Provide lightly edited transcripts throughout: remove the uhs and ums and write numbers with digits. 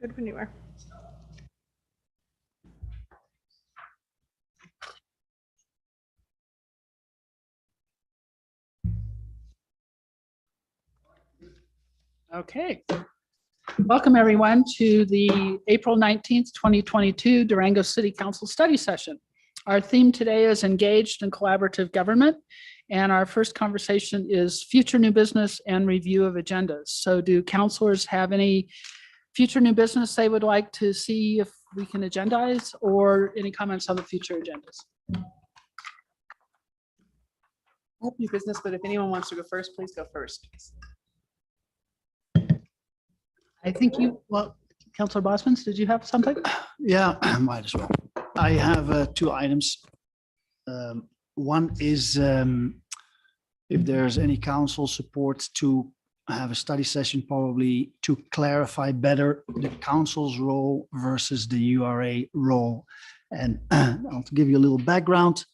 Good when you are. Okay. Welcome everyone to the April 19th, 2022 Durango City Council study session. Our theme today is engaged and collaborative government. And our first conversation is future new business and review of agendas. So do councilors have any future new business they would like to see if we can agendize, or any comments on the future agendas? I have new business, but if anyone wants to go first, please go first. I think well, Councilor Bosmans, did you have something? Yeah, might as well. I have two items. One is if there's any council support to have a study session, probably to clarify better the council's role versus the URA role. And I'll give you a little background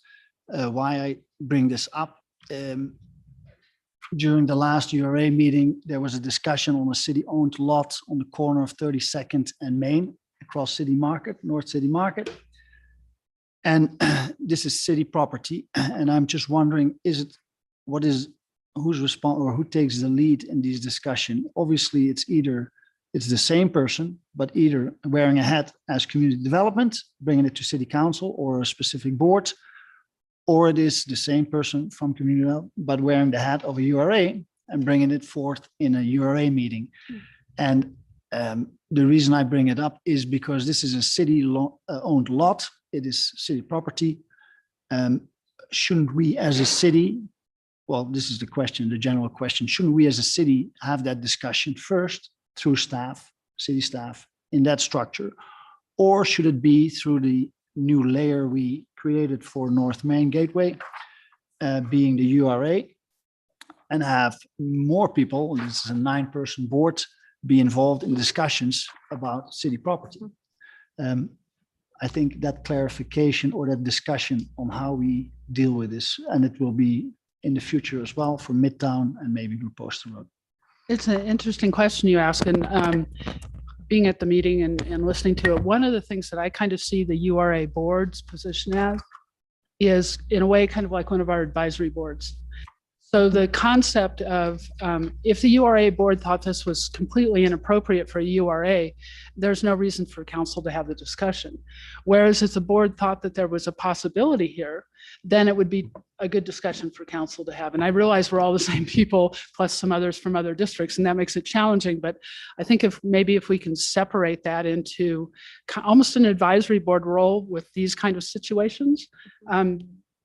why I bring this up. During the last URA meeting, there was a discussion on a city-owned lot on the corner of 32nd and Main across City Market, North City Market. And this is city property. And I'm just wondering, who's responsible or who takes the lead in these discussions? Obviously, it's the same person, but either wearing a hat as community development, bringing it to city council or a specific board, or it is the same person from community development, but wearing the hat of a URA and bringing it forth in a URA meeting. And the reason I bring it up is because this is a city-owned lot. It is city property. Shouldn't we as a city, well, this is the question, the general question, shouldn't we as a city have that discussion first through staff, city staff in that structure? Or should it be through the new layer we created for North Main Gateway, being the URA, and have more people, this is a 9-person board, be involved in discussions about city property? I think that clarification or that discussion on how we deal with this, and it will be in the future as well for Midtown and maybe Blue Poster Road. It's an interesting question you ask, and being at the meeting and listening to it, one of the things that I kind of see the URA board's position as is in a way kind of like one of our advisory boards. So the concept of if the URA board thought this was completely inappropriate for a URA, there's no reason for council to have the discussion. Whereas if the board thought that there was a possibility here, then it would be a good discussion for council to have. And I realize we're all the same people, plus some others from other districts, and that makes it challenging. But I think if we can separate that into almost an advisory board role with these kind of situations,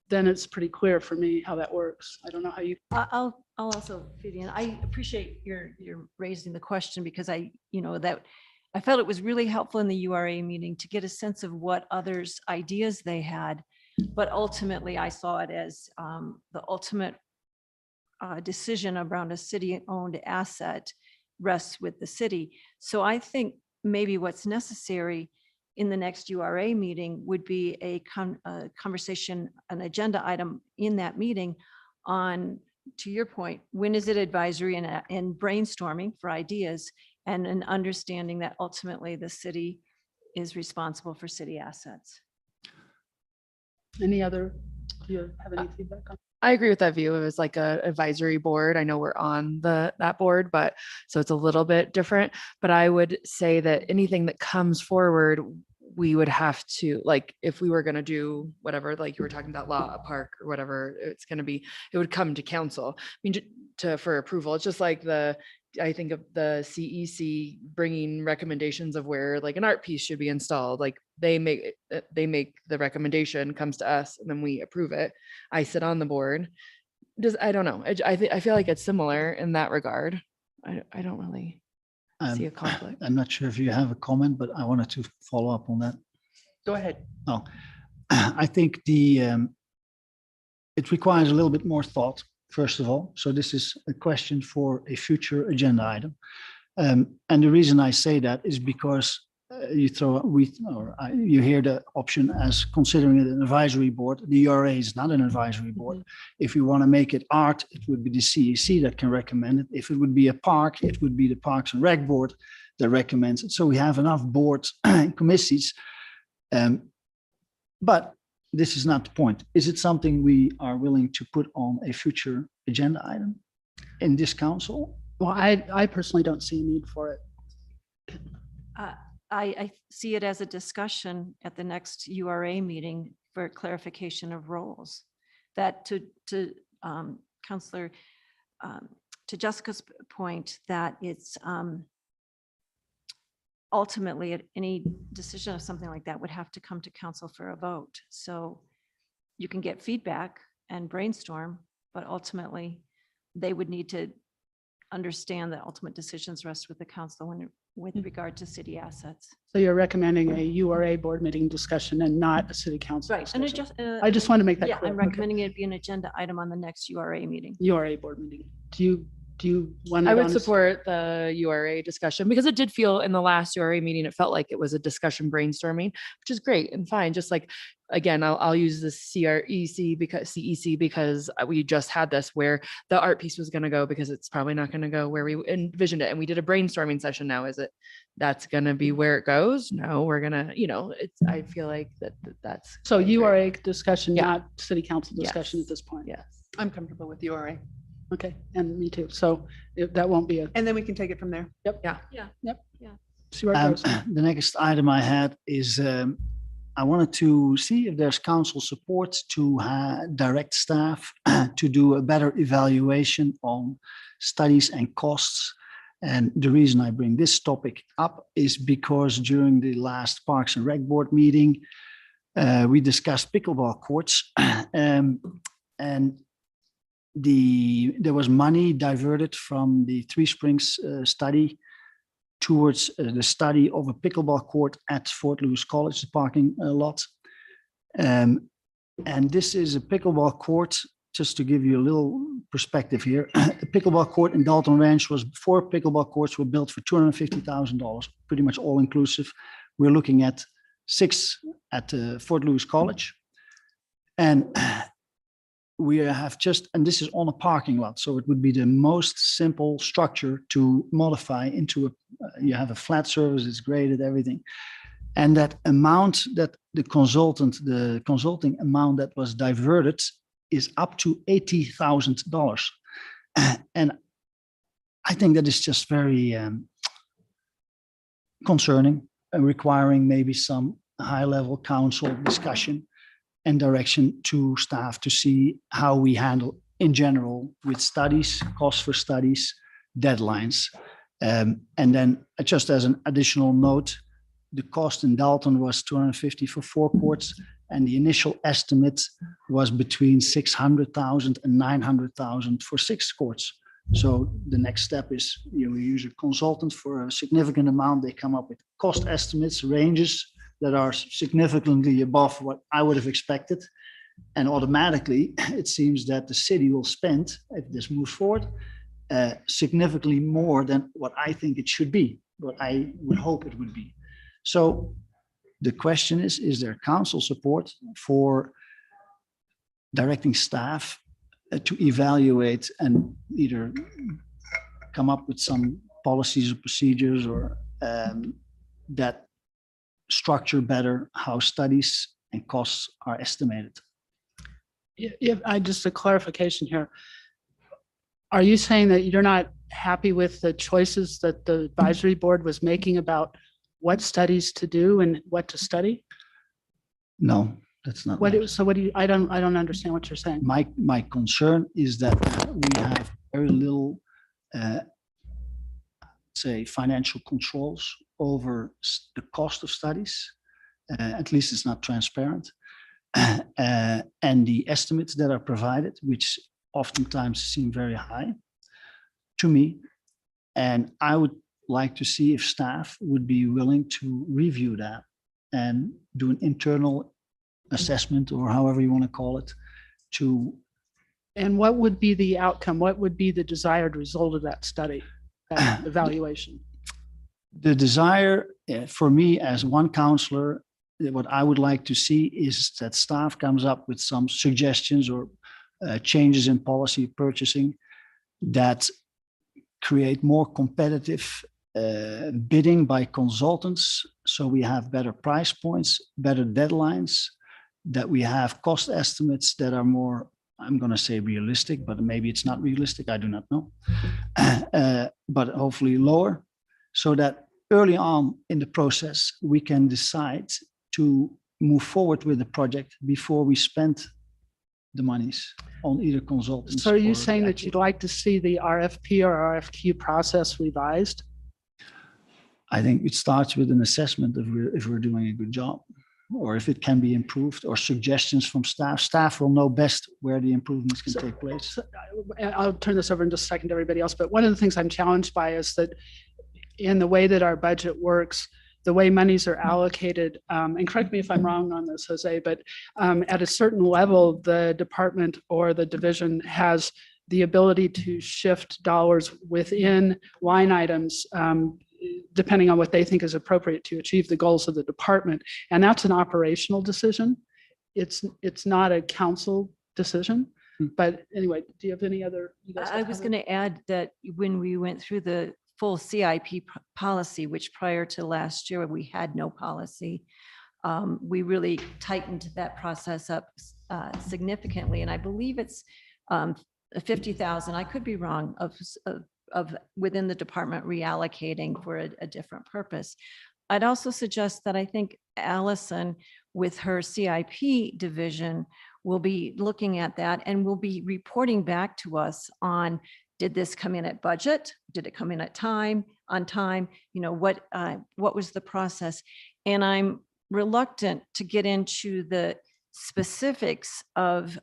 then it's pretty clear for me how that works. I don't know how you. I'll also feed in. I appreciate your raising the question, because I felt it was really helpful in the URA meeting to get a sense of what others' ideas they had. But ultimately, I saw it as the ultimate decision around a city-owned asset rests with the city. So I think maybe what's necessary in the next URA meeting would be a conversation, an agenda item in that meeting on, to your point, when is it advisory and brainstorming for ideas, and an understanding that ultimately the city is responsible for city assets. Do you have any feedback on? I agree with that view. It was like a advisory board. I know we're on that board, but so it's a little bit different. But I would say that anything that comes forward, we would have to, like, if we were going to do whatever, like you were talking about law, a park or whatever it's going to be, it would come to council. I mean, for approval. It's just like I think of the CEC bringing recommendations of where like an art piece should be installed. Like they make the recommendation, comes to us, and then we approve it. I sit on the board. I don't know. I feel like it's similar in that regard. I don't really see a conflict. I'm not sure if you have a comment, but I wanted to follow up on that. Go ahead. Oh, I think it requires a little bit more thought, first of all. So this is a question for a future agenda item. And the reason I say that is because you hear the option as considering it an advisory board. The URA is not an advisory board. If you want to make it art, it would be the CEC that can recommend it. If it would be a park, it would be the Parks and Rec board that recommends it. So we have enough boards and committees. But this is not the point. Is it something we are willing to put on a future agenda item in this council? Well, I personally don't see a need for it. I see it as a discussion at the next URA meeting for clarification of roles. That to Counselor, to Jessica's point, that it's ultimately any decision of something like that would have to come to council for a vote. So you can get feedback and brainstorm, but ultimately they would need to understand that ultimate decisions rest with the council with regard to city assets. So you're recommending a URA board meeting discussion and not a city council Right. And discussion? I I just want to make that Yeah, clear. I'm recommending it be an agenda item on the next URA meeting. URA board meeting. Do you want? I it would on a- support the URA discussion because it did feel in the last URA meeting, it felt like it was a discussion brainstorming, which is great and fine. Just like, again, I'll use the CEC because we just had this where the art piece was going to go because it's probably not going to go where we envisioned it. And we did a brainstorming session. Now, is it that's going to be where it goes? No, we're going to, I feel like that's. So great. URA discussion, Yeah. not city council discussion Yes. at this point? Yes. I'm comfortable with URA. Okay, and me too. So that won't be a, And then we can take it from there. see where it goes. The next item I had is I wanted to see if there's council support to direct staff to do a better evaluation on studies and costs. And the reason I bring this topic up is because during the last Parks and Rec Board meeting, we discussed pickleball courts, and there was money diverted from the Three Springs study towards the study of a pickleball court at Fort Lewis College, the parking lot. And this is a pickleball court, just to give you a little perspective here. The pickleball court in Dalton Ranch was, 4 pickleball courts were built for $250,000, pretty much all inclusive. We're looking at 6 at Fort Lewis College. And we have and this is on a parking lot, so it would be the most simple structure to modify into you have a flat surface, it's graded, everything. And that amount that the consulting amount that was diverted is up to $80,000. And I think that is just very concerning and requiring maybe some high-level council discussion and direction to staff to see how we handle in general with studies, costs for studies, deadlines. And then just as an additional note, the cost in Dalton was $250 for 4 courts, and the initial estimate was between $600,000 and $900,000 for 6 courts. So the next step is you use a consultant for a significant amount. They come up with cost estimates, ranges that are significantly above what I would have expected. And automatically, it seems that the city will spend, if this moves forward, significantly more than what I think it should be, what I would hope it would be. So the question is there council support for directing staff to evaluate and either come up with some policies or procedures or that structure better how studies and costs are estimated? Just a clarification here. Are you saying that you're not happy with the choices that the advisory board was making about what studies to do and what to study? No, that's not. I don't understand what you're saying. My concern is that we have very little, say, financial controls over the cost of studies. At least it's not transparent. And the estimates that are provided, which oftentimes seem very high to me. And I would like to see if staff would be willing to review that and do an internal assessment, or however you want to call it, And what would be the outcome? What would be the desired result of that study, that evaluation? The desire for me, as one counselor, what I would like to see is that staff comes up with some suggestions or changes in policy purchasing that create more competitive bidding by consultants. So we have better price points, better deadlines, that we have cost estimates that are more, I'm going to say realistic, but maybe it's not realistic. I do not know. But hopefully lower, so that early on in the process, we can decide to move forward with the project before we spend the monies on either consultants. So are you or saying the that you'd like to see the RFP or RFQ process revised? I think it starts with an assessment of if we're doing a good job, or if it can be improved, or suggestions from staff. Staff will know best where the improvements can take place. I'll turn this over in just a second to everybody else, but one of the things I'm challenged by is that in the way that our budget works, the way monies are allocated, and correct me if I'm wrong on this, Jose, but at a certain level, the department or the division has the ability to shift dollars within line items depending on what they think is appropriate to achieve the goals of the department. And that's an operational decision. It's not a council decision. But anyway, do you have any other? I was going to add that when we went through the full CIP policy, which prior to last year, we had no policy, we really tightened that process up significantly. And I believe it's 50,000, I could be wrong, of within the department reallocating for a different purpose. I'd also suggest that I think Allison with her CIP division will be looking at that and will be reporting back to us on, did this come in at budget? Did it come in at time, on time? You know, what was the process? And I'm reluctant to get into the specifics of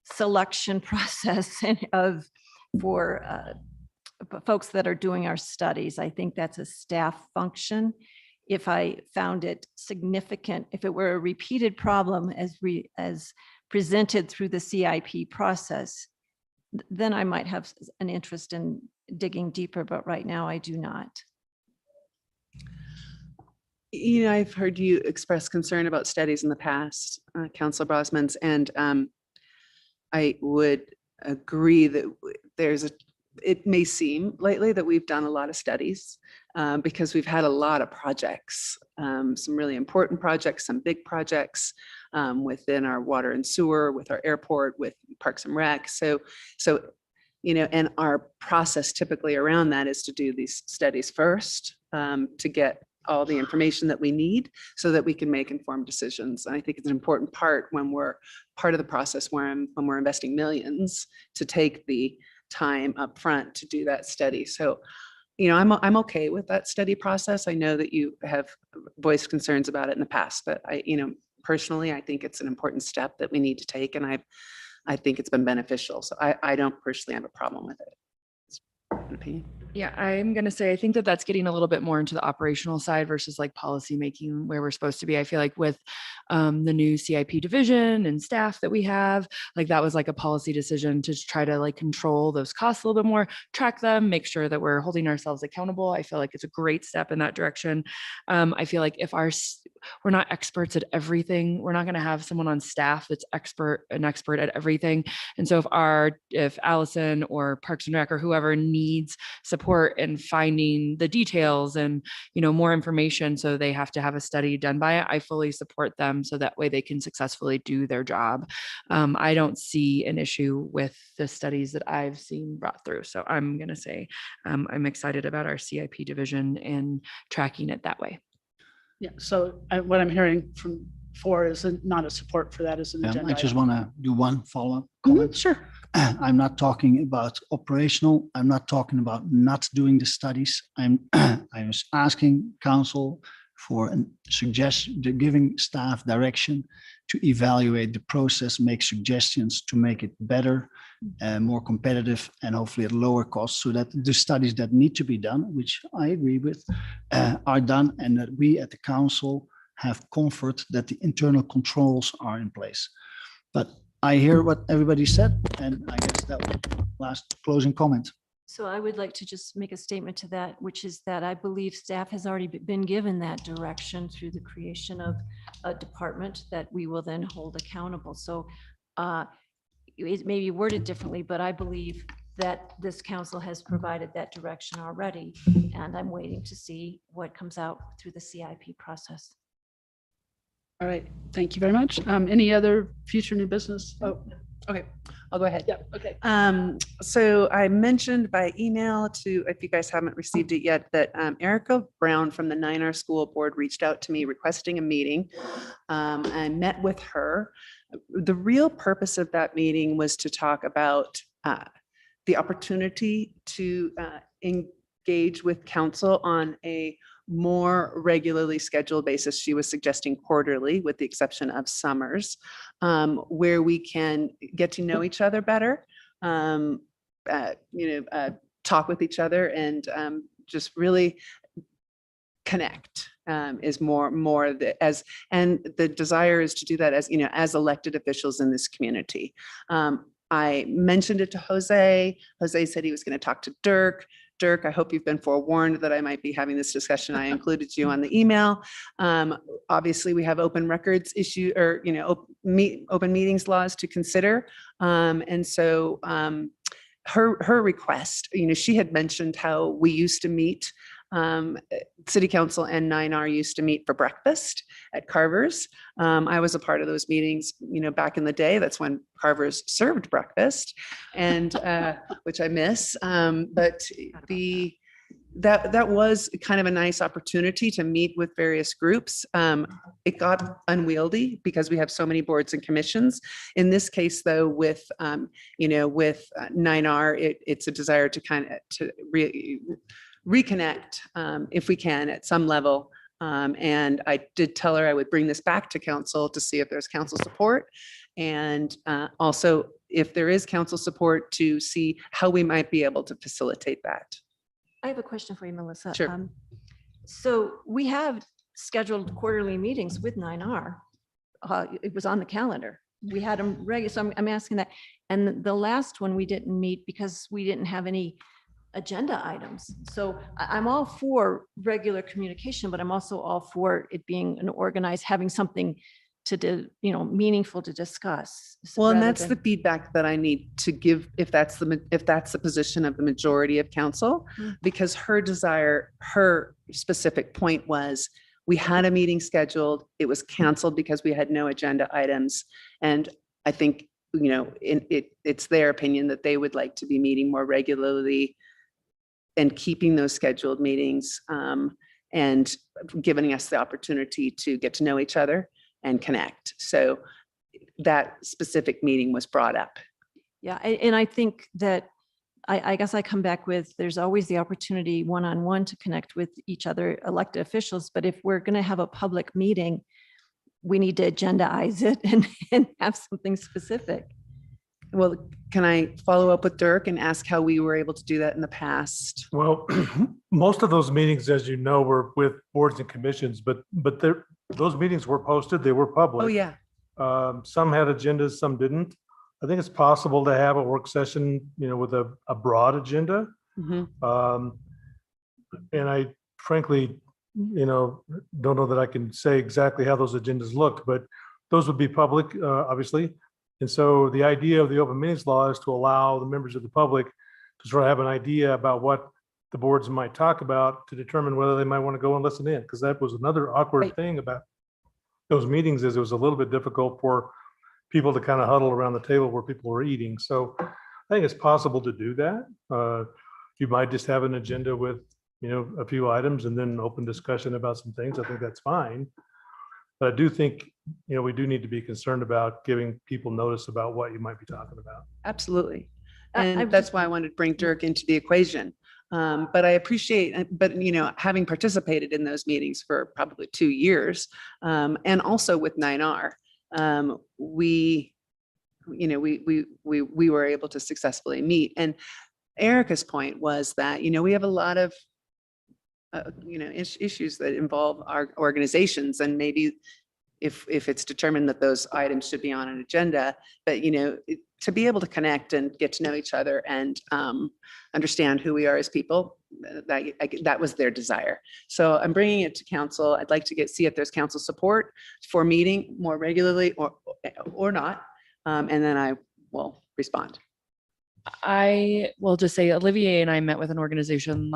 selection process and for folks that are doing our studies. I think that's a staff function. If I found it significant, if it were a repeated problem as presented through the CIP process, then I might have an interest in digging deeper, but right now I do not. You know, I've heard you express concern about studies in the past, Councilor Brosmans, and I would agree that it may seem lately that we've done a lot of studies because we've had a lot of projects, some really important projects, some big projects within our water and sewer, with our airport, with Parks and Rec. So, you know, and our process typically around that is to do these studies first to get all the information that we need so that we can make informed decisions. And I think it's an important part when we're part of the process when we're investing millions to take the time up front to do that study. So, you know, I'm okay with that study process. I know that you have voiced concerns about it in the past, but you know, personally, I think it's an important step that we need to take, and I think it's been beneficial. So I don't personally have a problem with it. It's an opinion. Yeah, I'm going to say, I think that that's getting a little bit more into the operational side versus like policy making where we're supposed to be. I feel like with the new CIP division and staff that we have, like that was like a policy decision to try to like control those costs a little bit more, track them, make sure that we're holding ourselves accountable. I feel like it's a great step in that direction. I feel like if we're not experts at everything, we're not going to have someone on staff that's an expert at everything. And so if Allison or Parks and Rec or whoever needs support in finding the details and, you know, more information, so they have to have a study done by it, I fully support them so that way they can successfully do their job. I don't see an issue with the studies that I've seen brought through. So I'm going to say I'm excited about our CIP division and tracking it that way. Yeah, so what I'm hearing from four is not a support for that as an agenda. I just item. want to do one follow-up Mhm, comment. sure. I'm not talking about operational. I'm not talking about not doing the studies. I was asking council for a suggestion, giving staff direction to evaluate the process, make suggestions to make it better, more competitive, and hopefully at lower cost, so that the studies that need to be done, which I agree with, are done, and that we at the council have comfort that the internal controls are in place. But I hear what everybody said, and I guess that was the last closing comment. So I would like to just make a statement to that, which is that I believe staff has already been given that direction through the creation of a department that we will then hold accountable. So it may be worded differently, but I believe that this council has provided that direction already. And I'm waiting to see what comes out through the CIP process. All right, thank you very much. Any other future new business? Oh, Okay, I'll go ahead. yeah, okay. So I mentioned by email to, if you guys haven't received it yet, that Erica Brown from the 9R School Board reached out to me requesting a meeting. I met with her. The real purpose of that meeting was to talk about the opportunity to engage with council on a more regularly scheduled basis. She was suggesting quarterly, with the exception of summers, where we can get to know each other better, talk with each other, and just really connect. Is more and the desire is to do that as elected officials in this community. I mentioned it to Jose. Jose said he was going to talk to Dirk. Dirk, I hope you've been forewarned that I might be having this discussion. I included you on the email. Obviously, we have open records issue, or open meetings laws to consider. And so her request, she had mentioned how we used to meet, City Council and 9R used to meet for breakfast at Carver's. I was a part of those meetings, back in the day. That's when Carver's served breakfast, and which I miss. But that was kind of a nice opportunity to meet with various groups. It got unwieldy because we have so many boards and commissions. In this case, though, with 9R, it's a desire to reconnect, if we can, at some level. And I did tell her I would bring this back to council to see if there's council support. And also, if there is council support, to see how we might be able to facilitate that. I have a question for you, Melissa. Sure. So we have scheduled quarterly meetings with 9R. It was on the calendar. We had them regular. So I'm asking that. And the last one we didn't meet because we didn't have any agenda items. So I'm all for regular communication, but I'm also all for it being an organized, having something to do, meaningful to discuss. Well, and rather that's the than- feedback that I need to give, if that's the position of the majority of council, because her desire, her specific point was, we had a meeting scheduled, it was canceled because we had no agenda items. And I think, it's their opinion that they would like to be meeting more regularly and keeping those scheduled meetings, and giving us the opportunity to get to know each other and connect. So that specific meeting was brought up. Yeah, and I think that, I guess I come back with, there's always the opportunity one-on-one to connect with each other elected officials. But if we're going to have a public meeting, we need to agendaize it and have something specific. Well, can I follow up with Dirk and ask how we were able to do that in the past? Well, most of those meetings, as you know, were with boards and commissions, but those meetings were posted, they were public. Oh, yeah. Some had agendas, some didn't. I think it's possible to have a work session, with a broad agenda. Mhm. And I frankly, don't know that I can say exactly how those agendas looked, but those would be public, obviously. And so the idea of the open meetings law is to allow the members of the public to sort of have an idea about what the boards might talk about, to determine whether they might want to go and listen in. Because that was another awkward Right. thing about those meetings, is it was a little bit difficult for people to kind of huddle around the table where people were eating. So I think it's possible to do that. You might just have an agenda with, a few items and then open discussion about some things. I think that's fine. But I do think, we do need to be concerned about giving people notice about what you might be talking about. Absolutely. I- And I've that's just- why I wanted to bring Dirk into the equation. But I appreciate, having participated in those meetings for probably 2 years, and also with 9R, we were able to successfully meet. And Erica's point was that, we have a lot of, issues that involve our organizations, and maybe if it's determined that those items should be on an agenda, but to be able to connect and get to know each other and understand who we are as people. That was their desire. So I'm bringing it to council. I'd like to see if there's council support for meeting more regularly or not. And then I will respond. I will just say Olivier and I met with an organization.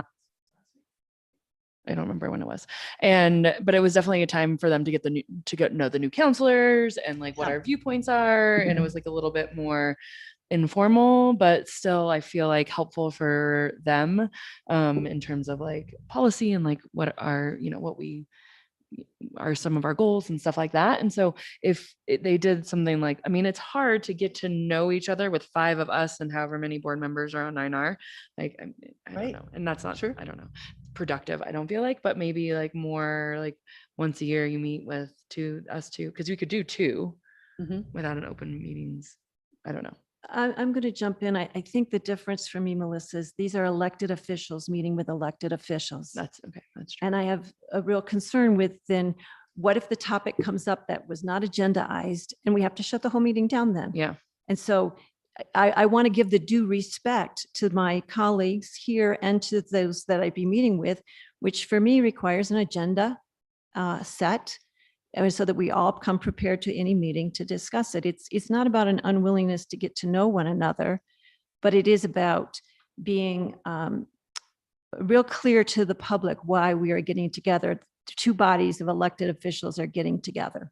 I don't remember when it was. But it was definitely a time for them to get know the new counselors and like what our viewpoints are. And it was like a little bit more informal, but still I feel like helpful for them in terms of like policy and like what are, what we are some of our goals and stuff like that. And so if they did something like, I mean, it's hard to get to know each other with 5 of us and however many board members are on 9R. Like, I don't know. And that's not Sure. I don't know, productive, I don't feel like, but maybe like more like once a year you meet with us two, because we could do 2 without an open meetings. I don't know. I'm going to jump in. I think the difference for me, Melissa, is these are elected officials meeting with elected officials. That's okay. That's true. And I have a real concern with then what if the topic comes up that was not agendaized and we have to shut the whole meeting down then? Yeah. And so I want to give the due respect to my colleagues here and to those that I'd be meeting with, which for me requires an agenda set. And so that we all come prepared to any meeting to discuss it. It's not about an unwillingness to get to know one another, but it is about being real clear to the public why we are getting together. The 2 bodies of elected officials are getting together.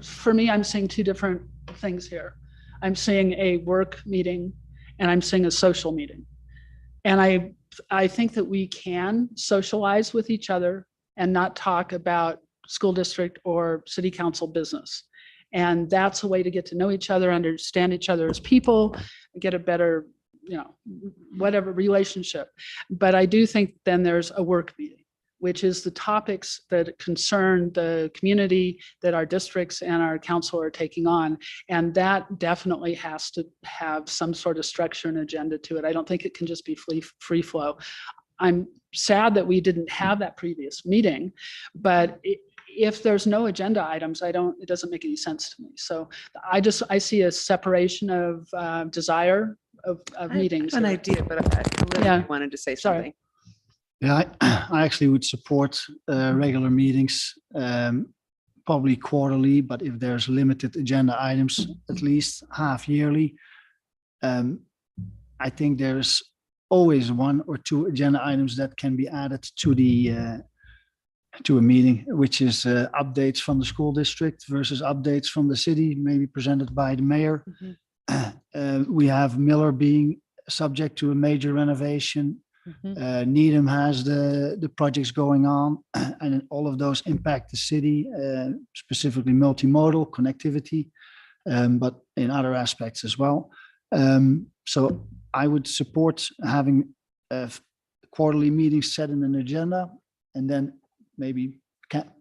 For me, I'm seeing 2 different things here. I'm seeing a work meeting and I'm seeing a social meeting. And I think that we can socialize with each other and not talk about school district or city council business. And that's a way to get to know each other, understand each other as people, get a better, whatever relationship. But I do think then there's a work meeting, which is the topics that concern the community that our districts and our council are taking on. And that definitely has to have some sort of structure and agenda to it. I don't think it can just be free flow. I'm sad that we didn't have that previous meeting, but if there's no agenda items, it doesn't make any sense to me. So I see a separation of desire of meetings. I have an idea, but I wanted to say something. Yeah, I actually would support regular meetings, probably quarterly, but if there's limited agenda items, at least half yearly. I think there's always 1 or 2 agenda items that can be added to a meeting, which is updates from the school district versus updates from the city, maybe presented by the mayor. We have Miller being subject to a major renovation. Needham has the projects going on, and all of those impact the city, specifically multimodal connectivity, but in other aspects as well. So I would support having quarterly meetings set in an agenda, and then maybe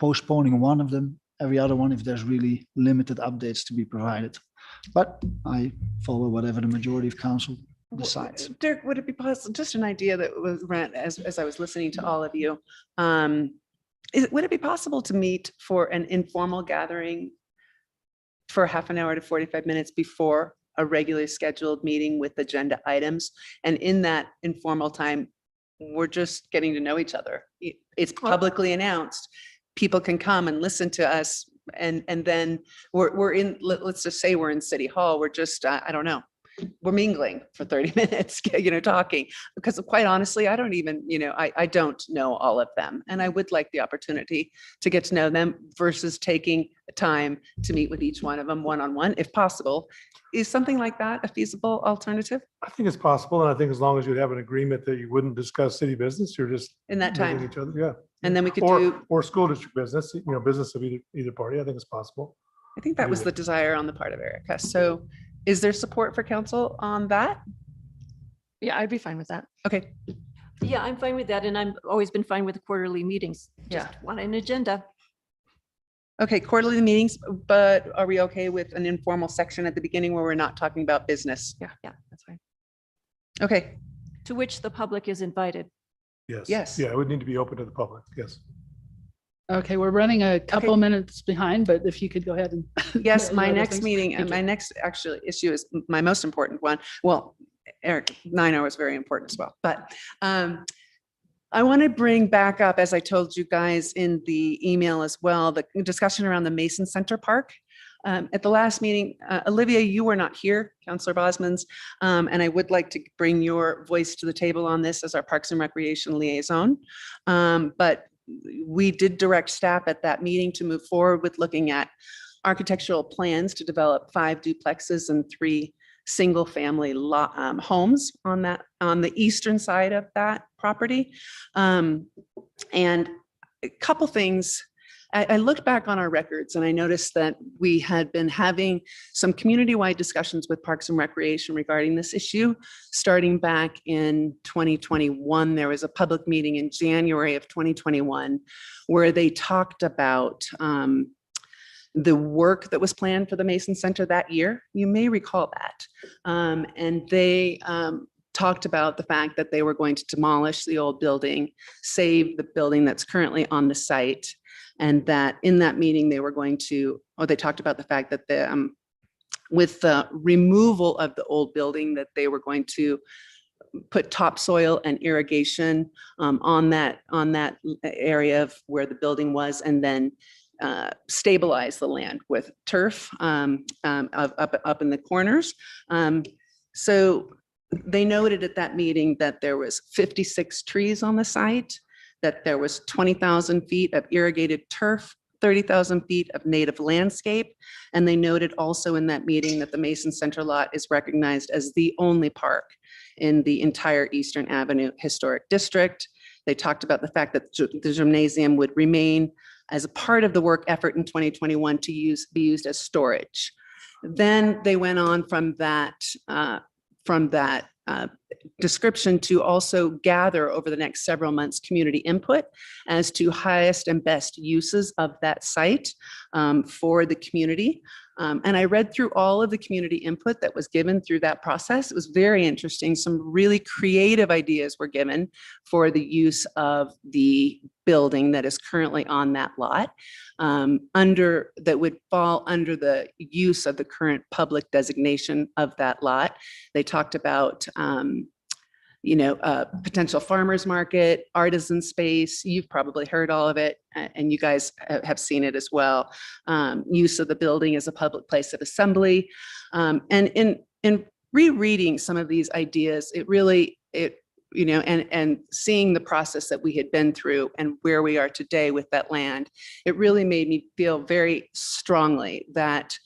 postponing one of them, every other one, if there's really limited updates to be provided. But I follow whatever the majority of council decides. Dirk, would it be possible, just an idea that was ran as I was listening to all of you, would it be possible to meet for an informal gathering for half an hour to 45 minutes before a regularly scheduled meeting with agenda items? And in that informal time, we're just getting to know each other. It's publicly announced. People can come and listen to us. And then let's just say we're in City Hall. We're just, I don't know, we're mingling for 30 minutes, talking, because quite honestly, I don't even, I don't know all of them. And I would like the opportunity to get to know them versus taking time to meet with each one of them one-on-one, if possible. Is something like that a feasible alternative I think it's possible. And I think as long as you have an agreement that you wouldn't discuss city business, you're just in that meeting time? each other. Yeah. And then we could Or school district business, business of either party. I think it's possible. I think that was the desire on the part of Erica. So is there support for council on that? Yeah, I'd be fine with that. Okay. Yeah, I'm fine with that. And I've always been fine with quarterly meetings. Just Yeah. want an agenda. Okay, quarterly meetings, but are we okay with an informal section at the beginning where we're not talking about business? Yeah, that's fine. Okay, To which the public is invited. Yes. Yes. Yeah, it would need to be open to the public. Yes. Okay, we're running a couple minutes behind, but if you could go ahead and. Yes, my other next things. meeting, Thank and you. my next actually issue is my most important one. Well, Eric, 9 hours very important as well, but I want to bring back up, as I told you guys in the email as well, the discussion around the Mason Center Park. At the last meeting, Olivia, you were not here, Councillor Bosman's, and I would like to bring your voice to the table on this as our Parks and Recreation liaison. But we did direct staff at that meeting to move forward with looking at architectural plans to develop 5 duplexes and 3 single-family homes on the eastern side of that property. And a couple things. I looked back on our records and I noticed that we had been having some community-wide discussions with Parks and Recreation regarding this issue. Starting back in 2021, there was a public meeting in January of 2021 where they talked about the work that was planned for the Mason Center that year. You may recall that. And they talked about the fact that they were going to demolish the old building, save the building that's currently on the site. And that in that meeting, they were going to, or they talked about the fact that with the removal of the old building, that they were going to put topsoil and irrigation on that area of where the building was, and then stabilize the land with turf up in the corners. So they noted at that meeting that there was 56 trees on the site, that there was 20,000 feet of irrigated turf, 30,000 feet of native landscape. And they noted also in that meeting that the Mason Center lot is recognized as the only park in the entire Eastern Avenue Historic District. They talked about the fact that the gymnasium would remain as a part of the work effort in 2021 to be used as storage. Then they went on from that description to also gather over the next several months community input as to highest and best uses of that site for the community. And I read through all of the community input that was given through that process. It was very interesting. Some really creative ideas were given for the use of the building that is currently on that lot, that would fall under the use of the current public designation of that lot. They talked about potential farmers market, artisan space. You've probably heard all of it, and you guys have seen it as well. Use of the building as a public place of assembly. And in rereading some of these ideas, and seeing the process that we had been through and where we are today with that land, it really made me feel very strongly that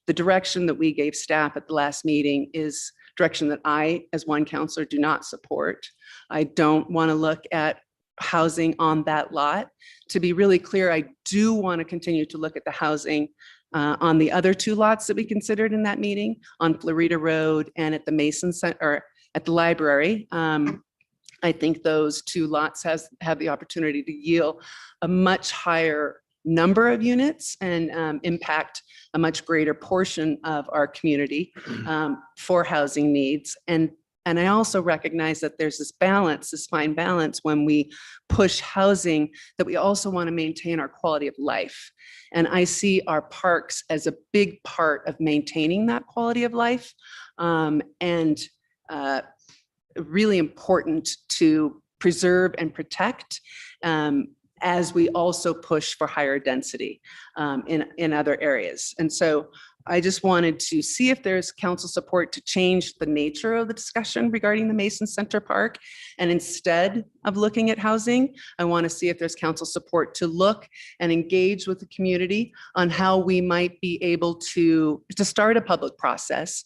the direction that we gave staff at the last meeting is direction that I, as one counselor, do not support. I don't want to look at housing on that lot. To be really clear, I do want to continue to look at the housing on the other 2 lots that we considered in that meeting, on Florida Road and at the Mason Center, or at the library. I think those 2 lots have the opportunity to yield a much higher number of units and impact a much greater portion of our community for housing needs. And I also recognize that there's this fine balance when we push housing, that we also want to maintain our quality of life. And I see our parks as a big part of maintaining that quality of life, and really important to preserve and protect, as we also push for higher density in other areas. And so I just wanted to see if there's council support to change the nature of the discussion regarding the Mason Center Park. And instead of looking at housing, I want to see if there's council support to look and engage with the community on how we might be able to start a public process,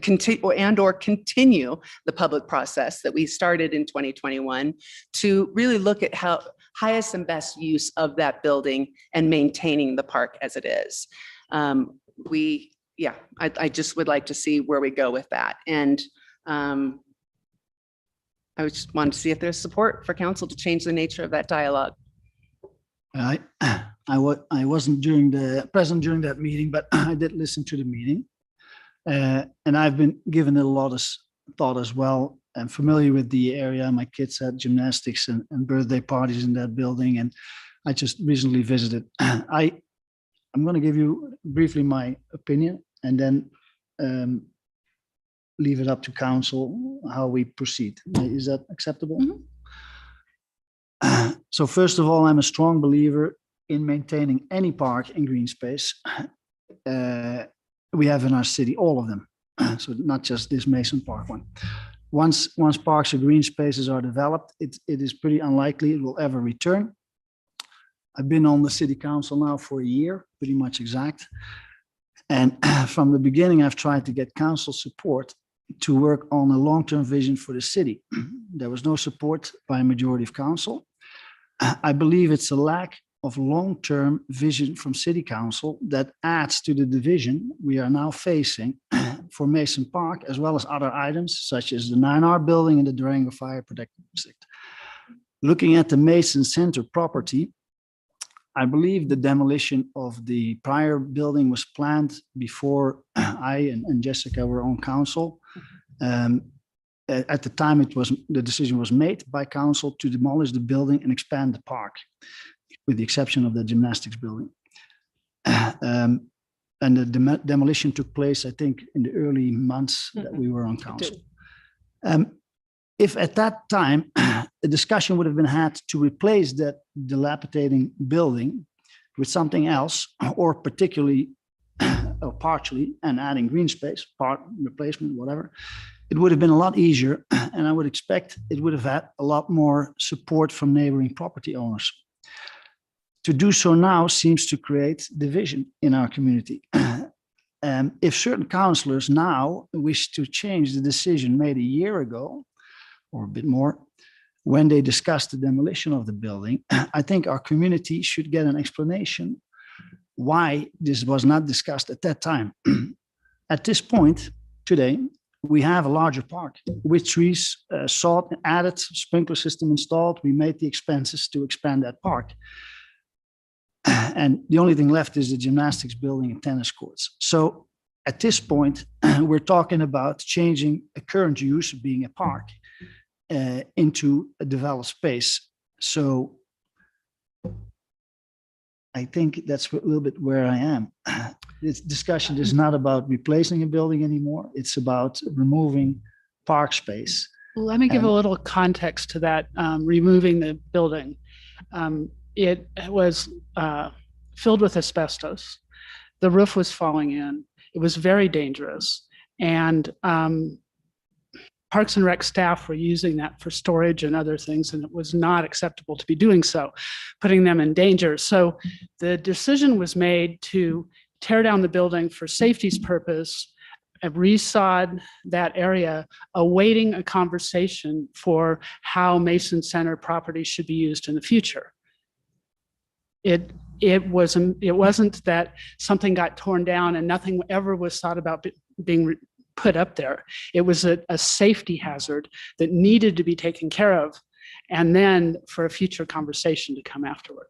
continue the public process that we started in 2021 to really look at how highest and best use of that building and maintaining the park as it is. I just would like to see where we go with that. And I just wanted to see if there's support for council to change the nature of that dialogue. I wasn't present during that meeting, but I did listen to the meeting. And I've been given a lot of thought as well. I'm familiar with the area. My kids had gymnastics and birthday parties in that building. And I just recently visited. I'm going to give you briefly my opinion and then leave it up to council how we proceed. Is that acceptable? So first of all, I'm a strong believer in maintaining any park and green space we have in our city, all of them. So not just this Mason Park one. Once parks or green spaces are developed, it is pretty unlikely it will ever return. I've been on the city council now for a year, pretty much exact. And from the beginning, I've tried to get council support to work on a long-term vision for the city. There was no support by a majority of council. I believe it's a lack of long-term vision from city council that adds to the division we are now facing for Mason Park, as well as other items such as the 9R building and the Durango Fire Protected District. Looking at the Mason Center property, I believe the demolition of the prior building was planned before I and Jessica were on council. At the time, the decision was made by council to demolish the building and expand the park, with the exception of the gymnastics building. And the demolition took place, I think, in the early months that we were on council. If at that time, a discussion would have been had to replace that dilapidating building with something else, or particularly or partially, and adding green space, part replacement, whatever, it would have been a lot easier. And I would expect it would have had a lot more support from neighboring property owners. To do so now seems to create division in our community. If certain councillors now wish to change the decision made a year ago, or a bit more, when they discussed the demolition of the building, I think our community should get an explanation why this was not discussed at that time. At this point, today, we have a larger park with trees, sod added, sprinkler system installed. We made the expenses to expand that park. And the only thing left is the gymnastics building and tennis courts. So at this point, we're talking about changing a current use, being a park, into a developed space. So I think that's a little bit where I am. This discussion is not about replacing a building anymore. It's about removing park space. Let me give a little context to that, removing the building. It was filled with asbestos. The roof was falling in. It was very dangerous. And Parks and Rec staff were using that for storage and other things, and it was not acceptable to be doing so, putting them in danger. So the decision was made to tear down the building for safety's purpose, resod that area, awaiting a conversation for how Mason Center property should be used in the future. It wasn't that something got torn down and nothing ever was thought about being put up there. It was a safety hazard that needed to be taken care of, and then for a future conversation to come afterward.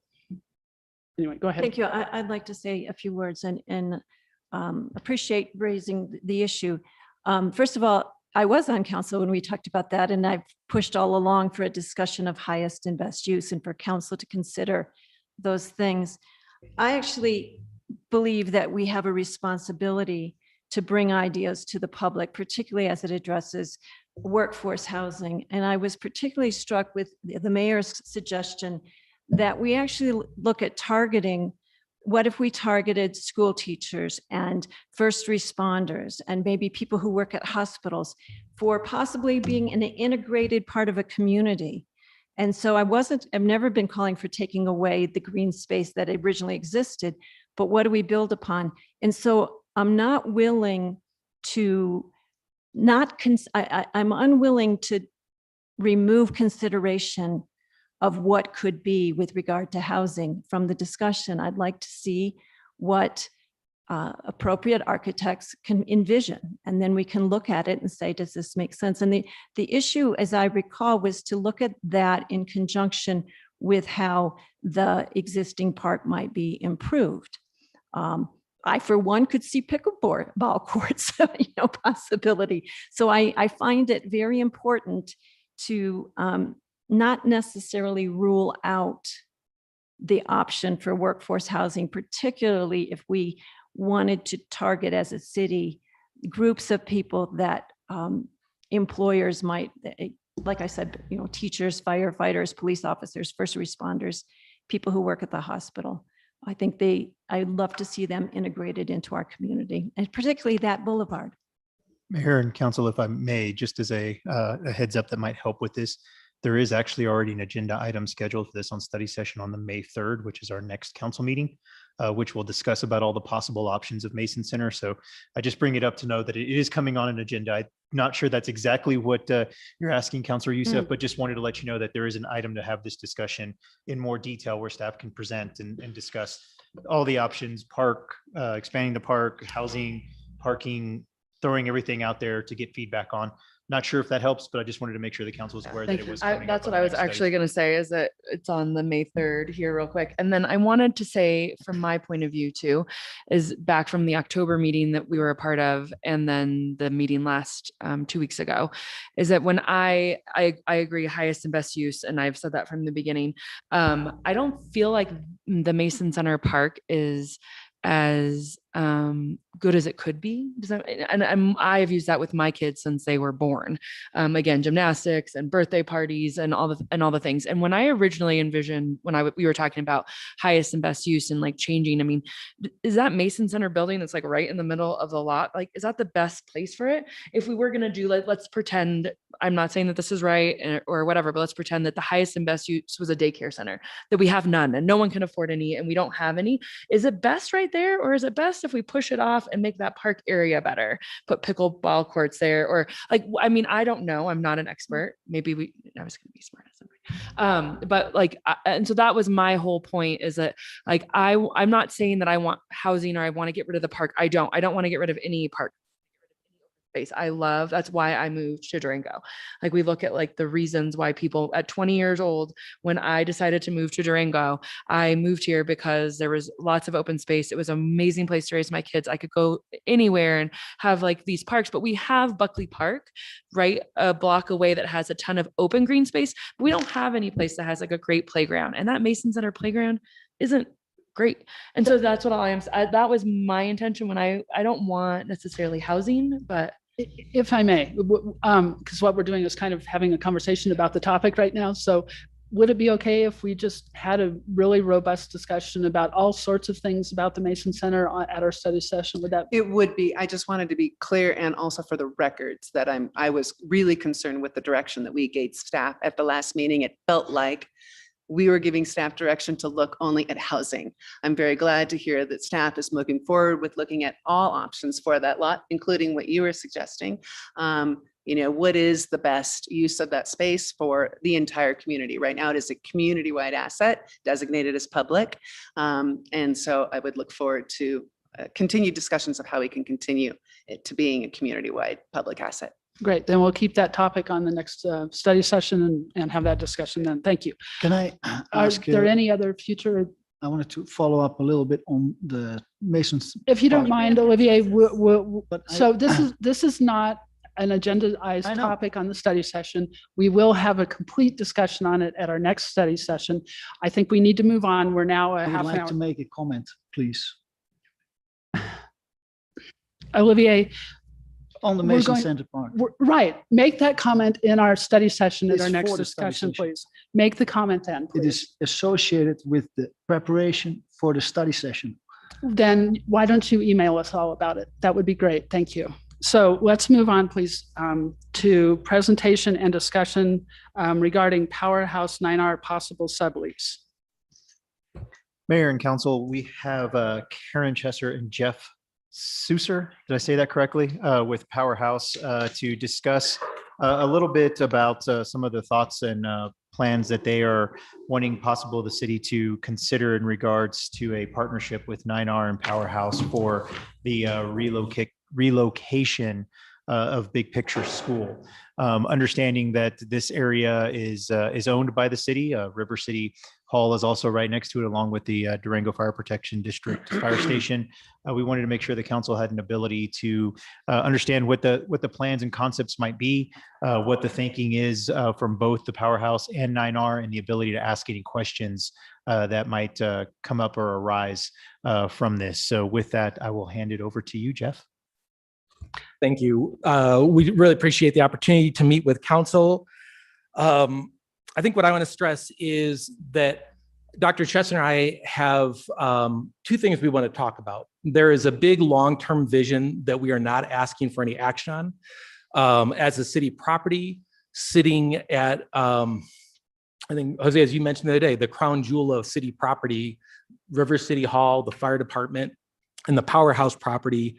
Anyway, go ahead. Thank you. I'd like to say a few words and appreciate raising the issue. First of all, I was on council when we talked about that, and I've pushed all along for a discussion of highest and best use and for council to consider those things. I actually believe that we have a responsibility to bring ideas to the public, particularly as it addresses workforce housing. And I was particularly struck with the mayor's suggestion that we actually look at targeting. What if we targeted school teachers and first responders and maybe people who work at hospitals for possibly being an integrated part of a community? And so I've never been calling for taking away the green space that originally existed, but what do we build upon? And so I'm not willing to I'm unwilling to remove consideration of what could be with regard to housing from the discussion. I'd like to see what appropriate architects can envision, and then we can look at it and say, does this make sense? And the issue, as I recall, was to look at that in conjunction with how the existing park might be improved. I, for one, could see pickleball courts, possibility. So I find it very important to not necessarily rule out the option for workforce housing, particularly if we wanted to target as a city groups of people that employers might, like I said, teachers, firefighters, police officers, first responders, people who work at the hospital. I think I'd love to see them integrated into our community, and particularly that boulevard. Mayor and council, if I may, just as a heads up that might help with this, there is actually already an agenda item scheduled for this on study session on the May 3rd, which is our next council meeting, which will discuss about all the possible options of Mason Center. So I just bring it up to know that it is coming on an agenda. I'm not sure that's exactly what you're asking, Councilor Youssef, but just wanted to let you know that there is an item to have this discussion in more detail where staff can present and discuss all the options, expanding the park, housing, parking, throwing everything out there to get feedback on. Not sure if that helps, but I just wanted to make sure the council was aware that Thank it you. was. coming up That's on what the I was next study. actually going to say, is that it's on the May 3rd here real quick. And then I wanted to say from my point of view too, is back from the October meeting that we were a part of, and then the meeting last 2 weeks ago, is that when I agree highest and best use, and I've said that from the beginning, I don't feel like the Mason Center Park is as good as it could be. I have used that with my kids since they were born. Again, gymnastics and birthday parties and all the things. And when I originally envisioned, we were talking about highest and best use and like changing, I mean, is that Mason Center building that's like right in the middle of the lot? Like, is that the best place for it? If we were going to do, like, let's pretend, I'm not saying that this is right or whatever, but let's pretend that the highest and best use was a daycare center, that we have none and no one can afford any and we don't have any. Is it best right there? Or is it best if we push it off and make that park area better, put pickleball courts there? Or like, I mean, I don't know. I'm not an expert. Maybe I was going to be smart. But like, and so that was my whole point, is that like, I'm not saying that I want housing or I want to get rid of the park. I don't want to get rid of any park space. That's why I moved to Durango. Like, we look at like the reasons why people at 20 years old, when I decided to move to Durango, I moved here because there was lots of open space. It was an amazing place to raise my kids. I could go anywhere and have like these parks, but we have Buckley Park right a block away that has a ton of open green space. But we don't have any place that has like a great playground, and that Mason Center playground isn't great. And so that's what that was my intention when I don't want necessarily housing, but If I may, because what we're doing is kind of having a conversation about the topic right now. So would it be okay if we just had a really robust discussion about all sorts of things about the Mason Center at our study session? Would that? It would be. I just wanted to be clear, and also for the records, that I was really concerned with the direction that we gave staff at the last meeting. It felt like we were giving staff direction to look only at housing. I'm very glad to hear that staff is moving forward with looking at all options for that lot, including what you were suggesting. What is the best use of that space for the entire community? Right now, it is a community-wide asset designated as public. And so I would look forward to continued discussions of how we can continue it to being a community-wide public asset. Great. Then we'll keep that topic on the next study session and have that discussion then. Thank you. Can I Are ask? there any other future? I wanted to follow up a little bit on the Masons. If you don't Park. mind, Olivier, But so this is not an agendaized I know. topic on the study session. We will have a complete discussion on it at our next study session. I think we need to move on. We're now a I would half an like hour. to make a comment, please, Olivier, on the We're Mason going- Center Park. right, make that comment in our study session at It's our next for the study discussion, session. please. Make the comment then, It please. is associated with the preparation for the study session. Then why don't you email us all about it? That would be great. Thank you. So let's move on, please, to presentation and discussion regarding Powerhouse 9R possible sublease. Mayor and council, we have Karen Chesser and Jeff Susser, did I say that correctly, with Powerhouse to discuss a little bit about some of the thoughts and plans that they are wanting possible the city to consider in regards to a partnership with 9R and Powerhouse for the relocation of Big Picture School. Understanding that this area is owned by the city. River City Hall is also right next to it, along with the Durango Fire Protection District Fire Station. We wanted to make sure the council had an ability to understand what the plans and concepts might be, what the thinking is from both the Powerhouse and 9R, and the ability to ask any questions that might come up or arise from this. So with that, I will hand it over to you, Jeff. Thank you. We really appreciate the opportunity to meet with council. I think what I want to stress is that Dr. Chester and I have two things we want to talk about. There is a big long-term vision that we are not asking for any action on. As a city property sitting at, I think, Jose, as you mentioned the other day, the crown jewel of city property, River City Hall, the fire department, and the Powerhouse property,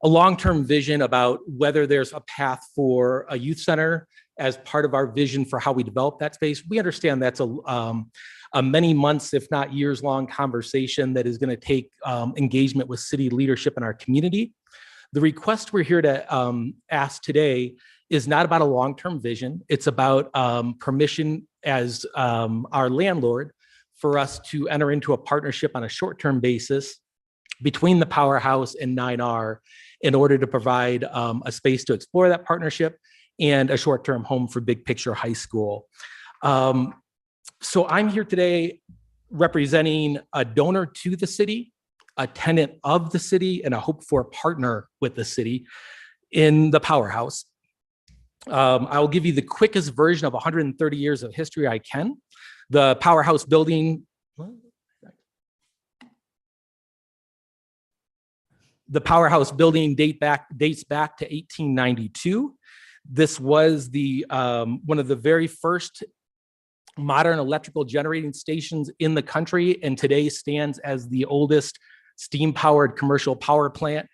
a long-term vision about whether there's a path for a youth center as part of our vision for how we develop that space. We understand that's a many months, if not years long conversation that is going to take engagement with city leadership in our community. The request we're here to ask today is not about a long-term vision. It's about permission as our landlord for us to enter into a partnership on a short-term basis between the Powerhouse and 9R in order to provide a space to explore that partnership and a short-term home for Big Picture High School. So I'm here today representing a donor to the city, a tenant of the city, and a hope for a partner with the city in the Powerhouse. I'll give you the quickest version of 130 years of history I can. The Powerhouse building, dates back to 1892. This was the one of the very first modern electrical generating stations in the country, and today stands as the oldest steam-powered commercial power plant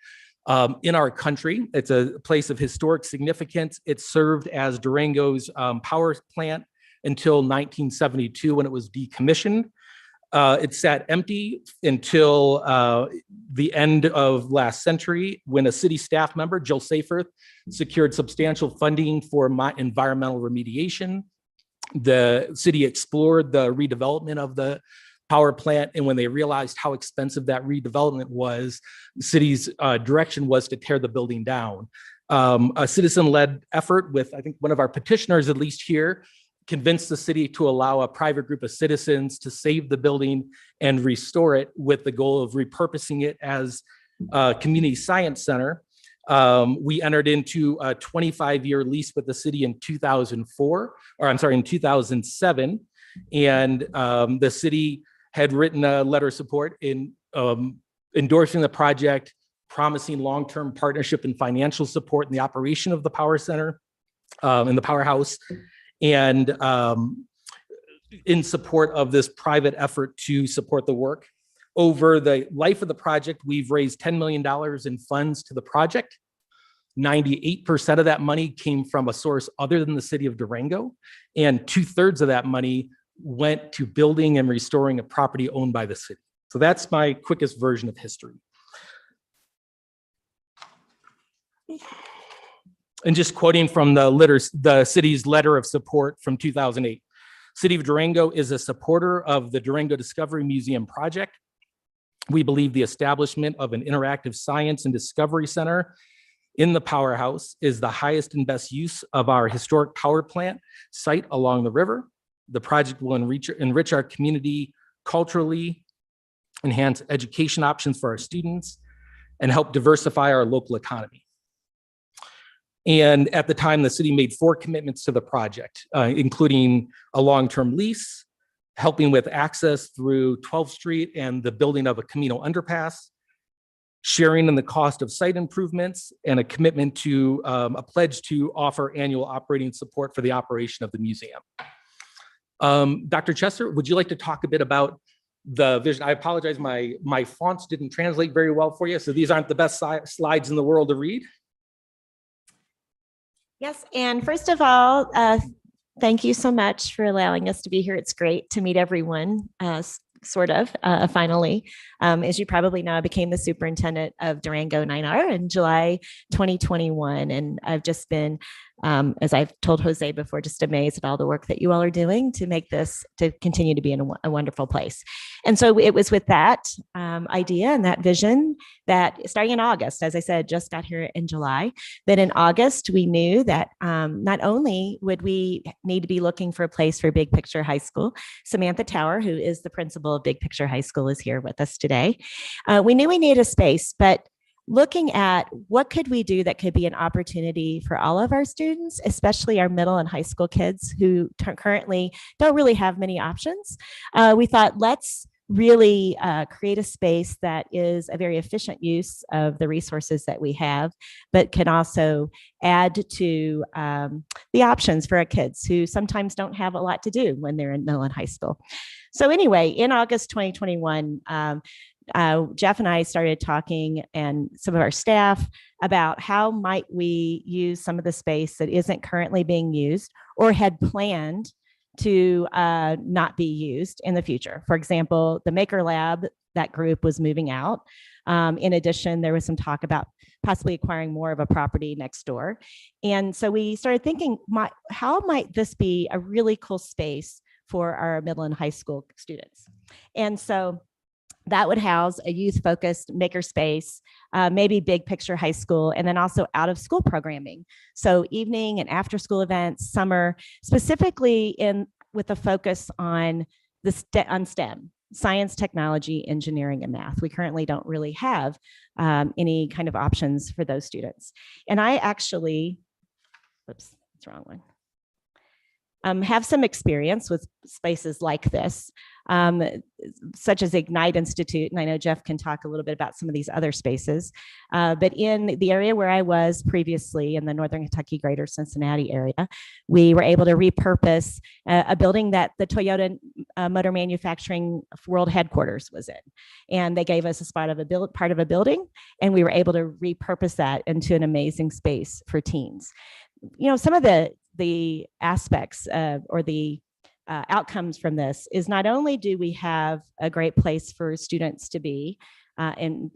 in our country. It's a place of historic significance. It served as Durango's power plant until 1972 when it was decommissioned. It sat empty until the end of last century when a city staff member, Jill Saferth, secured substantial funding for environmental remediation. The city explored the redevelopment of the power plant, and when they realized how expensive that redevelopment was, the city's direction was to tear the building down. A citizen-led effort with, I think, one of our petitioners, at least here, convinced the city to allow a private group of citizens to save the building and restore it with the goal of repurposing it as a community science center. We entered into a 25-year lease with the city in 2007. And the city had written a letter of support in endorsing the project, promising long-term partnership and financial support in the operation of the power center in the Powerhouse, and in support of this private effort to support the work. Over the life of the project, we've raised $10 million in funds to the project. 98% of that money came from a source other than the city of Durango, and 2/3 of that money went to building and restoring a property owned by the city. So that's my quickest version of history. And just quoting from the city's letter of support from 2008. City of Durango is a supporter of the Durango Discovery Museum project. We believe the establishment of an interactive science and discovery center in the Powerhouse is the highest and best use of our historic power plant site along the river. The project will enrich our community culturally, enhance education options for our students, and help diversify our local economy. And at the time, the city made 4 commitments to the project, including a long-term lease, helping with access through 12th Street and the building of a Camino underpass, sharing in the cost of site improvements, and a commitment to a pledge to offer annual operating support for the operation of the museum. Dr. Chester, would you like to talk a bit about the vision? I apologize, my fonts didn't translate very well for you, so these aren't the best slides in the world to read. Yes, and first of all, thank you so much for allowing us to be here. It's great to meet everyone. sort of, finally. As you probably know, I became the superintendent of Durango 9R in July 2021. And I've just been, as I've told Jose before, just amazed at all the work that you all are doing to make this, to continue to be in a wonderful place. And so it was with that idea and that vision that starting in August, as I said, just got here in July, that in August, we knew that not only would we need to be looking for a place for Big Picture High School, Samantha Tower, who is the principal of Big Picture High School, is here with us today. We knew we needed a space, but looking at what could we do that could be an opportunity for all of our students, especially our middle and high school kids who currently don't really have many options. We thought, let's really create a space that is a very efficient use of the resources that we have, but can also add to the options for our kids who sometimes don't have a lot to do when they're in middle and high school. So anyway, in August 2021, Jeff and I started talking, and some of our staff, about how might we use some of the space that isn't currently being used or had planned to not be used in the future. For example, the Maker Lab, that group was moving out. In addition, there was some talk about possibly acquiring more of a property next door. And so we started thinking, how might this be a really cool space for our middle and high school students? And so that would house a youth-focused makerspace, maybe Big Picture High School, and then also out-of-school programming. So evening and after-school events, summer, specifically with a focus on on STEM, science, technology, engineering, and math. We currently don't really have any kind of options for those students. And I actually, oops, that's the wrong one. Have some experience with spaces like this, such as Ignite Institute, and I know Jeff can talk a little bit about some of these other spaces, but in the area where I was previously, in the Northern Kentucky, Greater Cincinnati area, we were able to repurpose a building that the Toyota Motor Manufacturing World Headquarters was in, and they gave us a part of a building, and we were able to repurpose that into an amazing space for teens. You know, some of the aspects or the outcomes from this is not only do we have a great place for students to be in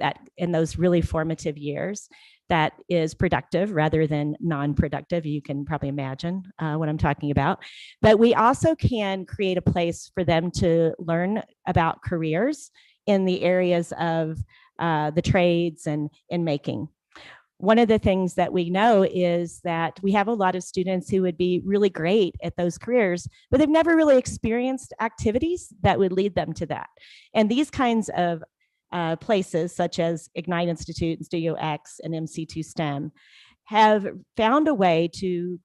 those really formative years that is productive rather than non-productive. You can probably imagine what I'm talking about. But we also can create a place for them to learn about careers in the areas of the trades and in making. One of the things that we know is that we have a lot of students who would be really great at those careers, but they've never really experienced activities that would lead them to that. And these kinds of places, such as Ignite Institute and Studio X and MC2 STEM, have found a way to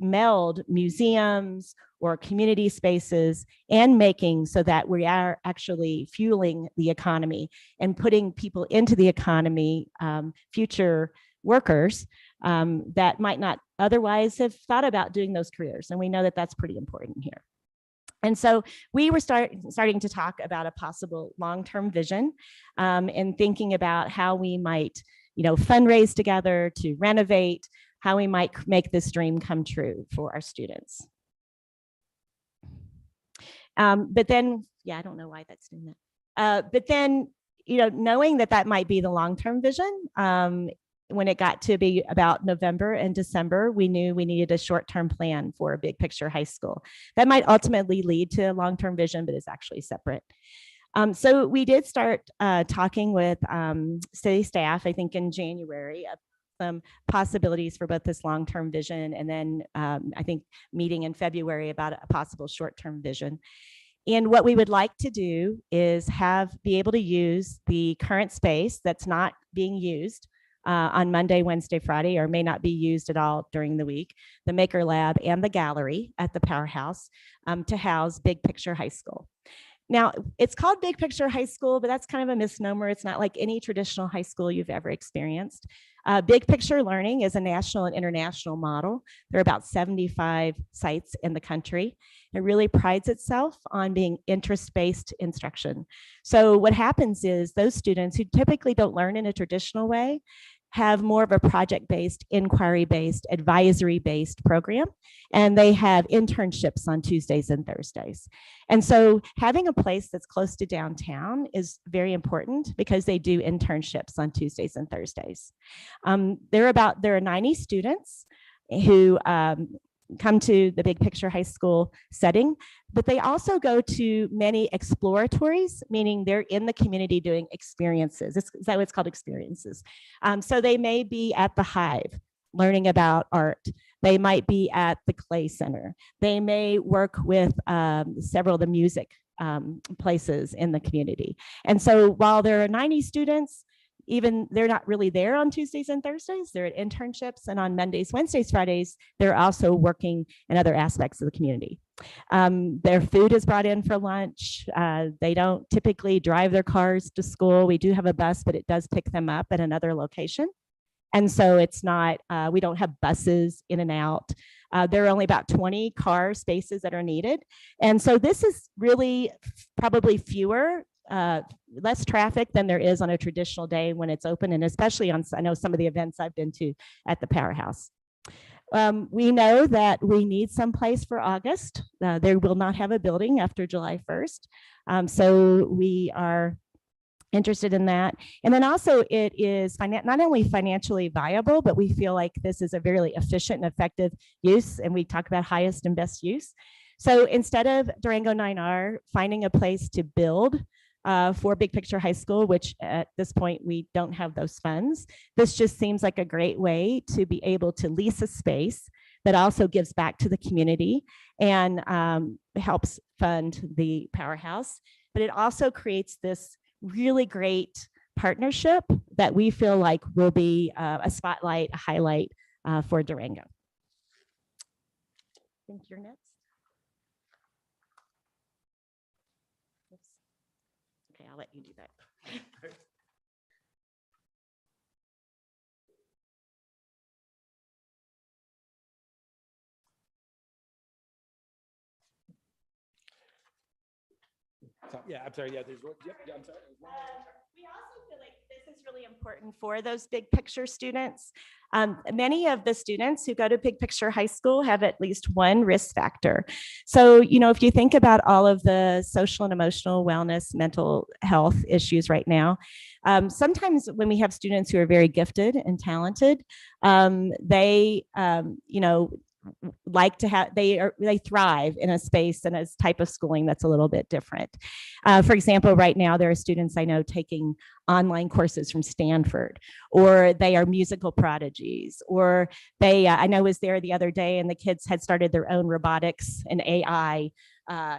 meld museums or community spaces and making so that we are actually fueling the economy and putting people into the economy, future workers that might not otherwise have thought about doing those careers. And we know that that's pretty important here. And so we were starting to talk about a possible long-term vision and thinking about how we might, fundraise together to renovate, how we might make this dream come true for our students. But then, I don't know why that's doing that. But then, knowing that might be the long-term vision, when it got to be about November and December, we knew we needed a short-term plan for a Big Picture High School. That might ultimately lead to a long-term vision, but it's actually separate. So we did start talking with city staff, I think in January, of some possibilities for both this long-term vision and then I think meeting in February about a possible short-term vision. And what we would like to do is be able to use the current space that's not being used on Monday, Wednesday, Friday, or may not be used at all during the week, the Maker Lab and the gallery at the Powerhouse to house Big Picture High School. Now, it's called Big Picture High School, but that's kind of a misnomer. It's not like any traditional high school you've ever experienced. Big Picture Learning is a national and international model. There are about 75 sites in the country. It really prides itself on being interest-based instruction. So what happens is those students who typically don't learn in a traditional way have more of a project-based, inquiry-based, advisory-based program, and they have internships on Tuesdays and Thursdays. And so having a place that's close to downtown is very important because they do internships on Tuesdays and Thursdays. There are 90 students who come to the Big Picture High School setting, but they also go to many exploratories, meaning they're in the community doing experiences. Is that what it's called, experiences? So they may be at the Hive learning about art. They might be at the Clay Center. They may work with several of the music places in the community. And so while there are 90 students, even they're not really there on Tuesdays and Thursdays, they're at internships, and on Mondays, Wednesdays, Fridays, they're also working in other aspects of the community. Their food is brought in for lunch. They don't typically drive their cars to school. We do have a bus, but it does pick them up at another location. And so it's not, we don't have buses in and out. There are only about 20 car spaces that are needed. And so this is really probably less traffic than there is on a traditional day when it's open, and especially on, I know some of the events I've been to at the Powerhouse. We know that we need some place for August. They will not have a building after July 1st. So we are interested in that. And then also it is not only financially viable, but we feel like this is a very efficient and effective use. And we talk about highest and best use. So instead of Durango 9R finding a place to build for Big Picture High School, which at this point we don't have those funds, this just seems like a great way to be able to lease a space that also gives back to the community and helps fund the Powerhouse. But it also creates this really great partnership that we feel like will be a spotlight, a highlight for Durango. I think you're next. Oops. Okay, I'll let you do that. Yeah, I'm sorry. Yeah, there's one. Yep, yeah, I'm sorry. We also feel like this is really important for those big picture students. Many of the students who go to Big Picture High School have at least one risk factor. So, you know, if you think about all of the social and emotional wellness, mental health issues right now, sometimes when we have students who are very gifted and talented, they, you know, like to have, they thrive in a space and a type of schooling that's a little bit different. For example, right now there are students I know taking online courses from Stanford, or they are musical prodigies, or they, I know was there the other day and the kids had started their own robotics and AI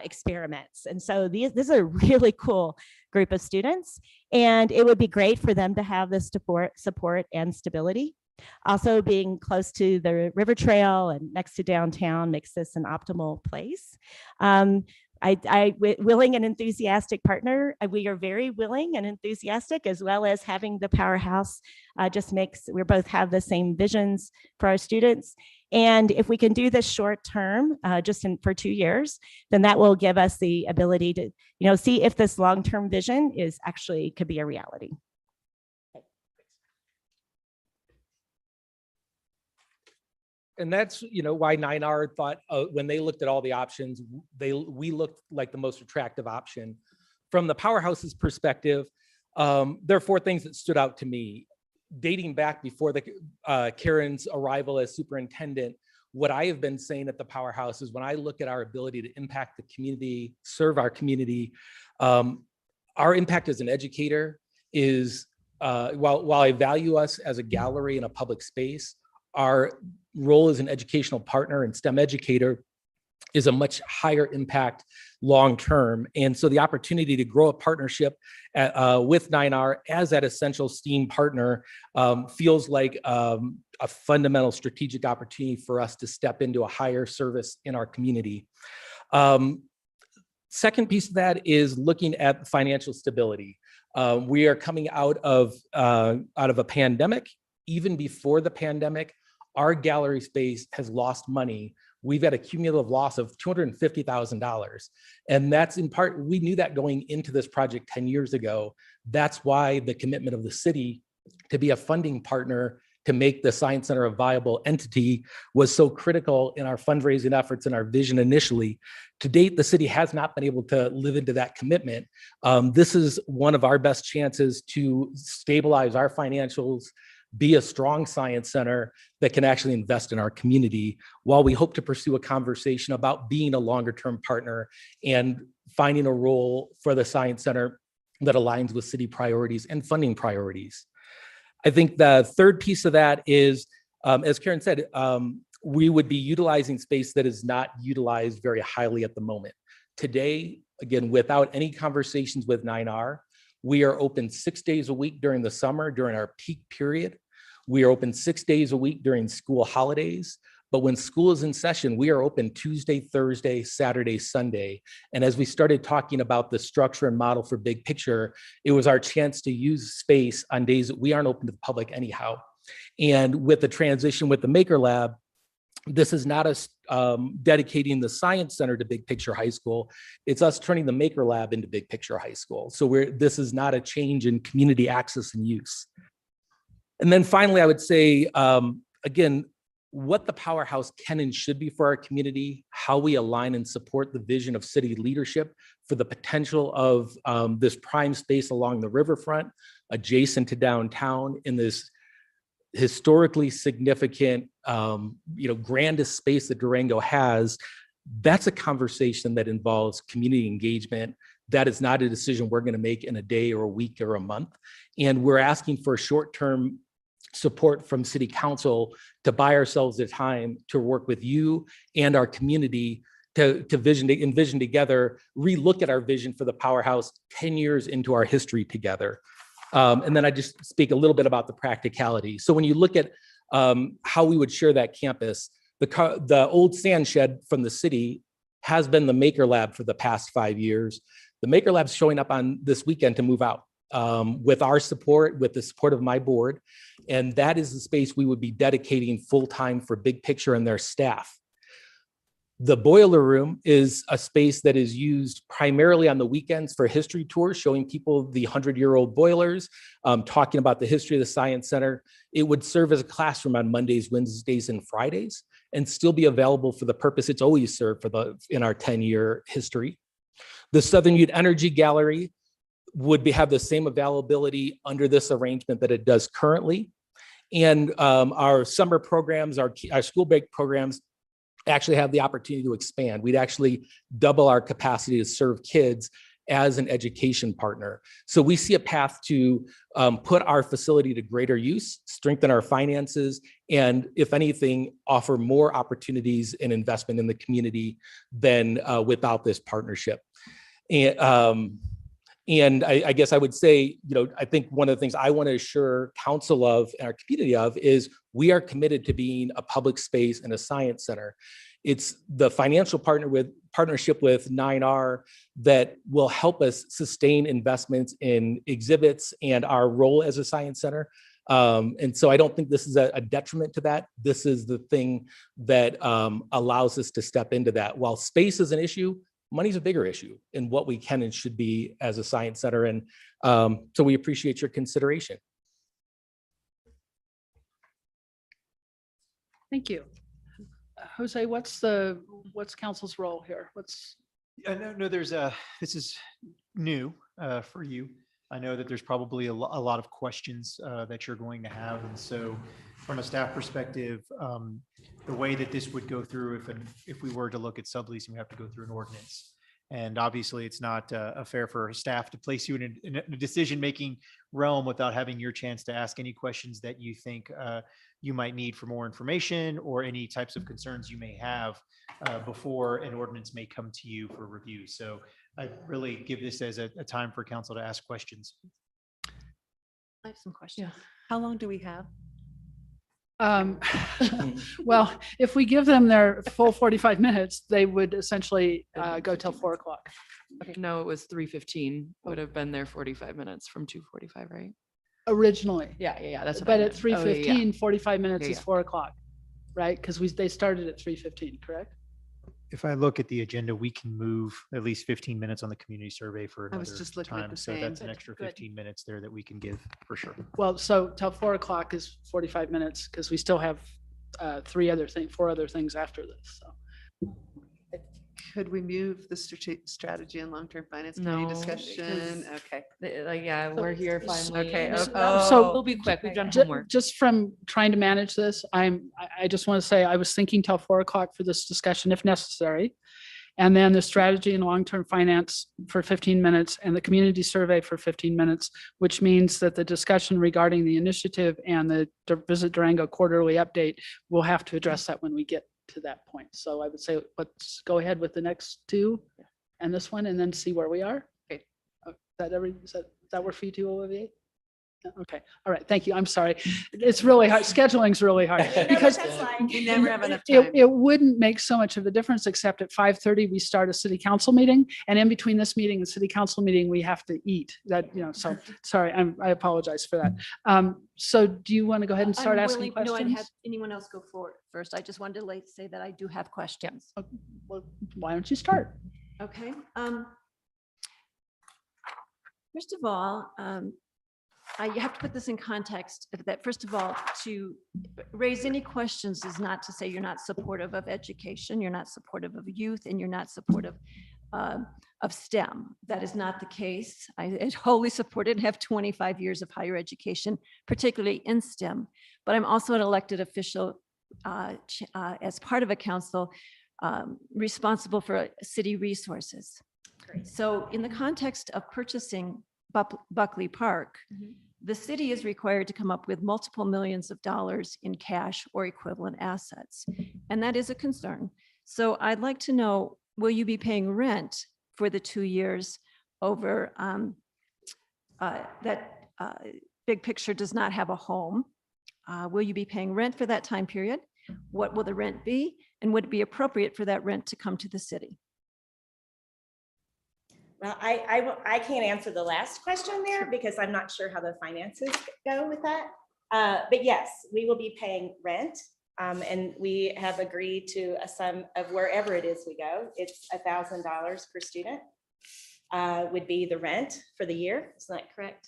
experiments. And so this is a really cool group of students, and it would be great for them to have this support and stability. Also, being close to the river trail and next to downtown makes this an optimal place. Willing and enthusiastic partner. We are very willing and enthusiastic, as well as having the Powerhouse just makes, we both have the same visions for our students. And if we can do this short term, for 2 years, then that will give us the ability to, you know, see if this long-term vision is actually could be a reality. And that's, you know, why 9R thought when they looked at all the options, we looked like the most attractive option. From the Powerhouse's perspective, there are 4 things that stood out to me. Dating back before Karen's arrival as superintendent, what I have been saying at the Powerhouse is when I look at our ability to impact the community, serve our community, our impact as an educator is, while I value us as a gallery in a public space, our role as an educational partner and STEM educator is a much higher impact long-term. And so the opportunity to grow a partnership with 9R as that essential STEAM partner feels like a fundamental strategic opportunity for us to step into a higher service in our community. Second piece of that is looking at financial stability. We are coming out of a pandemic. Even before the pandemic, our gallery space has lost money. We've had a cumulative loss of $250,000. And that's in part, we knew that going into this project 10 years ago. That's why the commitment of the city to be a funding partner to make the Science Center a viable entity was so critical in our fundraising efforts and our vision initially. To date, the city has not been able to live into that commitment. This is one of our best chances to stabilize our financials, be a strong science center that can actually invest in our community, while we hope to pursue a conversation about being a longer-term partner and finding a role for the Science Center that aligns with city priorities and funding priorities. I think the third piece of that is, as Karen said, we would be utilizing space that is not utilized very highly at the moment. Today, again, without any conversations with 9R, we are open 6 days a week during the summer, during our peak period. We are open 6 days a week during school holidays. But when school is in session, we are open Tuesday, Thursday, Saturday, Sunday. And as we started talking about the structure and model for Big Picture, it was our chance to use space on days that we aren't open to the public anyhow. And with the transition with the Maker Lab, this is not us dedicating the Science Center to Big Picture High School. It's us turning the Maker Lab into Big Picture High School. So this is not a change in community access and use. And then finally, I would say, again, what the powerhouse can and should be for our community, how we align and support the vision of city leadership for the potential of this prime space along the riverfront, adjacent to downtown, in this historically significant, grandest space that Durango has. That's a conversation that involves community engagement. That is not a decision we're going to make in a day or a week or a month. And we're asking for short-term support from City Council to buy ourselves the time to work with you and our community to envision together, relook at our vision for the powerhouse 10 years into our history together. And then I just speak a little bit about the practicality. So when you look at how we would share that campus, the old sand shed from the city has been the Maker Lab for the past 5 years. The Maker Lab's showing up on this weekend to move out with our support, with the support of my board. And that is the space we would be dedicating full-time for Big Picture and their staff. The boiler room is a space that is used primarily on the weekends for history tours, showing people the 100-year-old boilers, talking about the history of the Science Center. It would serve as a classroom on Mondays, Wednesdays, and Fridays, and still be available for the purpose it's always served in our 10-year history. The Southern Youth Energy Gallery would have the same availability under this arrangement that it does currently. And our summer programs, our school break programs, actually have the opportunity to expand. We'd actually double our capacity to serve kids as an education partner. So we see a path to put our facility to greater use, strengthen our finances, and if anything, offer more opportunities and investment in the community than without this partnership. And I guess I would say, I think one of the things I want to assure council of and our community of is we are committed to being a public space and a science center. It's the financial partnership with 9R that will help us sustain investments in exhibits and our role as a science center. And so I don't think this is a detriment to that. This is the thing that allows us to step into that. While space is an issue, money's a bigger issue in what we can and should be as a science center. And so we appreciate your consideration. Thank you. Jose, what's council's role here? No, this is new for you. I know that there's probably a lot of questions that you're going to have. And so from a staff perspective, the way that this would go through, if we were to look at subleasing, we have to go through an ordinance. And obviously it's not fair for staff to place you in a decision-making realm without having your chance to ask any questions that you think you might need for more information or any types of concerns you may have before an ordinance may come to you for review. So I really give this as a time for council to ask questions. I have some questions. How long do we have? Well, if we give them their full 45 minutes, they would essentially go till 4 o'clock. No, it was 3:15. Would have been there 45 minutes from 2:45, right? Originally. Yeah. That's what But I at meant. 3:15, 45 minutes Yeah, is yeah. 4 o'clock, right? Because they started at 3:15, correct? If I look at the agenda, we can move at least 15 minutes on the community survey for I was another just looking at time. the So same. that's an Good, extra good. 15 minutes there that we can give for sure. Well, so till 4 o'clock is 45 minutes because we still have 4 other things after this. So Could we move the strategy and long-term finance committee No, discussion? because- Okay. Like, yeah, we're here finally. Okay, and- oh. We'll be quick. We've done Ju- homework. Just from trying to manage this, I just want to say I was thinking till 4 o'clock for this discussion if necessary. And then the strategy and long-term finance for 15 minutes and the community survey for 15 minutes, which means that the discussion regarding the initiative and the Visit Durango quarterly update, we'll have to address that when we get to that point. So I would say, let's go ahead with the next two and this one and then see where we are. Okay. Does that work for you too, Olivier? Yeah, okay. All right. Thank you. I'm sorry. It's really hard. Scheduling's really hard because We never have enough it, time. it wouldn't make so much of a difference, except at 5:30, we start a city council meeting. And in between this meeting and city council meeting, we have to eat that, so sorry, I apologize for that. So do you want to go ahead and start I'm asking willing- No, I'd have questions? anyone else go forward first. I just wanted to say that I do have questions. Well, why don't you start? Okay. First of all, you have to put this in context that first of all, to raise any questions is not to say you're not supportive of education, you're not supportive of youth, and you're not supportive of STEM. That is not the case. I wholly support it and have 25 years of higher education, particularly in STEM. But I'm also an elected official as part of a council responsible for city resources. So in the context of purchasing Buckley Park, the city is required to come up with multiple millions of dollars in cash or equivalent assets. And that is a concern. So I'd like to know, will you be paying rent for the 2 years over that Big Picture does not have a home? Will you be paying rent for that time period? What will the rent be? And would it be appropriate for that rent to come to the city? Well, I can't answer the last question there because I'm not sure how the finances go with that. But yes, we will be paying rent. And we have agreed to a sum of wherever it is we go. It's $1,000 per student would be the rent for the year. Is that correct?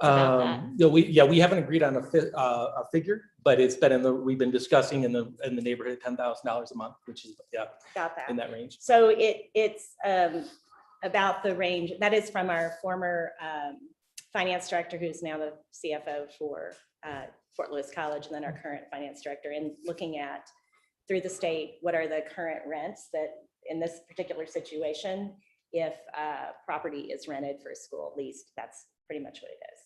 It's about that. No, we haven't agreed on a figure, but it's been we've been discussing in the neighborhood of $10,000 a month, which is, About that. in that range. So it's about the range. That is from our former finance director, who's now the CFO for Fort Lewis College, and then our current finance director, and looking at through the state, what are the current rents that in this particular situation, if property is rented for a school leased, that's pretty much what it is.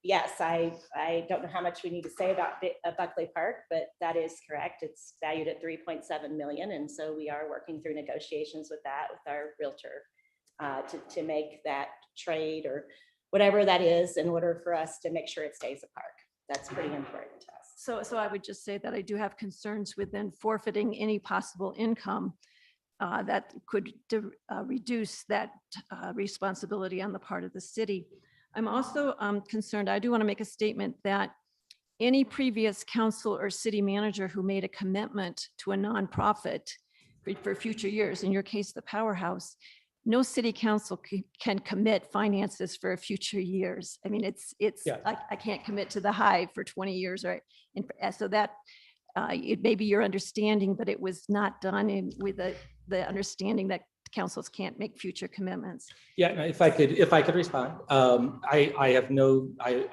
Yes, I don't know how much we need to say about Buckley Park, but that is correct. It's valued at 3.7 million. And so we are working through negotiations with that, with our realtor to make that trade or whatever that is in order for us to make sure it stays a park. That's pretty important to us. So I would just say that I do have concerns with then forfeiting any possible income that could reduce that responsibility on the part of the city. I'm also concerned, I do want to make a statement that any previous council or city manager who made a commitment to a nonprofit for future years, in your case, the Powerhouse, no city council can commit finances for future years. I mean, Yeah. I can't commit to the Hive for 20 years, right? And so that it may be your understanding, but it was not done with the understanding that councils can't make future commitments. Yeah, no, if I could respond, I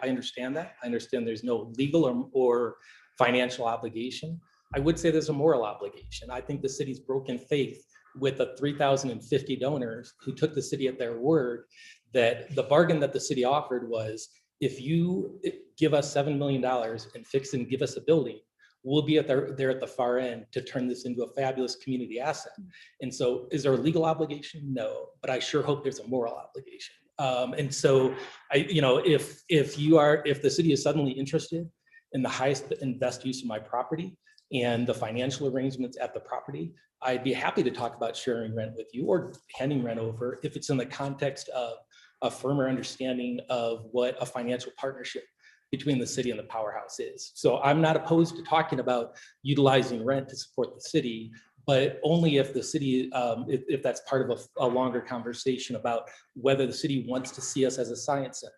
understand that. I understand there's no legal or financial obligation. I would say there's a moral obligation. I think the city's broken faith with the 3,050 donors who took the city at their word that the bargain that the city offered was, if you give us $7 million and fix and give us a building, we'll be there at the far end to turn this into a fabulous community asset. And so is there a legal obligation? No, but I sure hope there's a moral obligation. And so if the city is suddenly interested in the highest and best use of my property and the financial arrangements at the property, I'd be happy to talk about sharing rent with you or handing rent over if it's in the context of a firmer understanding of what a financial partnership between the city and the powerhouse is. So I'm not opposed to talking about utilizing rent to support the city, but only if the city, if that's part of a longer conversation about whether the city wants to see us as a science center.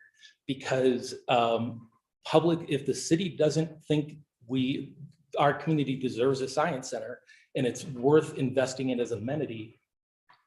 Because if the city doesn't think our community deserves a science center and it's worth investing in as amenity,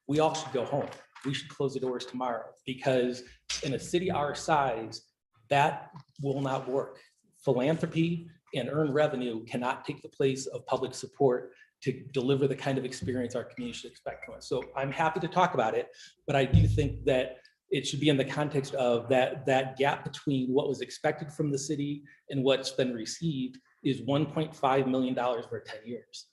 we all should go home. We should close the doors tomorrow, because in a city our size, that will not work. Philanthropy and earned revenue cannot take the place of public support to deliver the kind of experience our community should expect from us. So I'm happy to talk about it, but I do think that it should be in the context of that gap between what was expected from the city and what's been received is $1.5 million for 10 years.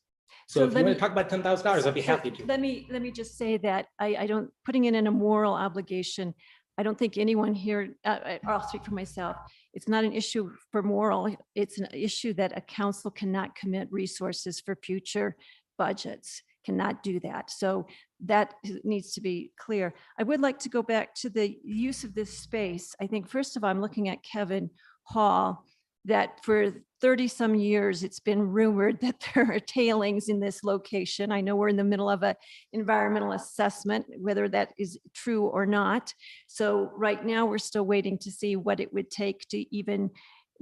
So if you want to talk about $10,000, I'd be happy to. Let me just say that I don't, putting it in a moral obligation, I don't think anyone here, I'll speak for myself, it's not an issue for moral, it's an issue that a council cannot commit resources for future budgets, cannot do that. So that needs to be clear. I would like to go back to the use of this space. I think, first of all, I'm looking at Kevin Hall, that for 30 some years, it's been rumored that there are tailings in this location. I know we're in the middle of an environmental assessment, whether that is true or not. So right now we're still waiting to see what it would take to even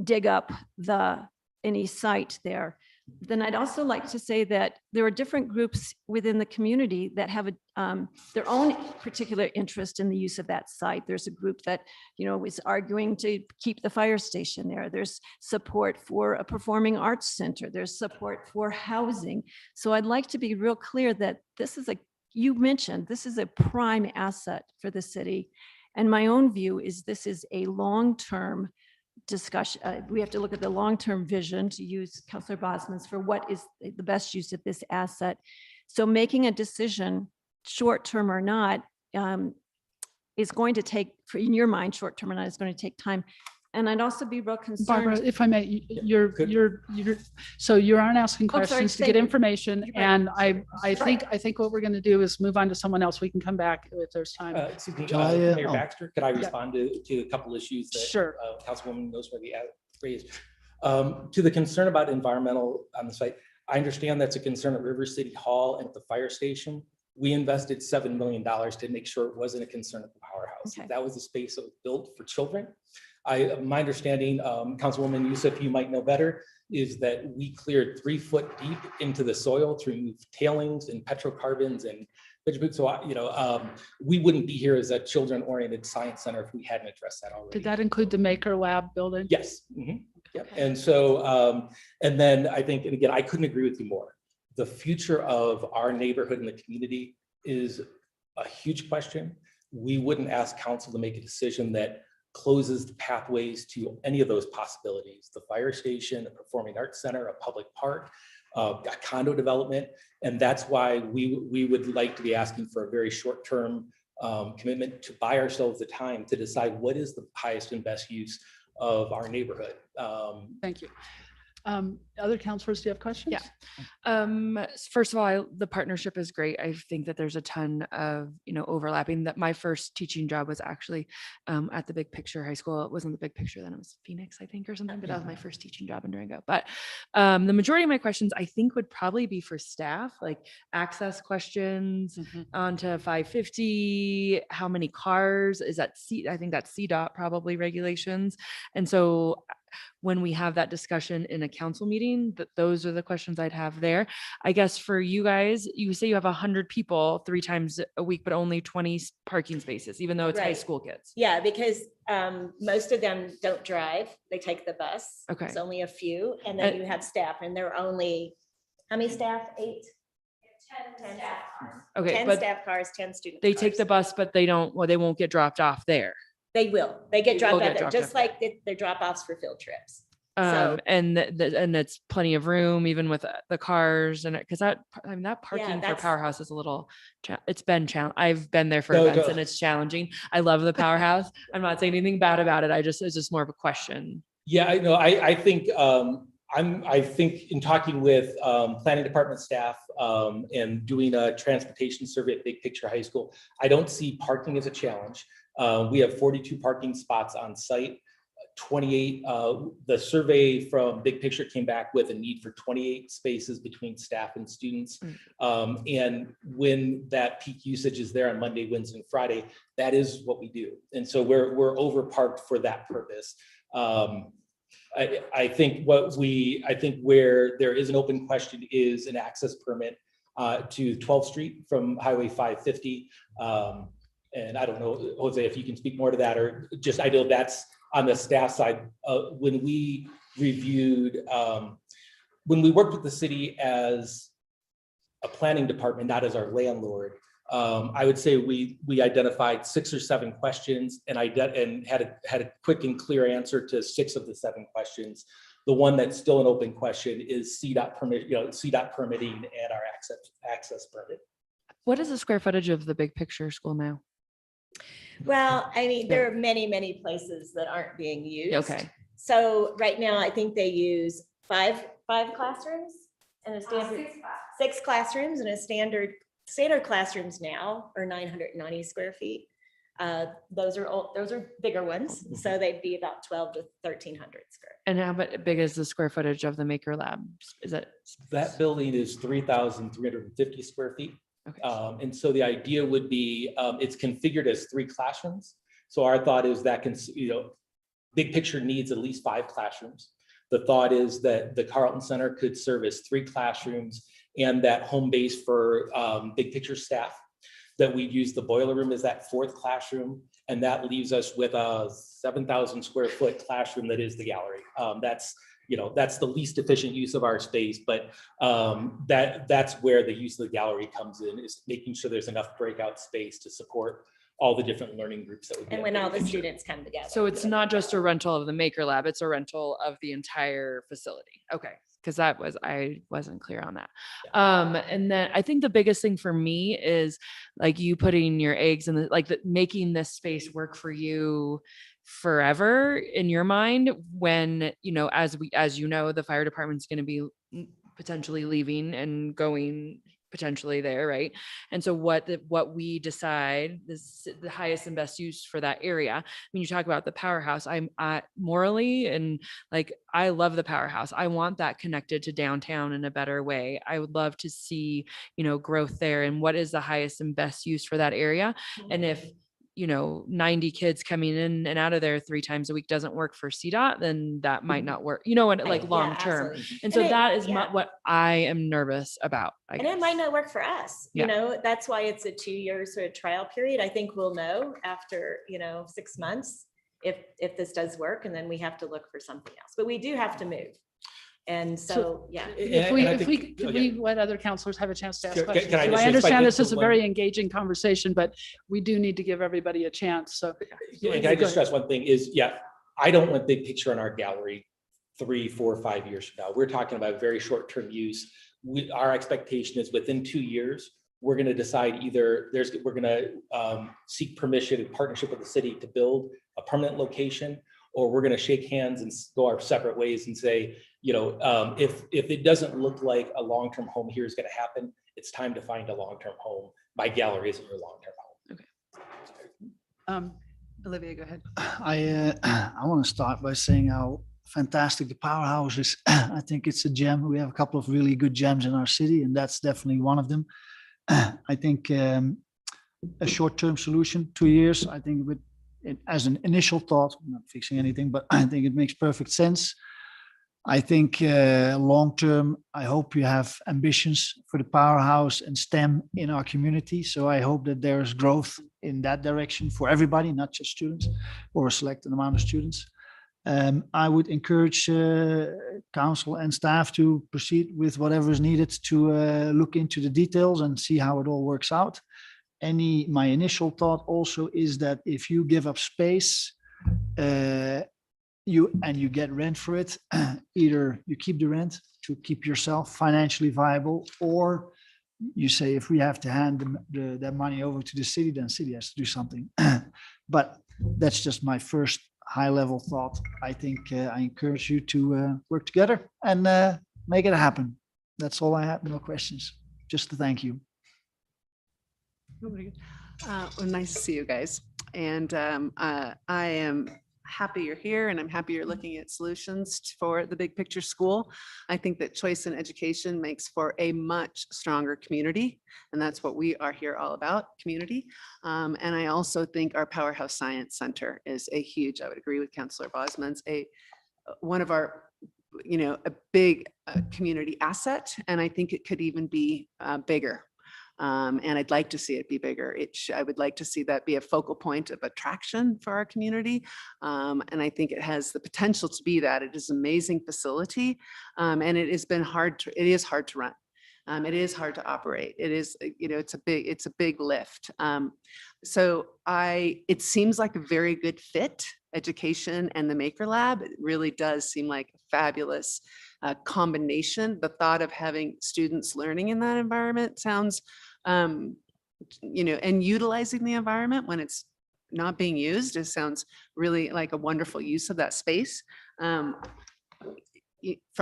dig up any site there. Then I'd also like to say that there are different groups within the community that have their own particular interest in the use of that site. There's a group that, is arguing to keep the fire station there. There's support for a performing arts center. There's support for housing. So I'd like to be real clear that you mentioned, this is a prime asset for the city. And my own view is this is a long-term discussion. We have to look at the long-term vision, to use Councilor Bosman's, for what is the best use of this asset. So making a decision, short-term or not, is going to take, in your mind, short-term or not, is going to take time. And I'd also be real concerned. Barbara, if I may, so you aren't asking questions to get information. And I think what we're going to do is move on to someone else. We can come back if there's time. Excuse me, Julia, Mayor Baxter, could I respond to a couple issues that Sure. Councilwoman Noseworthy raised? To the concern about environmental on the site, I understand that's a concern at River City Hall and at the fire station. We invested $7 million to make sure it wasn't a concern at the powerhouse. Okay. That was a space that was built for children. My understanding, Councilwoman Youssef, you might know better, is that we cleared 3 foot deep into the soil to remove tailings and petrocarbons and vegetable. So, we wouldn't be here as a children-oriented science center if we hadn't addressed that already. Did that include the Maker Lab building? Yes. Mm-hmm. Yep. And so, and then I think, and again, I couldn't agree with you more. The future of our neighborhood and the community is a huge question. We wouldn't ask council to make a decision that closes the pathways to any of those possibilities: the fire station, a performing arts center, a public park, a condo development. And that's why we would like to be asking for a very short-term commitment to buy ourselves the time to decide what is the highest and best use of our neighborhood. Thank you. Other councilors, do you have questions? Yeah. First of all, the partnership is great. I think that there's a ton of, overlapping. That my first teaching job was actually at the Big Picture High School. It wasn't the Big Picture then, it was Phoenix, I think, or something, but that was my first teaching job in Durango. But the majority of my questions, I think, would probably be for staff, like access questions onto 550, how many cars, is that I think that's CDOT probably regulations. And so when we have that discussion in a council meeting, those are the questions I'd have there. I guess for you guys, you say you have 100 people 3 times a week, but only 20 parking spaces, even though it's high Right. school kids. Yeah, because most of them don't drive. They take the bus. Okay. It's only a few. And then you have staff, and there are only, how many staff? 8? 10 staff cars. Okay, 10 but staff cars, 10 student they take cars. the bus, but they won't get dropped off there. They will. They get dropped will get off there, dropped just off there. like they're drop-offs for field trips. So- And it's plenty of room, even with the cars, and because that parking for that's- Powerhouse is a little, it's been challenging. I've been there for No, events no. and it's challenging. I love the Powerhouse. I'm not saying anything bad about it. It's just more of a question. Yeah, I know. I think I think in talking with planning department staff and doing a transportation survey at Big Picture High School, I don't see parking as a challenge. We have 42 parking spots on site. 28, the survey from Big Picture came back with a need for 28 spaces between staff and students. And when that peak usage is there on Monday, Wednesday, and Friday, that is what we do. And so we're overparked for that purpose. I think where there is an open question is an access permit to 12th Street from Highway 550. And I don't know, Jose, if you can speak more to that, or just, I know that's on the staff side. When we reviewed, when we worked with the city as a planning department, not as our landlord, I would say we identified 6 or 7 questions and had a quick and clear answer to 6 of the 7 questions. The one that's still an open question is CDOT permit, CDOT permitting and our access permit. What is the square footage of the Big Picture school now? Well, I mean, there are many, many places that aren't being used. Okay. So right now, I think they use five classrooms and a standard, 6 classrooms and a standard classrooms now are 990 square feet. Those are bigger ones. So they'd be about 12 to 1,300 square. And how big is the square footage of the Maker Lab? Is it? That building is 3,350 square feet. Okay. And so the idea would be, it's configured as 3 classrooms. So our thought is that Big Picture needs at least 5 classrooms. The thought is that the Carlton Center could serve as 3 classrooms and that home base for Big Picture staff, that we'd use the boiler room as that 4th classroom. And that leaves us with a 7,000 square foot classroom that is the gallery. That's the least efficient use of our space, but that's where the use of the gallery comes in, is making sure there's enough breakout space to support all the different learning groups that would be. And when all the students come together. So it's not just a rental of the Maker Lab, it's a rental of the entire facility. Okay. Because I wasn't clear on that. And then I think the biggest thing for me is like you putting your eggs in making this space work for you forever in your mind when, as the fire department's going to be potentially leaving and going potentially there, right? And so what we decide is the highest and best use for that area. When you talk about the powerhouse, I'm morally, and I love the powerhouse. I want that connected to downtown in a better way. I would love to see, growth there, and what is the highest and best use for that area. And if 90 kids coming in and out of there 3 times a week doesn't work for CDOT, then that might not work, long term. Absolutely. And so that is what I am nervous about. And it might not work for us. That's why it's a 2-year sort of trial period. I think we'll know after, 6 months if this does work, and then we have to look for something else. But we do have to move. And so, yeah. If we let other counselors have a chance to ask questions. Can I just I understand this is a one- very engaging conversation, but we do need to give everybody a chance. So Can I just stress one thing is, I don't want Big Picture in our gallery 3, 4, 5 years from now. We're talking about very short-term use. Our expectation is within 2 years, we're going to decide either we're going to seek permission in partnership with the city to build a permanent location, or we're going to shake hands and go our separate ways and say, if it doesn't look like a long-term home here is going to happen, it's time to find a long-term home. My gallery isn't your long-term home. okay. Olivia, go ahead. I want to start by saying how fantastic the powerhouse is. I think it's a gem. We have a couple of really good gems in our city, and that's definitely one of them. I think a short-term solution, 2 years, I think as an initial thought, I'm not fixing anything, but I think it makes perfect sense. I think long-term, I hope you have ambitions for the powerhouse and STEM in our community. So I hope that there is growth in that direction for everybody, not just students or a selected amount of students. I would encourage council and staff to proceed with whatever is needed to look into the details and see how it all works out. My initial thought also is that if you give up space, you get rent for it, either you keep the rent to keep yourself financially viable, or you say, if we have to hand that money over to the city, then city has to do something. But that's just my first high level thought. I think I encourage you to work together and make it happen. That's all I have. No questions. Just to thank you. Well, nice to see you guys. And I am happy you're here and I'm happy you're looking at solutions for the big picture school. I think that choice in education makes for a much stronger community. And that's what we are here all about, community. And I also think our Powerhouse Science Center is a huge, I would agree with Councillor Bosman's, one of our, a big community asset. And I think it could even be bigger. And I'd like to see it be bigger. I would like to see that be a focal point of attraction for our community. And I think it has the potential to be that. It is an amazing facility. And it is hard to run. It is hard to operate. It is, it's a big lift. So it seems like a very good fit, education and the Maker Lab. It really does seem like a fabulous combination. The thought of having students learning in that environment sounds, and utilizing the environment when it's not being used, it sounds really like a wonderful use of that space. From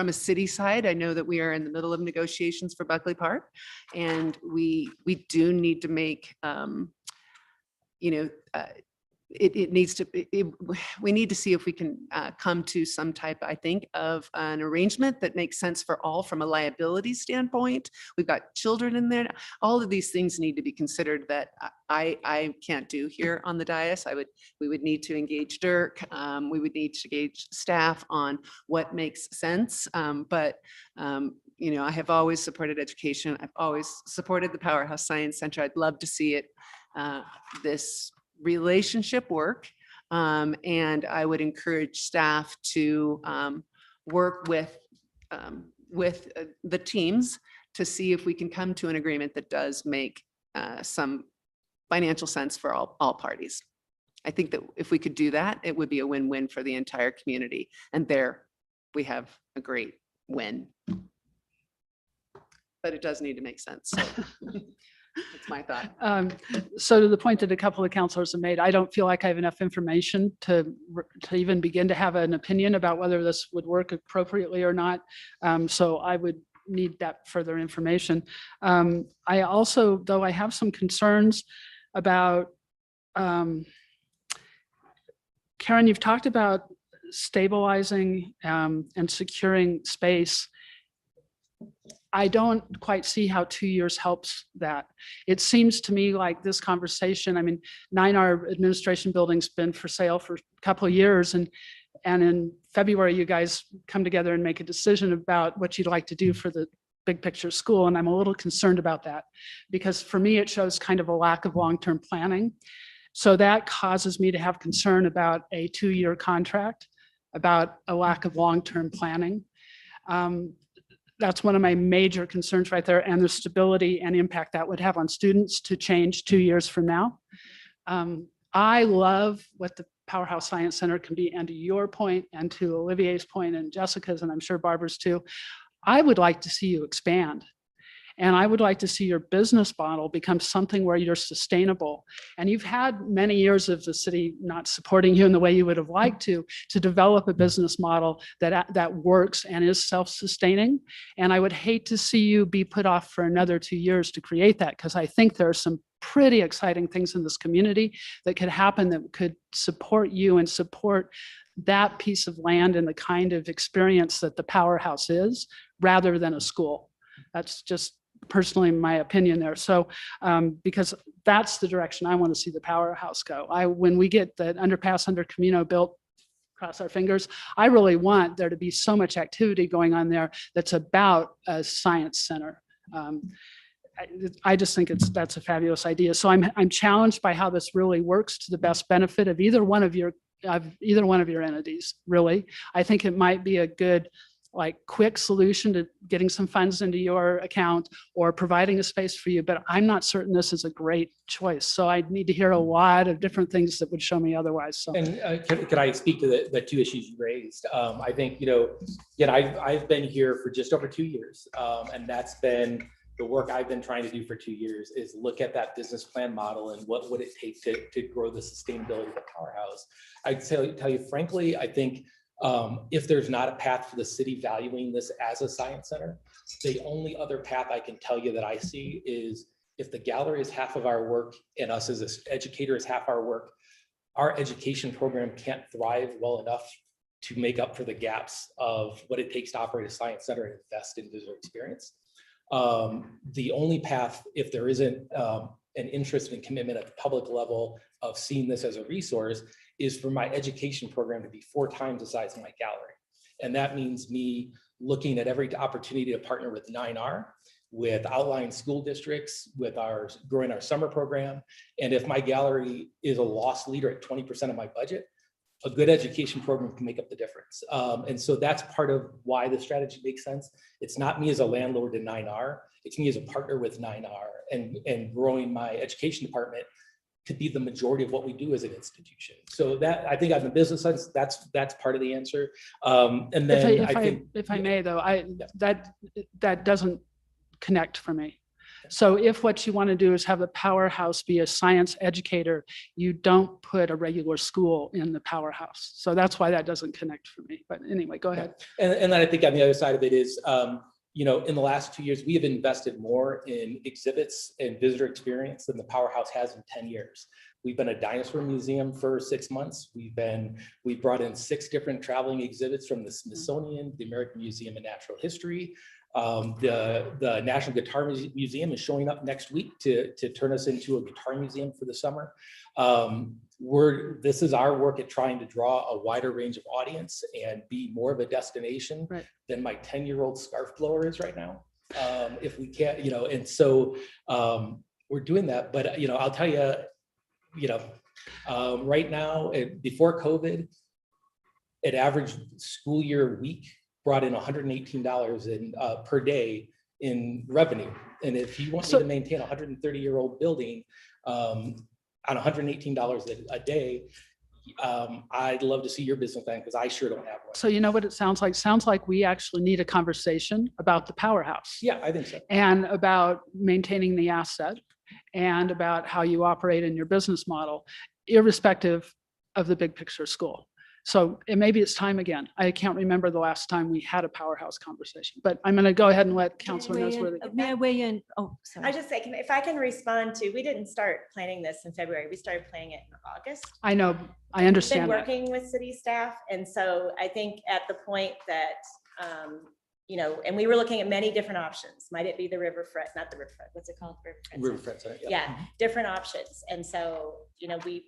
a city side, I know that we are in the middle of negotiations for Buckley Park, and we do need to make, we need to see if we can come to some type, I think, of an arrangement that makes sense for all from a liability standpoint. We've got children in there. All of these things need to be considered that I can't do here on the dais. We would need to engage Dirk. We would need to engage staff on what makes sense. I have always supported education. I've always supported the Powerhouse Science Center. I'd love to see it, this relationship work. And I would encourage staff to work with the teams to see if we can come to an agreement that does make some financial sense for all parties. I think that if we could do that, it would be a win-win for the entire community. And there we have a great win. But it does need to make sense. So. That's my thought. So to the point that a couple of counselors have made, I don't feel like I have enough information to even begin to have an opinion about whether this would work appropriately or not. So I would need that further information. I also, though I have some concerns about, Karen, you've talked about stabilizing and securing space. I don't quite see how 2 years helps that. It seems to me like this conversation, 9R administration building's been for sale for a couple of years, and in February, you guys come together and make a decision about what you'd like to do for the big picture school. And I'm a little concerned about that because for me, it shows kind of a lack of long-term planning. So that causes me to have concern about a 2-year contract, about a lack of long-term planning. That's one of my major concerns right there, and the stability and impact that would have on students to change 2 years from now. I love what the Powerhouse Science Center can be, and to your point, and to Olivier's point, and Jessica's, and I'm sure Barbara's too. I would like to see you expand. And I would like to see your business model become something where you're sustainable. And you've had many years of the city not supporting you in the way you would have liked to develop a business model that works and is self-sustaining. And I would hate to see you be put off for another 2 years to create that, because I think there are some pretty exciting things in this community that could happen that could support you and support that piece of land and the kind of experience that the Powerhouse is, rather than a school. That's just personally my opinion there. So because that's the direction I want to see the Powerhouse go. When we get the underpass under Camino built, cross our fingers, I really want there to be so much activity going on there that's about a science center. I just think that's a fabulous idea. So I'm challenged by how this really works to the best benefit of either one of your entities, really. I think it might be a good, quick solution to getting some funds into your account or providing a space for you, but I'm not certain this is a great choice. So I need to hear a lot of different things that would show me otherwise. So. And could I speak to the two issues you raised? I think, I've been here for just over 2 years, and that's been the work I've been trying to do for 2 years, is look at that business plan model and what would it take to grow the sustainability of the Powerhouse. I'd tell you, frankly, I think if there's not a path for the city valuing this as a science center, the only other path I can tell you that I see is if the gallery is half of our work and us as an educator is half our work, our education program can't thrive well enough to make up for the gaps of what it takes to operate a science center and invest in visitor experience. The only path, if there isn't an interest and commitment at the public level of seeing this as a resource, is for my education program to be 4 times the size of my gallery. And that means me looking at every opportunity to partner with 9R, with outlying school districts, with our growing our summer program. And if my gallery is a loss leader at 20% of my budget, a good education program can make up the difference. And so that's part of why the strategy makes sense. It's not me as a landlord to 9R, it's me as a partner with 9R and growing my education department to be the majority of what we do as an institution. So that, I think on the business side, that's part of the answer. And then If I may though, that doesn't connect for me. So if what you want to do is have the powerhouse be a science educator, you don't put a regular school in the powerhouse. So that's why that doesn't connect for me. But anyway, go ahead. And then I think on the other side of it is, in the last 2 years, we have invested more in exhibits and visitor experience than the powerhouse has in 10 years. We've been a dinosaur museum for 6 months. We brought in 6 different traveling exhibits from the Smithsonian, the American Museum of Natural History. The National Guitar Museum is showing up next week to turn us into a guitar museum for the summer. This is our work at trying to draw a wider range of audience and be more of a destination than my 10-year-old scarf blower is right now. If we can't, and so we're doing that. But I'll tell you, right now, before COVID, an average school year week brought in $118 per day in revenue. And if you want me to maintain a 130-year-old building on $118 a day, I'd love to see your business plan because I sure don't have one. So you know what it sounds like? Sounds like we actually need a conversation about the powerhouse. Yeah, I think so. And about maintaining the asset and about how you operate in your business model, irrespective of the big picture school. So maybe it's time again. I can't remember the last time we had a powerhouse conversation, but I'm going to go ahead and let Councilor Nosworthy. May I weigh in? Oh, sorry. I just say, if I can respond to, we didn't start planning this in February. We started planning it in August. I know, I Been understand that. working with city staff. And so I think at the point that, and we were looking at many different options. Might it be the riverfront, not the riverfront, what's it called? Riverfront Center. Yeah, different options. And so, we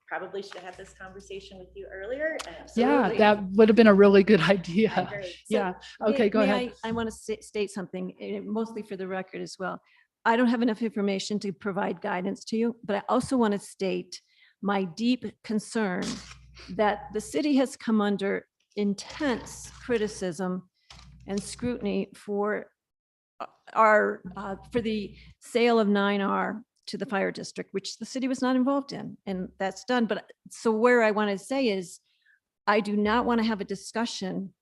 probably should have had this conversation with you earlier. Yeah, that would have been a really good idea. Yeah. Okay, go ahead. I want to state something, mostly for the record as well. I don't have enough information to provide guidance to you, but I also want to state my deep concern that the city has come under intense criticism and scrutiny for the sale of 9R to the fire district, which the city was not involved in, and that's done. But so where I want to say is, I do not want to have a discussion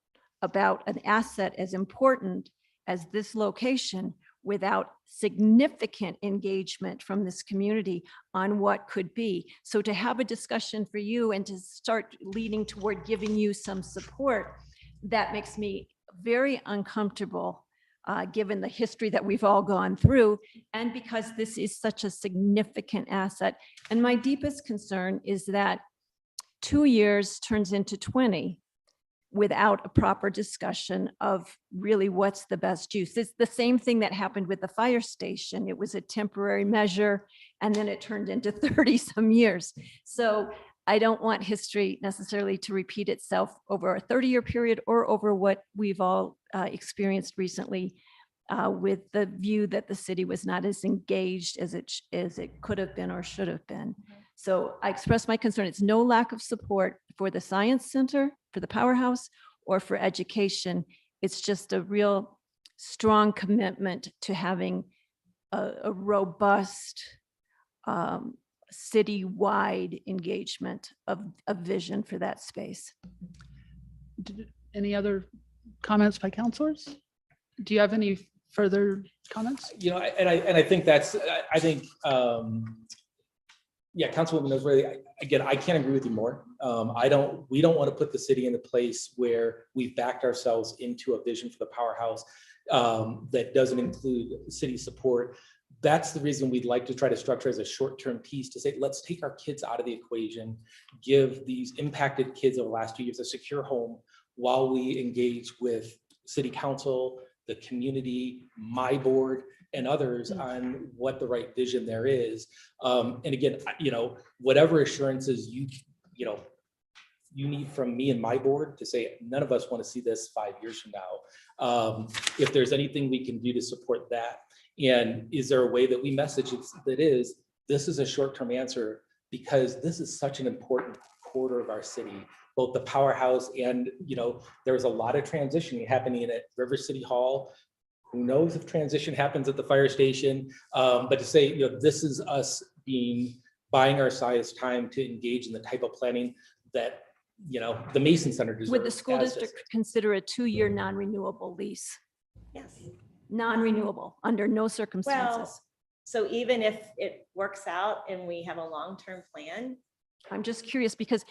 about an asset as important as this location without significant engagement from this community on what could be. So to have a discussion for you and to start leading toward giving you some support, that makes me very uncomfortable, given the history that we've all gone through, and because this is such a significant asset. And my deepest concern is that 2 years turns into 20 without a proper discussion of really what's the best use. It's the same thing that happened with the fire station. It was a temporary measure, and then it turned into 30 some years. So I don't want history necessarily to repeat itself over a 30-year period or over what we've all experienced recently, with the view that the city was not as engaged as it could have been or should have been. So I express my concern. It's no lack of support for the Science Center, for the powerhouse, or for education. It's just a real strong commitment to having a robust citywide engagement of vision for that space. Any other comments by councilors? Do you have any further comments? I think that's, Councilwoman Nosworthy, again, I can't agree with you more. We don't want to put the city in a place where we've backed ourselves into a vision for the powerhouse that doesn't include city support. that's the reason we'd like to try to structure as a short-term piece to say, let's take our kids out of the equation, give these impacted kids over the last 2 years a secure home while we engage with city council, the community, my board, and others on what the right vision there is. And again, whatever assurances you need from me and my board to say, none of us want to see this 5 years from now. If there's anything we can do to support that. And is there a way that we message it that is, this is a short-term answer because this is such an important quarter of our city, both the powerhouse and, there was a lot of transitioning happening at River City Hall. Who knows if transition happens at the fire station, but to say, this is us buying our size time to engage in the type of planning that, the Mason Center deserves. Would the school as district consider a 2-year non-renewable lease? Yes. Non-renewable under no circumstances. So even if it works out and we have a long-term plan, I'm just curious because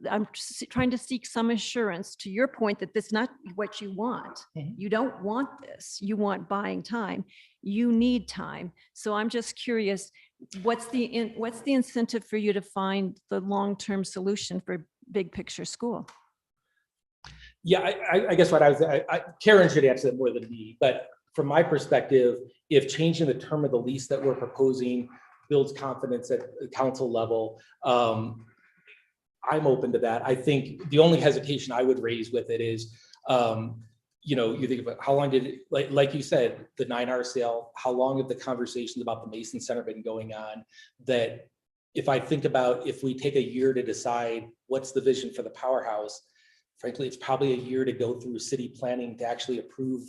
I'm trying to seek some assurance to your point that this is not what you want. You don't want this. You want buying time. You need time. So I'm just curious, what's the incentive for you to find the long-term solution for big picture school? Yeah, I guess what Karen should answer that more than me, but from my perspective, if changing the term of the lease that we're proposing builds confidence at the council level, I'm open to that. I think the only hesitation I would raise with it is, you think about how long did it, like you said, the 9R sale, how long have the conversations about the Mason Center been going on? That if I think about, if we take a year to decide what's the vision for the powerhouse, frankly, it's probably a year to go through city planning to actually approve,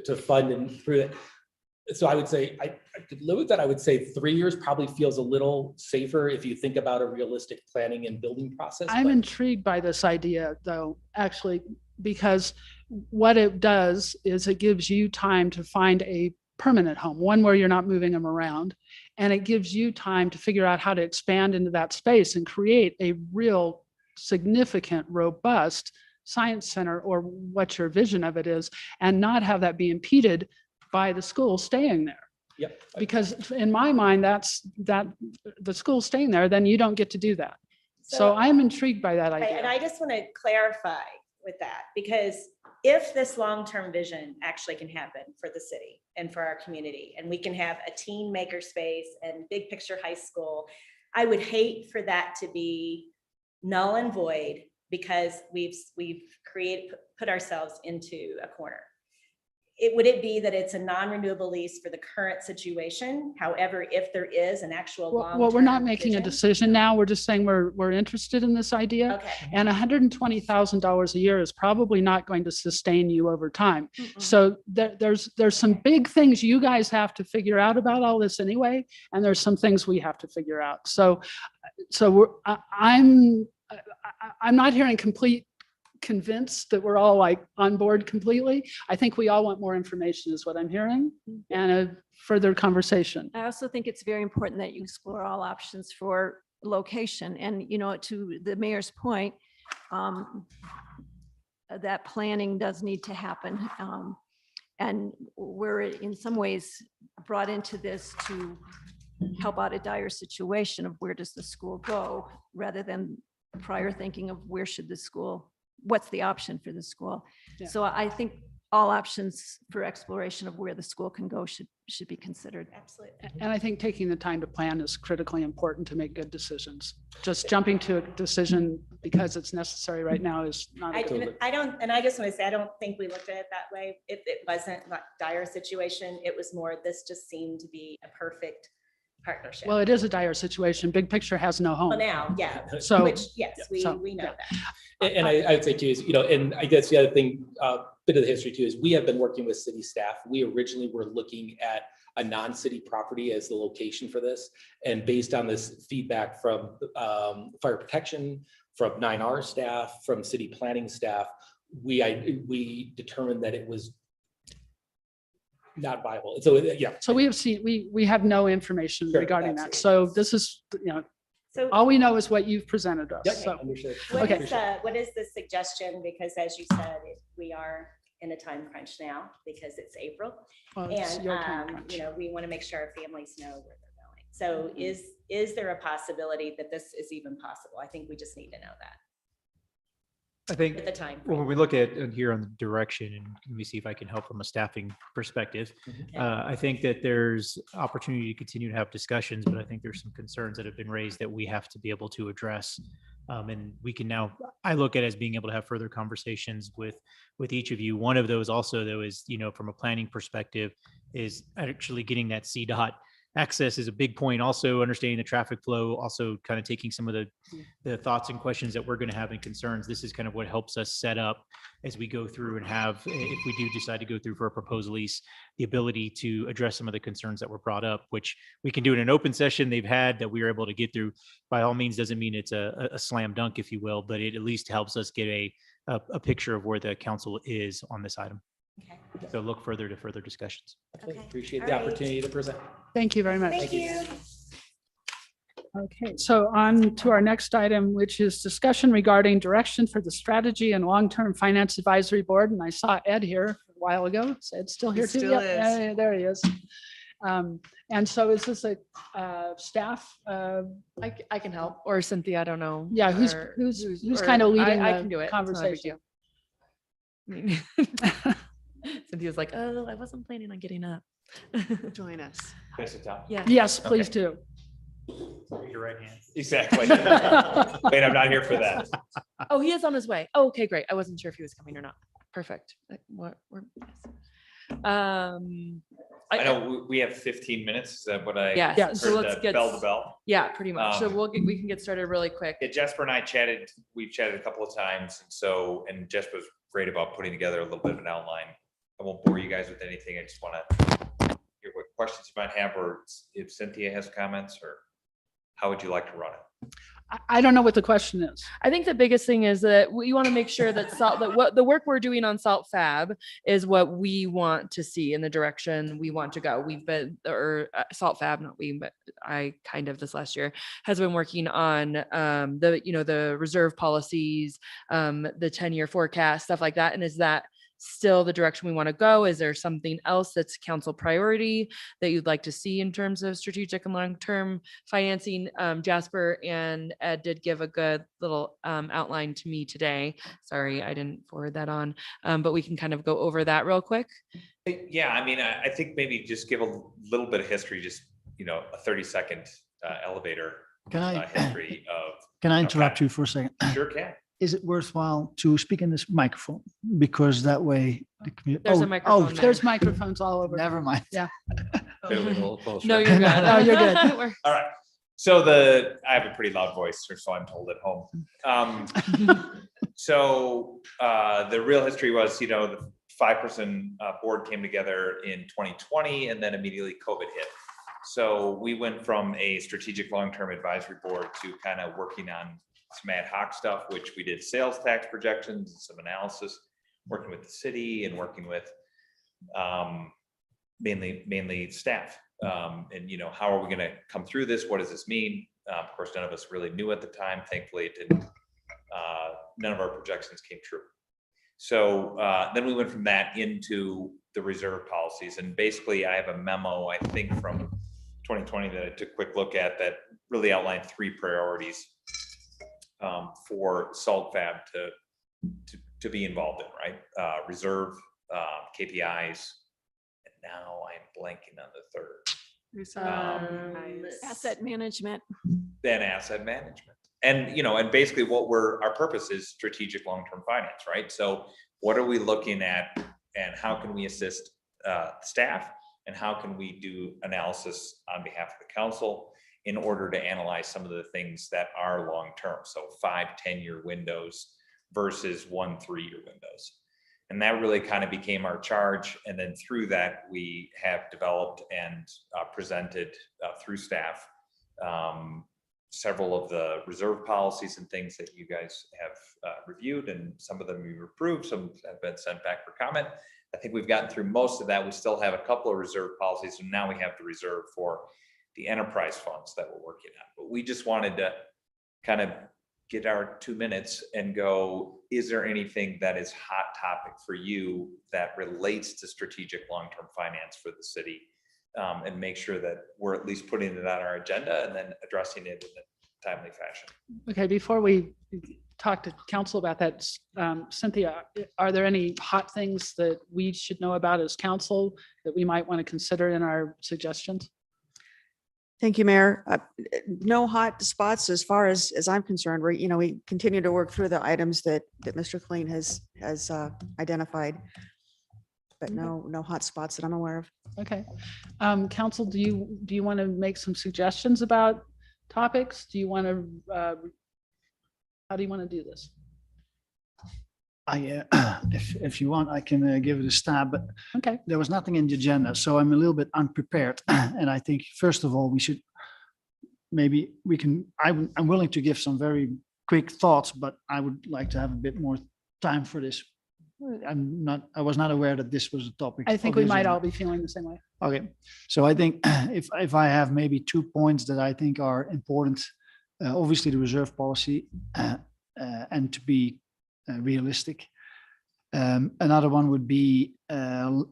to fund and through it. So I would say, I could live with that. I would say 3 years probably feels a little safer if you think about a realistic planning and building process. I'm intrigued by this idea though, actually, because what it does is it gives you time to find a permanent home, one where you're not moving them around. And it gives you time to figure out how to expand into that space and create a real significant, robust science center, or what your vision of it is, and not have that be impeded by the school staying there. Yep. Because in my mind, that's the school staying there, then you don't get to do that. So I'm intrigued by that right, idea. and I just want to clarify with that, because if this long-term vision actually can happen for the city and for our community, and we can have a teen makerspace and big picture high school, I would hate for that to be null and void because we've put ourselves into a corner. Would it be that it's a non-renewable lease for the current situation? However, if there is an actual long-term Well, we're not making a vision- decision now. We're just saying we're interested in this idea. Okay. And $120,000 a year is probably not going to sustain you over time. So there's some big things you guys have to figure out about all this anyway, and there's some things we have to figure out. So I'm not hearing complete convinced that we're all like on board completely. I think we all want more information is what I'm hearing, and a further conversation. I also think it's very important that you explore all options for location. And, to the mayor's point, that planning does need to happen. And we're in some ways brought into this to help out a dire situation of where does the school go, rather than prior thinking of what's the option for the school. Yeah. So I think all options for exploration of where the school can go should be considered. Absolutely. And I think taking the time to plan is critically important to make good decisions. Just jumping to a decision because it's necessary right now is not a good. I just want to say, I don't think we looked at it that way. If it wasn't a dire situation, it was more, this just seemed to be a perfect partnership. Well, it is a dire situation. Big picture has no home. Well, now, yeah. So- Which, yes, we know yeah. that. And I would say too is, and I guess the other thing, bit of the history too, is we have been working with city staff. We originally were looking at a non-city property as the location for this. And based on this feedback from fire protection, from 9R staff, from city planning staff, we determined that it was not viable. So, yeah. So we have no information Sure, regarding that. absolutely. So this is, So all we know is what you've presented us. Yep, So understood. what okay. is the suggestion? Because as you said, we are in a time crunch now because it's April. Well, it's And, your time crunch. we want to make sure our families know where they're going. So is there a possibility that this is even possible? I think we just need to know that I think at the time. when we look at here on the direction, and let me see if I can help from a staffing perspective. I think that there's opportunity to continue to have discussions, but I think there's some concerns that have been raised that we have to be able to address. And we can now, I look at it as being able to have further conversations with each of you. One of those also though is, from a planning perspective, is actually getting that CDOT access is a big point. Also understanding the traffic flow, also kind of taking some of the thoughts and questions that we're going to have and concerns. This is kind of what helps us set up as we go through and have, if we do decide to go through for a proposed lease, the ability to address some of the concerns that were brought up, which we can do in an open session they've had that we were able to get through. By all means, doesn't mean it's a slam dunk, if you will, but it at least helps us get a picture of where the council is on this item. Okay. So look further to further discussions. Okay. Appreciate All the right. opportunity to present. Thank you very much. Thank you. Okay, so on to our next item, which is discussion regarding direction for the strategy and long-term finance advisory board. And I saw Ed here a while ago. Is Ed still here too? Still Yep, is. yeah, there he is. And so is this a staff? I can help, or Cynthia, I don't know. Yeah, who's or- who's or kind of I leading can do the it. It's not a big conversation? deal. Cynthia's like, oh, I wasn't planning on getting up. Join us. Yeah. Yes, please do. Your right hand. Exactly. Wait, I'm not here for that. Oh, he is on his way. Oh, okay, great. I wasn't sure if he was coming or not. Perfect. What we're, I know we have 15 minutes. Is that what I? Yes. Yeah, heard, So let's the get, bell to bell. yeah, pretty much. So Um, we can get started really quick. Yeah, Jesper and I chatted. We've chatted a couple of times, and Jesper was great about putting together a little bit of an outline. I won't bore you guys with anything. I just want to hear what questions you might have, or if Cynthia has comments, or how would you like to run it? I don't know what the question is. I think the biggest thing is that we want to make sure that that what the work we're doing on Salt Fab is what we want to see in the direction we want to go. We've been, or Salt Fab, not we, but I kind of this last year has been working on the reserve policies, the 10-year forecast, stuff like that. And is that still the direction we want to go? Is there something else that's council priority that you'd like to see in terms of strategic and long-term financing? Jasper and Ed did give a good little outline to me today. Sorry, I didn't forward that on, but we can kind of go over that real quick. Yeah, I mean, I think maybe just give a little bit of history, just, a 30-second elevator Can I, history of. can I interrupt you for a second? Sure can. Is it worthwhile to speak in this microphone? Because that way. There's a microphone there. There's microphones all over. Never mind. Yeah. Get a little closer. No, you're good. No, you're good. We're- All right. So I have a pretty loud voice, or so I'm told at home. So the real history was, the 5-person board came together in 2020, and then immediately COVID hit. So we went from a strategic long-term advisory board to kind of working on some ad hoc stuff, which we did sales tax projections, some analysis, working with the city and working with mainly staff. And how are we going to come through this? What does this mean? Of course, none of us really knew at the time. Thankfully, it didn't. None of our projections came true. So then we went from that into the reserve policies. And basically, I have a memo, I think, from 2020 that I took a quick look at that really outlined 3 priorities for Salt Fab to be involved in, right? Reserve, KPIs, and now I'm blanking on the third. Asset management. Then asset management. And, and basically our purpose is strategic long-term finance, right? So what are we looking at, and how can we assist staff, and how can we do analysis on behalf of the council in order to analyze some of the things that are long-term? So 5-10-year windows versus 1-3-year windows. And that really kind of became our charge. And then through that, we have developed and presented through staff several of the reserve policies and things that you guys have reviewed, and some of them you approved, some have been sent back for comment. I think we've gotten through most of that. We still have a couple of reserve policies, and now we have the reserve for the enterprise funds that we're working on. But we just wanted to kind of get our 2 minutes and go, is there anything that is hot topic for you that relates to strategic long-term finance for the city? And make sure that we're at least putting it on our agenda and then addressing it in a timely fashion. Okay, before we talk to council about that, Cynthia, are there any hot things that we should know about as council that we might want to consider in our suggestions? Thank you, Mayor. No hot spots as far as I'm concerned. We continue to work through the items that Mr. Clean has identified. But no hot spots that I'm aware of. Okay. Council, do you want to make some suggestions about topics? Do you want to, how do you want to do this? If you want, I can give it a stab, but Okay. there was nothing in the agenda, so I'm a little bit unprepared. And I think, first of all, I'm willing to give some very quick thoughts, but I would like to have a bit more time for this. I was not aware that this was a topic. I think of we the might agenda. all be feeling the same way. Okay, so I think if I have maybe 2 points that I think are important, obviously the reserve policy and to be realistic. Another one would be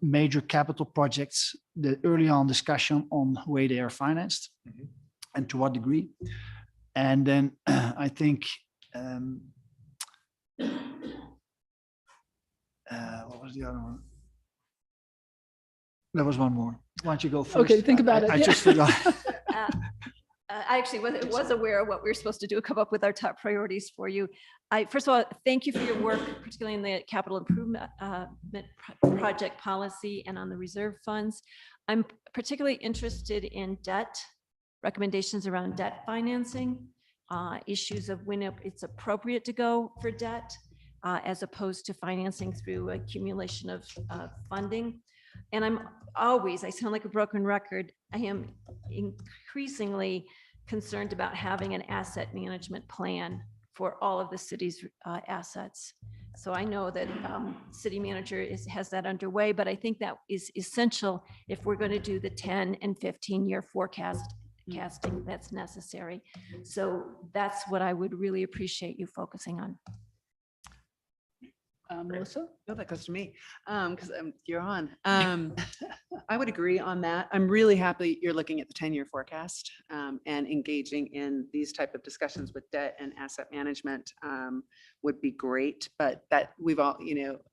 major capital projects, the early on discussion on the way they are financed and to what degree. And then I think what was the other one? There was one more. Why don't you go first? Okay, think about it. I Yeah. just forgot. I actually was aware of what we were supposed to do, come up with our top priorities for you. First of all, thank you for your work, particularly in the capital improvement project policy and on the reserve funds. I'm particularly interested in debt, recommendations around debt financing, issues of when it's appropriate to go for debt, as opposed to financing through accumulation of funding. And I sound like a broken record. I am increasingly concerned about having an asset management plan for all of the city's assets. So I know that city manager has that underway, but I think that is essential if we're going to do the 10 and 15-year forecasting that's necessary. So that's what I would really appreciate you focusing on. Melissa? No, that goes to me, because you're on. I would agree on that. I'm really happy you're looking at the 10-year forecast and engaging in these type of discussions with debt and asset management would be great. But that we've all,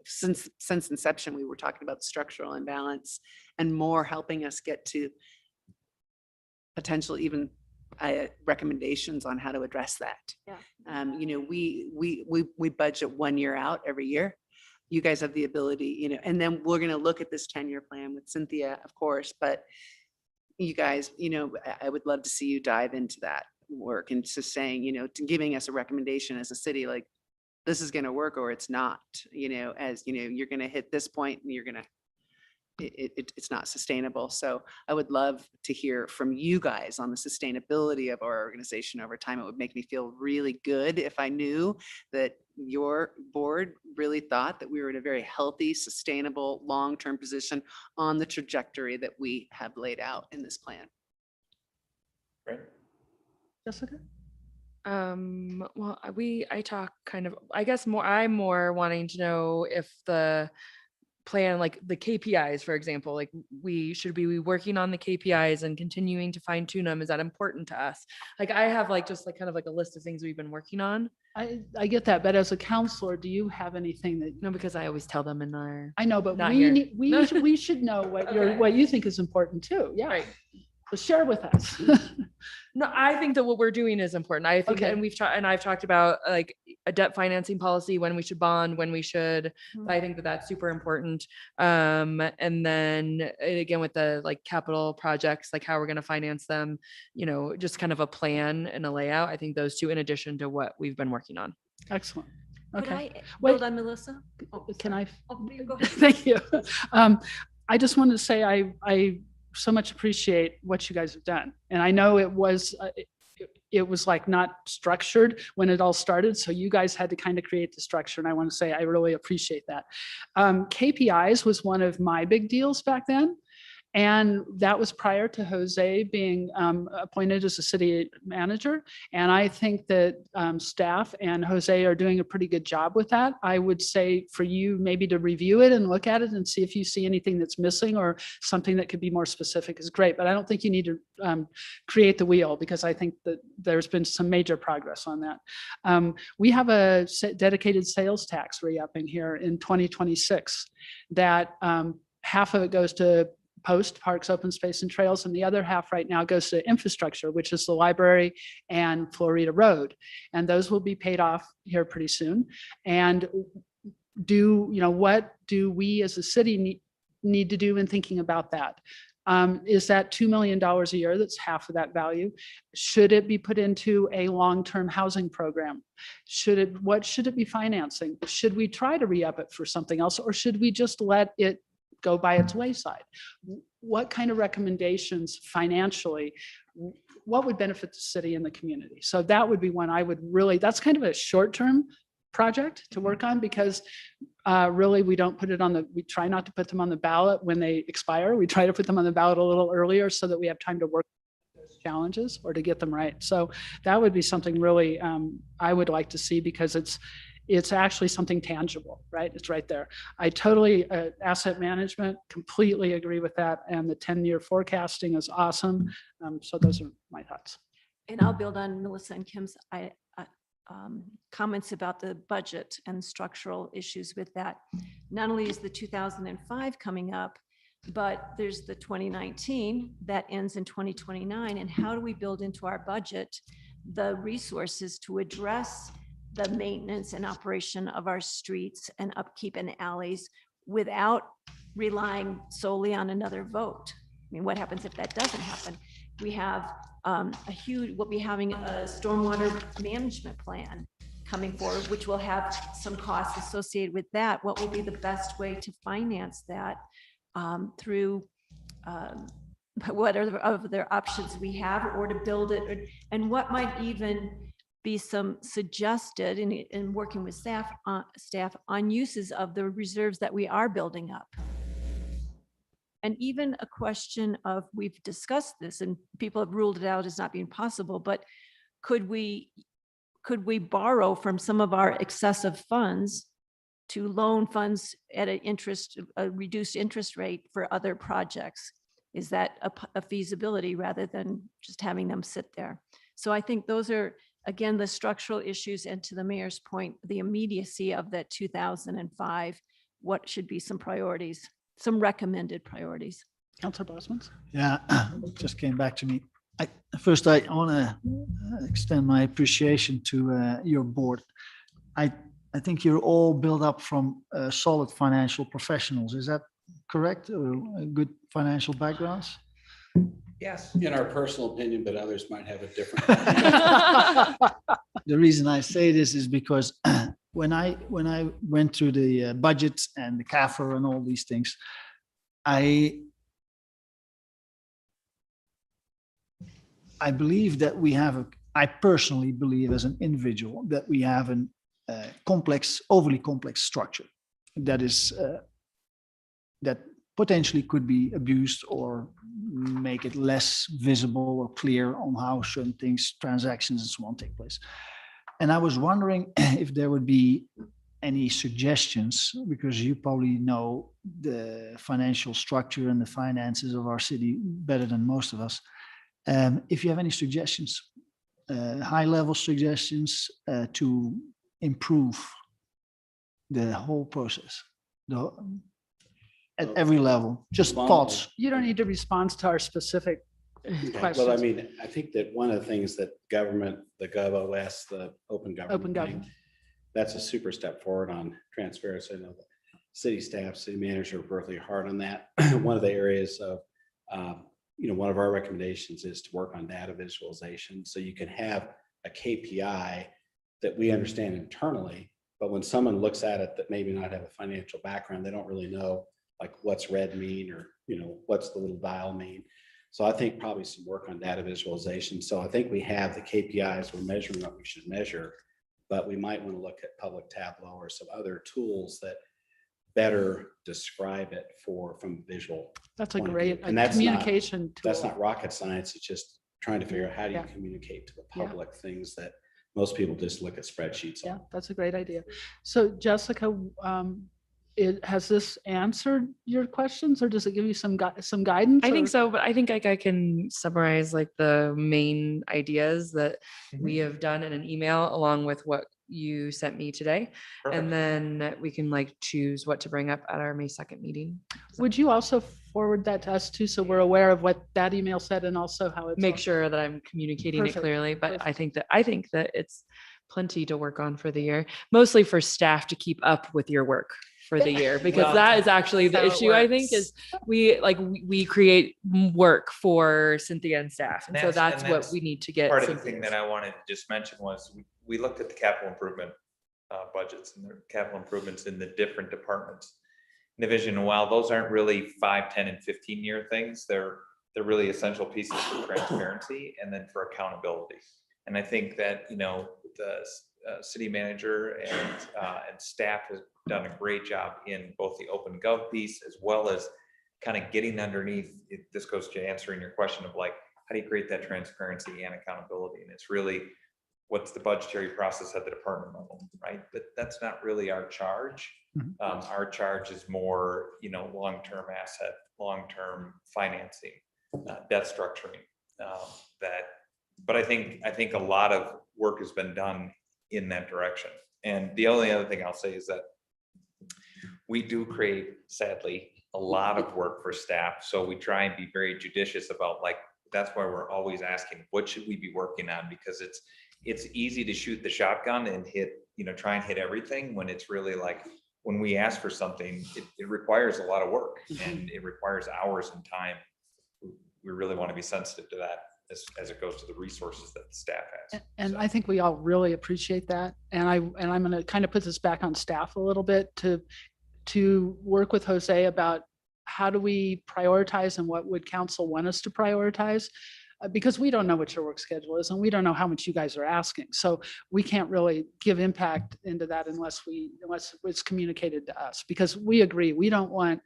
since inception, we were talking about structural imbalance and more helping us get to potential even recommendations on how to address that. Yeah. We budget 1 year out every year. You guys have the ability, and then we're going to look at this 10-year plan with Cynthia, of course, but you guys, I would love to see you dive into that work and just saying, to giving us a recommendation as a city, like this is going to work or it's not, as you're going to hit this point and you're going to it's not sustainable. So I would love to hear from you guys on the sustainability of our organization over time. It would make me feel really good if I knew that your board really thought that we were in a very healthy, sustainable, long-term position on the trajectory that we have laid out in this plan. Right. Jessica? Well, I talk kind of, I guess I'm more wanting to know if the plan, like the KPIs, for example, like should we be working on the KPIs and continuing to fine tune them? Is that important to us? Like I have just kind of a list of things we've been working on. I get that, but as a counselor, do you have anything that? No, because I always tell them in our. I know, but Not we here. need, we should know what Okay. what you think is important too. Yeah. Right. So share with us. No, I think that what we're doing is important. I think, Okay. and I've talked about a debt financing policy, when we should bond, when we should. Mhm. I think that that's super important. And then again, with the capital projects, how we're going to finance them, just kind of a plan and a layout. I think those two, in addition to what we've been working on. Excellent. Could Okay. I Wait. build on Melissa? Oh, Can I? Oh, go ahead. Thank you. I just wanted to say I so much appreciate what you guys have done. And I know it was not structured when it all started. So you guys had to kind of create the structure. And I want to say I really appreciate that. KPIs was one of my big deals back then. And that was prior to Jose being appointed as a city manager. And I think that staff and Jose are doing a pretty good job with that. I would say for you maybe to review it and look at it and see if you see anything that's missing or something that could be more specific is great. But I don't think you need to create the wheel, because I think that there's been some major progress on that. We have a dedicated sales tax re-upping here in 2026 that half of it goes to post parks, open space and trails, and the other half right now goes to infrastructure, which is the library and Florida Road. And those will be paid off here pretty soon. And what do we as a city need to do in thinking about that? Is that $2 million a year? That's half of that value. Should it be put into a long-term housing program? What should it be financing? Should we try to re-up it for something else, or should we just let it go by its wayside? What kind of recommendations financially, what would benefit the city and the community? So that would be one I would really, that's kind of a short-term project to work on, because really we try not to put them on the ballot when they expire. We try to put them on the ballot a little earlier so that we have time to work those challenges or to get them right. So that would be something really I would like to see, because it's actually something tangible, right? It's right there. I totally, asset management, completely agree with that. And the 10-year forecasting is awesome. So those are my thoughts. And I'll build on Melissa and Kim's comments about the budget and structural issues with that. Not only is the 2005 coming up, but there's the 2019 that ends in 2029. And how do we build into our budget the resources to address the maintenance and operation of our streets and upkeep and alleys without relying solely on another vote? I mean, what happens if that doesn't happen? We have we'll be having a stormwater management plan coming forward, which will have some costs associated with that. What will be the best way to finance that through what are the other options we have, or to build it, and what might even be some suggested in working with staff on uses of the reserves that we are building up. And even a question of, we've discussed this and people have ruled it out as not being possible, but could we borrow from some of our excessive funds to loan funds at a reduced interest rate for other projects? Is that a feasibility rather than just having them sit there? So I think those are, again, the structural issues, and to the mayor's point, the immediacy of that 2005, what should be some priorities, some recommended priorities. Councilor Bosmans? Yeah, just came back to me. I want to extend my appreciation to your board. I think you're all built up from solid financial professionals. Is that correct? Good financial backgrounds? Yes. In our personal opinion, but others might have a different. The reason I say this is because when I went through the budget and the CAFR and all these things, I believe that I personally believe as an individual that we have an overly complex structure that is that potentially could be abused or make it less visible or clear on how certain things, transactions and so on take place. And I was wondering if there would be any suggestions, because you probably know the financial structure and the finances of our city better than most of us. If you have any suggestions, high-level suggestions to improve the whole process, at every level, just thoughts. You don't need to respond to our specific questions. Well, I mean, I think that one of the things that government, the GovOS, the open government, thing, that's a super step forward on transparency. I know the city staff, city manager worked really hard on that. One of the areas of, one of our recommendations is to work on data visualization. So you can have a KPI that we understand internally, but when someone looks at it that maybe not have a financial background, they don't really know like what's red mean, or, what's the little dial mean. So I think probably some work on data visualization. So I think we have the KPIs, we're measuring what we should measure, but we might want to look at public Tableau or some other tools that better describe it from visual. That's a point of view. great And that's not- communication tool. That's not rocket science. It's just trying to figure out how do you Yeah. communicate to the Yeah. public things that most people just look at spreadsheets Yeah, on. that's a great idea. So Jessica, has this answered your questions or does it give you some guidance? I think or- so, but I think like I can summarize like the main ideas that we have done in an email along with what you sent me today. Perfect. And then we can like choose what to bring up at our May 2nd meeting. Would you also forward that to us too, so we're aware of what that email said and also how it's Make all- sure that I'm communicating Perfect, it clearly, but I perfect. think that it's plenty to work on for the year, mostly for staff to keep up with your work for the year, because Well, that is actually the how it issue. I think is we create work for Cynthia and staff. And so that's what we need to get. Part of the thing Cynthia's. that I wanted to just mention was we looked at the capital improvement budgets and the capital improvements in the different departments. Division, and while those aren't really 5, 10, and 15-year things, they're really essential pieces for transparency and then for accountability. And I think that, you know, the city manager and staff has done a great job in both the open gov piece as well as kind of getting underneath. This goes to answering your question of like, how do you create that transparency and accountability? And it's really what's the budgetary process at the department level, right? But that's not really our charge. Our charge is more, you know, long-term asset, long-term financing, debt structuring. But I think a lot of work has been done in that direction. And the only other thing I'll say is that we do create, sadly, a lot of work for staff. So we try and be very judicious about like, that's why we're always asking, what should we be working on? Because it's easy to shoot the shotgun and hit, you know, try and hit everything when it's really like, when we ask for something, it requires a lot of work and it requires hours and time. We really want to be sensitive to that as it goes to the resources that the staff has. And I think we all really appreciate that. And I'm going to kind of put this back on staff a little bit to work with Jose about how do we prioritize and what would council want us to prioritize? Because we don't know what your work schedule is and we don't know how much you guys are asking. So we can't really give impact into that unless it's communicated to us, because we agree, we don't want,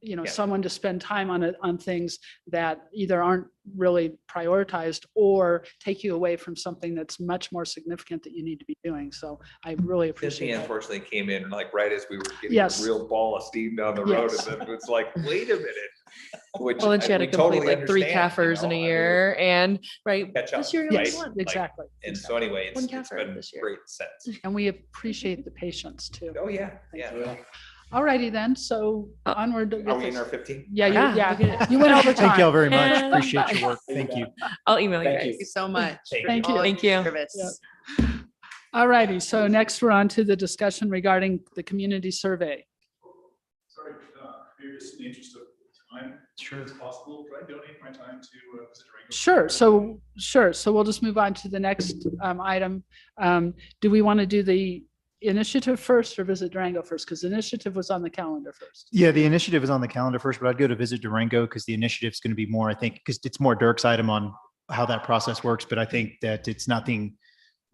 you know, Yeah. someone to spend time on things that either aren't really prioritized or take you away from something that's much more significant that you need to be doing. So I really appreciate Cynthia that. unfortunately came in like right as we were getting Yes. a real ball of steam down the road. Yes. And then it's like, wait a minute. Which Well, then she had we to complete totally like 3 understand, you CAFRs in know, a I mean, year and right. catch up, This year you right? only won. Like, Exactly. And so anyway, One it's CAFR been this year. great sense. And we appreciate the patience too. Oh, yeah, yeah. All righty then. So onward. with Are we in this. our 15? Yeah, Yeah, we yeah. can- You went over time. Thank you all very much. And- Appreciate your work. Thank you. I'll email you Thank guys. you. Thank you so much. Thank you. Thank you. Service. All righty. So next we're on to the discussion regarding the community survey. Sorry, maybe just in the interest of time, sure it's possible, could I donate my time to visit Durango? Sure. So we'll just move on to the next item. Do we want to do the initiative first or visit Durango first? Because initiative was on the calendar first. Yeah, the initiative is on the calendar first, but I'd go to visit Durango because the initiative is going to be more, I think, because it's more Dirk's item on how that process works. But I think that it's nothing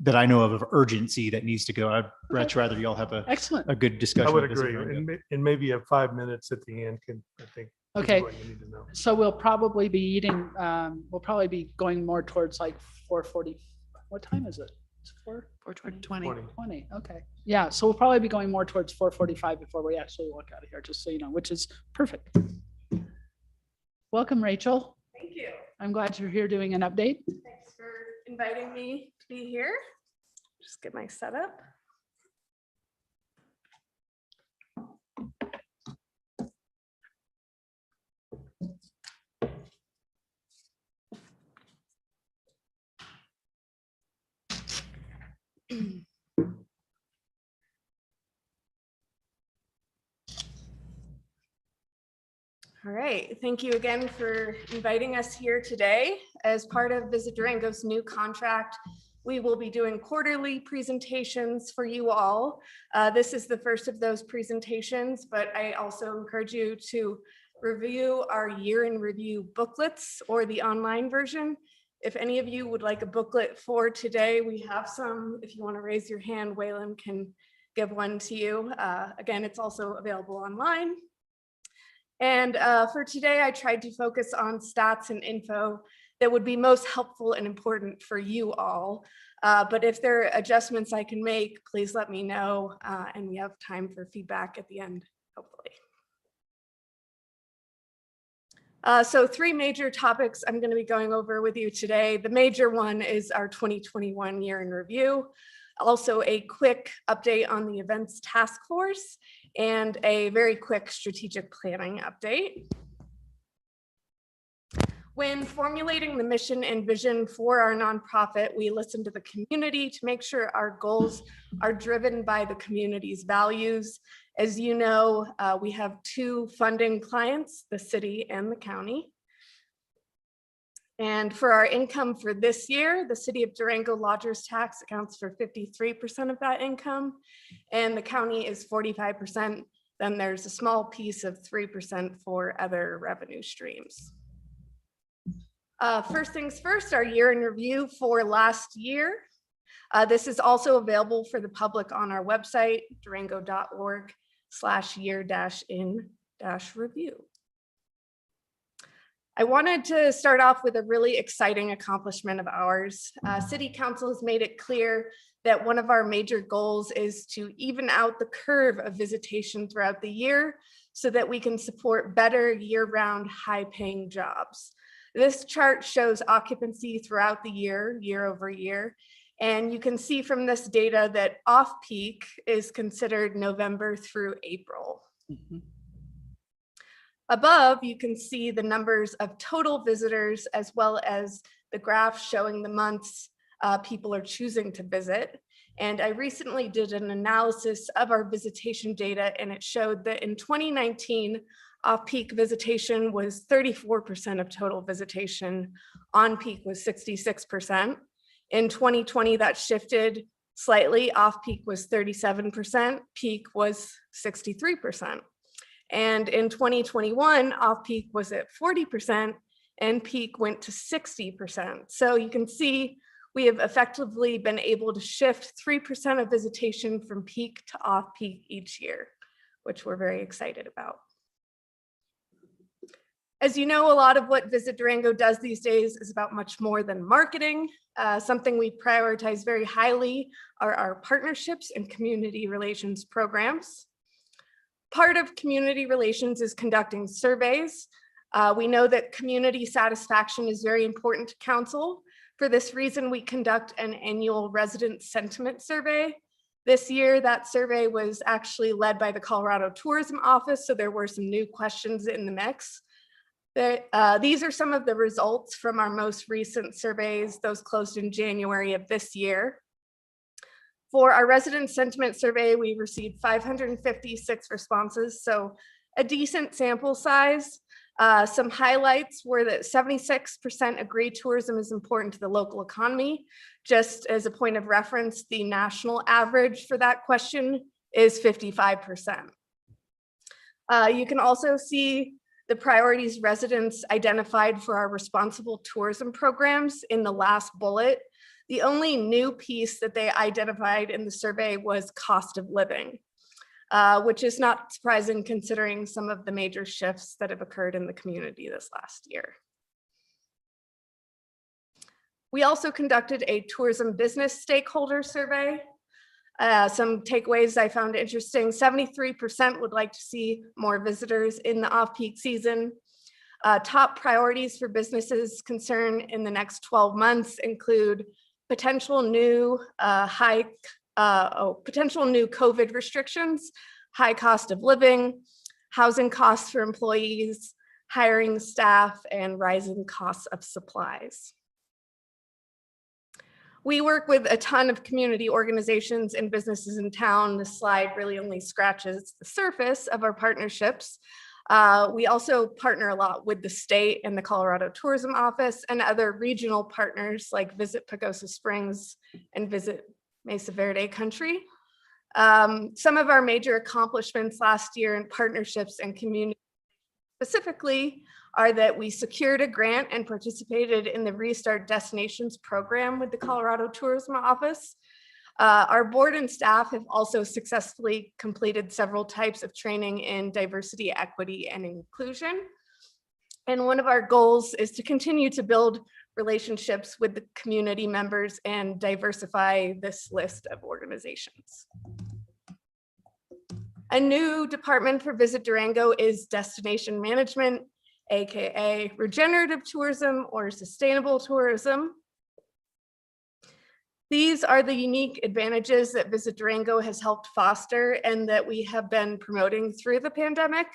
that I know of urgency that needs to go. I'd much rather y'all have Excellent. a good discussion. I would at Visit agree. Durango. And maybe you have 5 minutes at the end can, I think. is Okay. what you need to know. So we'll probably be eating, we'll probably be going more towards like 4:40. What time is it? It's 4:20. 20. Okay. Yeah. So we'll probably be going more towards 4:45 before we actually walk out of here, just so you know, which is perfect. Welcome, Rachel. Thank you. I'm glad you're here doing an update. Thanks for inviting me to be here. Just get my setup. All right, thank you again for inviting us here today. As part of Visit Durango's new contract, we will be doing quarterly presentations for you all. This is the first of those presentations, but I also encourage you to review our year in review booklets or the online version. If any of you would like a booklet for today, we have some. If you want to raise your hand, Waylon can give one to you. Again, it's also available online. And for today, I tried to focus on stats and info that would be most helpful and important for you all. But if there are adjustments I can make, please let me know. And we have time for feedback at the end, hopefully. So 3 major topics I'm going to be going over with you today. The major one is our 2021 year in review. Also a quick update on the events task force and a very quick strategic planning update. When formulating the mission and vision for our nonprofit, we listen to the community to make sure our goals are driven by the community's values. As you know, we have 2 funding clients, the city and the county. And for our income for this year, the city of Durango lodger's tax accounts for 53% of that income, and the county is 45%. Then there's a small piece of 3% for other revenue streams. First things first, our year in review for last year. This is also available for the public on our website, durango.org/year-in-review. I wanted to start off with a really exciting accomplishment of ours. City Council has made it clear that one of our major goals is to even out the curve of visitation throughout the year so that we can support better year-round high-paying jobs. This chart shows occupancy throughout the year, year over year, and you can see from this data that off-peak is considered November through April. Above, you can see the numbers of total visitors as well as the graph showing the months people are choosing to visit. And I recently did an analysis of our visitation data, and it showed that in 2019, off-peak visitation was 34% of total visitation. On-peak was 66%. In 2020, that shifted slightly. Off-peak was 37%, peak was 63%. And in 2021, off-peak was at 40% and peak went to 60%. So you can see we have effectively been able to shift 3% of visitation from peak to off-peak each year, which we're very excited about. As you know, a lot of what Visit Durango does these days is about much more than marketing. Something we prioritize very highly are our partnerships and community relations programs. Part of community relations is conducting surveys. We know that community satisfaction is very important to council. For this reason, we conduct an annual resident sentiment survey. This year, that survey was actually led by the Colorado Tourism Office, so there were some new questions in the mix. These are some of the results from our most recent surveys, those closed in January of this year. For our resident sentiment survey, we received 556 responses, so a decent sample size. Some highlights were that 76% agree tourism is important to the local economy. Just as a point of reference, the national average for that question is 55%. You can also see the priorities residents identified for our responsible tourism programs in the last bullet. The only new piece that they identified in the survey was cost of living, which is not surprising considering some of the major shifts that have occurred in the community this last year. We also conducted a tourism business stakeholder survey. Some takeaways I found interesting: 73% would like to see more visitors in the off-peak season. Top priorities for businesses concerned in the next 12 months include potential new potential new COVID restrictions, high cost of living, housing costs for employees, hiring staff, and rising costs of supplies. We work with a ton of community organizations and businesses in town. This slide really only scratches the surface of our partnerships. We also partner a lot with the state and the Colorado Tourism Office and other regional partners like Visit Pagosa Springs and Visit Mesa Verde Country. Some of our major accomplishments last year in partnerships and community specifically are that we secured a grant and participated in the Restart Destinations program with the Colorado Tourism Office. Our board and staff have also successfully completed several types of training in diversity, equity, and inclusion. And one of our goals is to continue to build relationships with the community members and diversify this list of organizations. A new department for Visit Durango is Destination Management, AKA Regenerative Tourism or Sustainable Tourism. These are the unique advantages that Visit Durango has helped foster and that we have been promoting through the pandemic.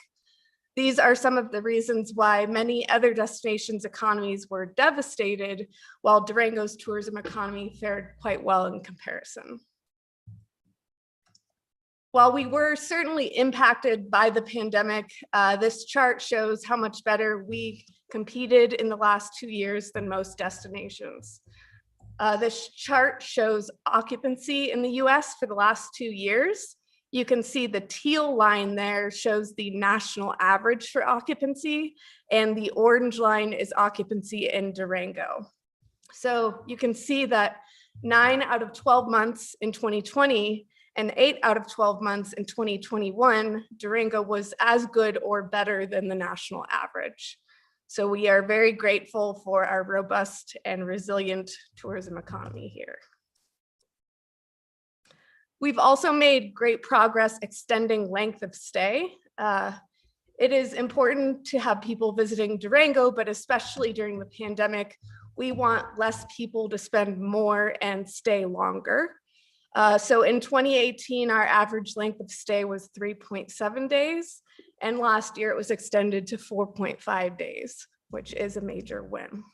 These are some of the reasons why many other destinations' economies were devastated, while Durango's tourism economy fared quite well in comparison. While we were certainly impacted by the pandemic, this chart shows how much better we competed in the last 2 years than most destinations. This chart shows occupancy in the US for the last 2 years. You can see the teal line there shows the national average for occupancy, and the orange line is occupancy in Durango. So you can see that 9 out of 12 months in 2020 and 8 out of 12 months in 2021, Durango was as good or better than the national average. So we are very grateful for our robust and resilient tourism economy here. We've also made great progress extending length of stay. It is important to have people visiting Durango, but especially during the pandemic, we want less people to spend more and stay longer. So in 2018, our average length of stay was 3.7 days, and last year it was extended to 4.5 days, which is a major win.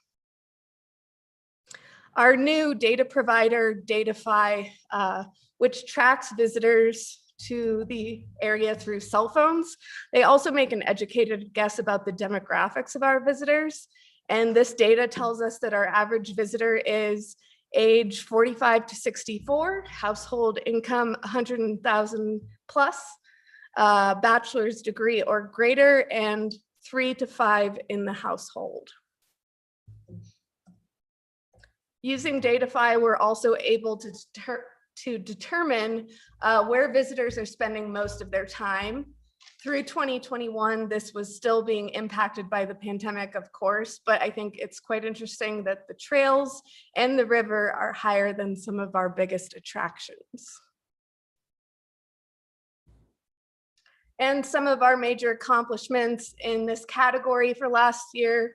Our new data provider, Datafy, which tracks visitors to the area through cell phones. They also make an educated guess about the demographics of our visitors. And this data tells us that our average visitor is age 45 to 64, household income 100,000 plus, bachelor's degree or greater, and 3 to 5 in the household. Using Datafy, we're also able to determine where visitors are spending most of their time. Through 2021, this was still being impacted by the pandemic, of course, but I think it's quite interesting that the trails and the river are higher than some of our biggest attractions. And some of our major accomplishments in this category for last year,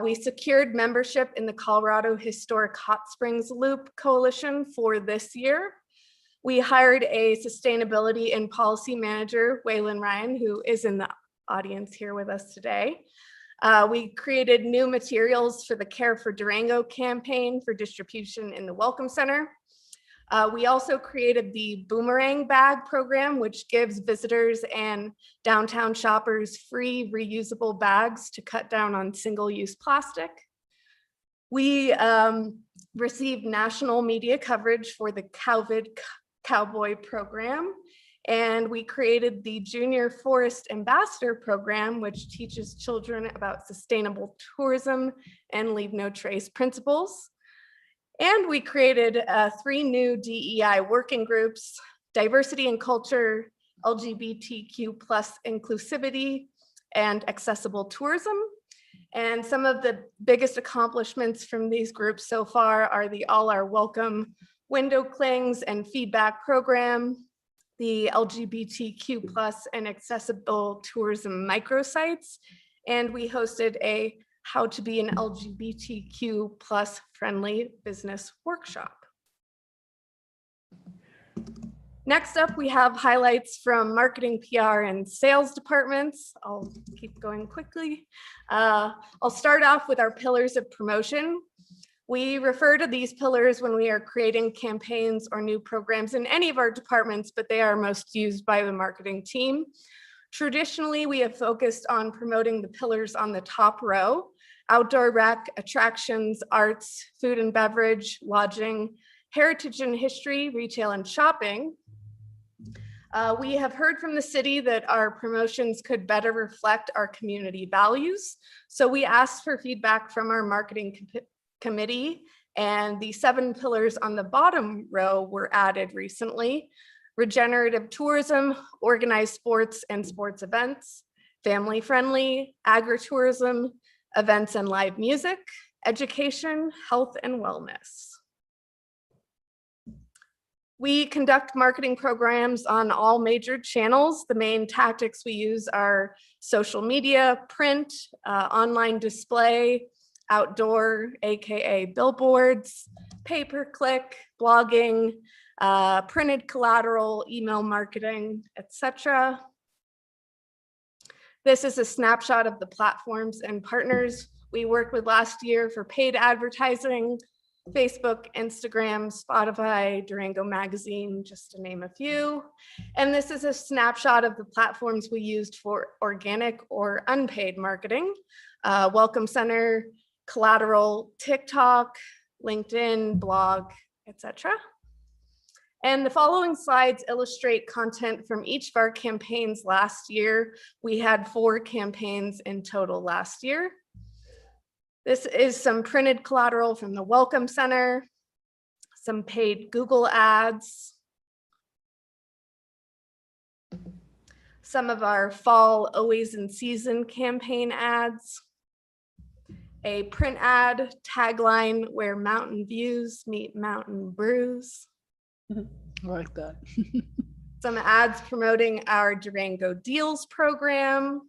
we secured membership in the Colorado Historic Hot Springs Loop Coalition for this year. We hired a sustainability and policy manager, Waylon Ryan, who is in the audience here with us today. We created new materials for the Care for Durango campaign for distribution in the Welcome Center. We also created the Boomerang Bag program, which gives visitors and downtown shoppers free reusable bags to cut down on single-use plastic. We received national media coverage for the COVID Cowboy program, and we created the Junior Forest Ambassador program, which teaches children about sustainable tourism and leave no trace principles. And we created 3 new DEI working groups: diversity and culture, LGBTQ plus inclusivity, and accessible tourism. And some of the biggest accomplishments from these groups so far are the All Are Welcome window clings and feedback program, the LGBTQ plus and accessible tourism microsites, and we hosted a How to be an LGBTQ plus friendly business workshop. Next up, we have highlights from marketing, PR, and sales departments. I'll keep going quickly. I'll start off with our pillars of promotion. We refer to these pillars when we are creating campaigns or new programs in any of our departments, but they are most used by the marketing team. Traditionally, we have focused on promoting the pillars on the top row: outdoor rec, attractions, arts, food and beverage, lodging, heritage and history, retail and shopping. We have heard from the city that our promotions could better reflect our community values. So we asked for feedback from our marketing committee, And the 7 pillars on the bottom row were added recently: regenerative tourism, organized sports and sports events, family-friendly, agritourism, events and live music, education, health and wellness. We conduct marketing programs on all major channels. The main tactics we use are social media, print, online display, outdoor, AKA billboards, pay-per-click, blogging, printed collateral, email marketing, etc. This is a snapshot of the platforms and partners we worked with last year for paid advertising: Facebook, Instagram, Spotify, Durango Magazine, just to name a few. And this is a snapshot of the platforms we used for organic or unpaid marketing: Welcome Center, Collateral, TikTok, LinkedIn, blog, etc. And the following slides illustrate content from each of our campaigns last year. We had 4 campaigns in total last year. This is some printed collateral from the Welcome Center, some paid Google ads, some of our fall Always in Season campaign ads, a print ad tagline where mountain views meet mountain brews. I like that. Some ads promoting our Durango Deals program.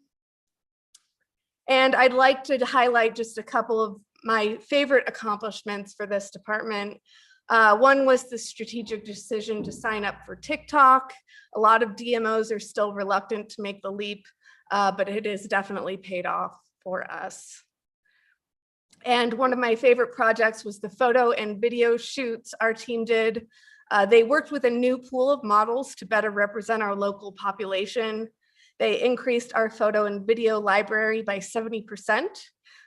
And I'd like to highlight just a couple of my favorite accomplishments for this department. One was the strategic decision to sign up for TikTok. A lot of DMOs are still reluctant to make the leap, but it has definitely paid off for us. And one of my favorite projects was the photo and video shoots our team did. They worked with a new pool of models to better represent our local population. They increased our photo and video library by 70%.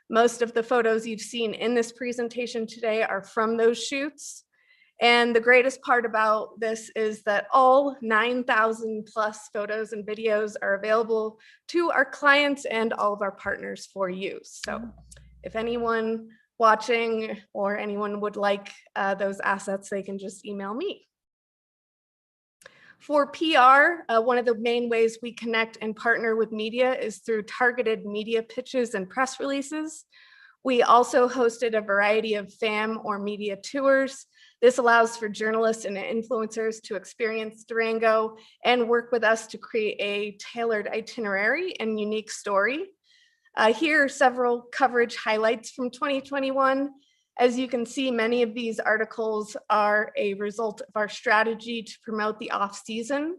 Most of the photos you've seen in this presentation today are from those shoots. And the greatest part about this is that all 9,000 plus photos and videos are available to our clients and all of our partners for use. So if anyone watching or anyone would like those assets, they can just email me. For PR, one of the main ways we connect and partner with media is through targeted media pitches and press releases. We also hosted a variety of FAM or media tours. This allows for journalists and influencers to experience Durango and work with us to create a tailored itinerary and unique story. Here are several coverage highlights from 2021. As you can see, many of these articles are a result of our strategy to promote the off-season.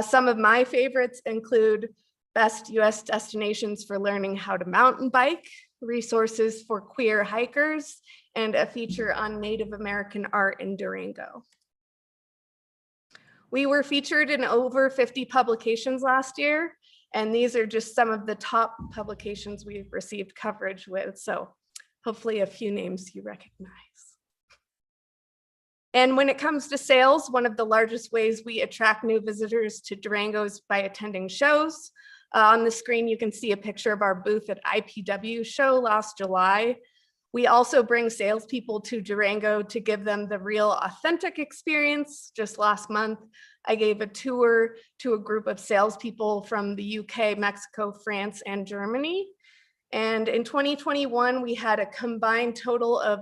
Some of my favorites include best US destinations for learning how to mountain bike, resources for queer hikers, and a feature on Native American art in Durango. We were featured in over 50 publications last year, and these are just some of the top publications we've received coverage with. So hopefully a few names you recognize. And when it comes to sales, one of the largest ways we attract new visitors to Durango is by attending shows. On the screen, you can see a picture of our booth at IPW show last July. We also bring salespeople to Durango to give them the real authentic experience. Just last month, I gave a tour to a group of salespeople from the UK, Mexico, France, and Germany. And in 2021, we had a combined total of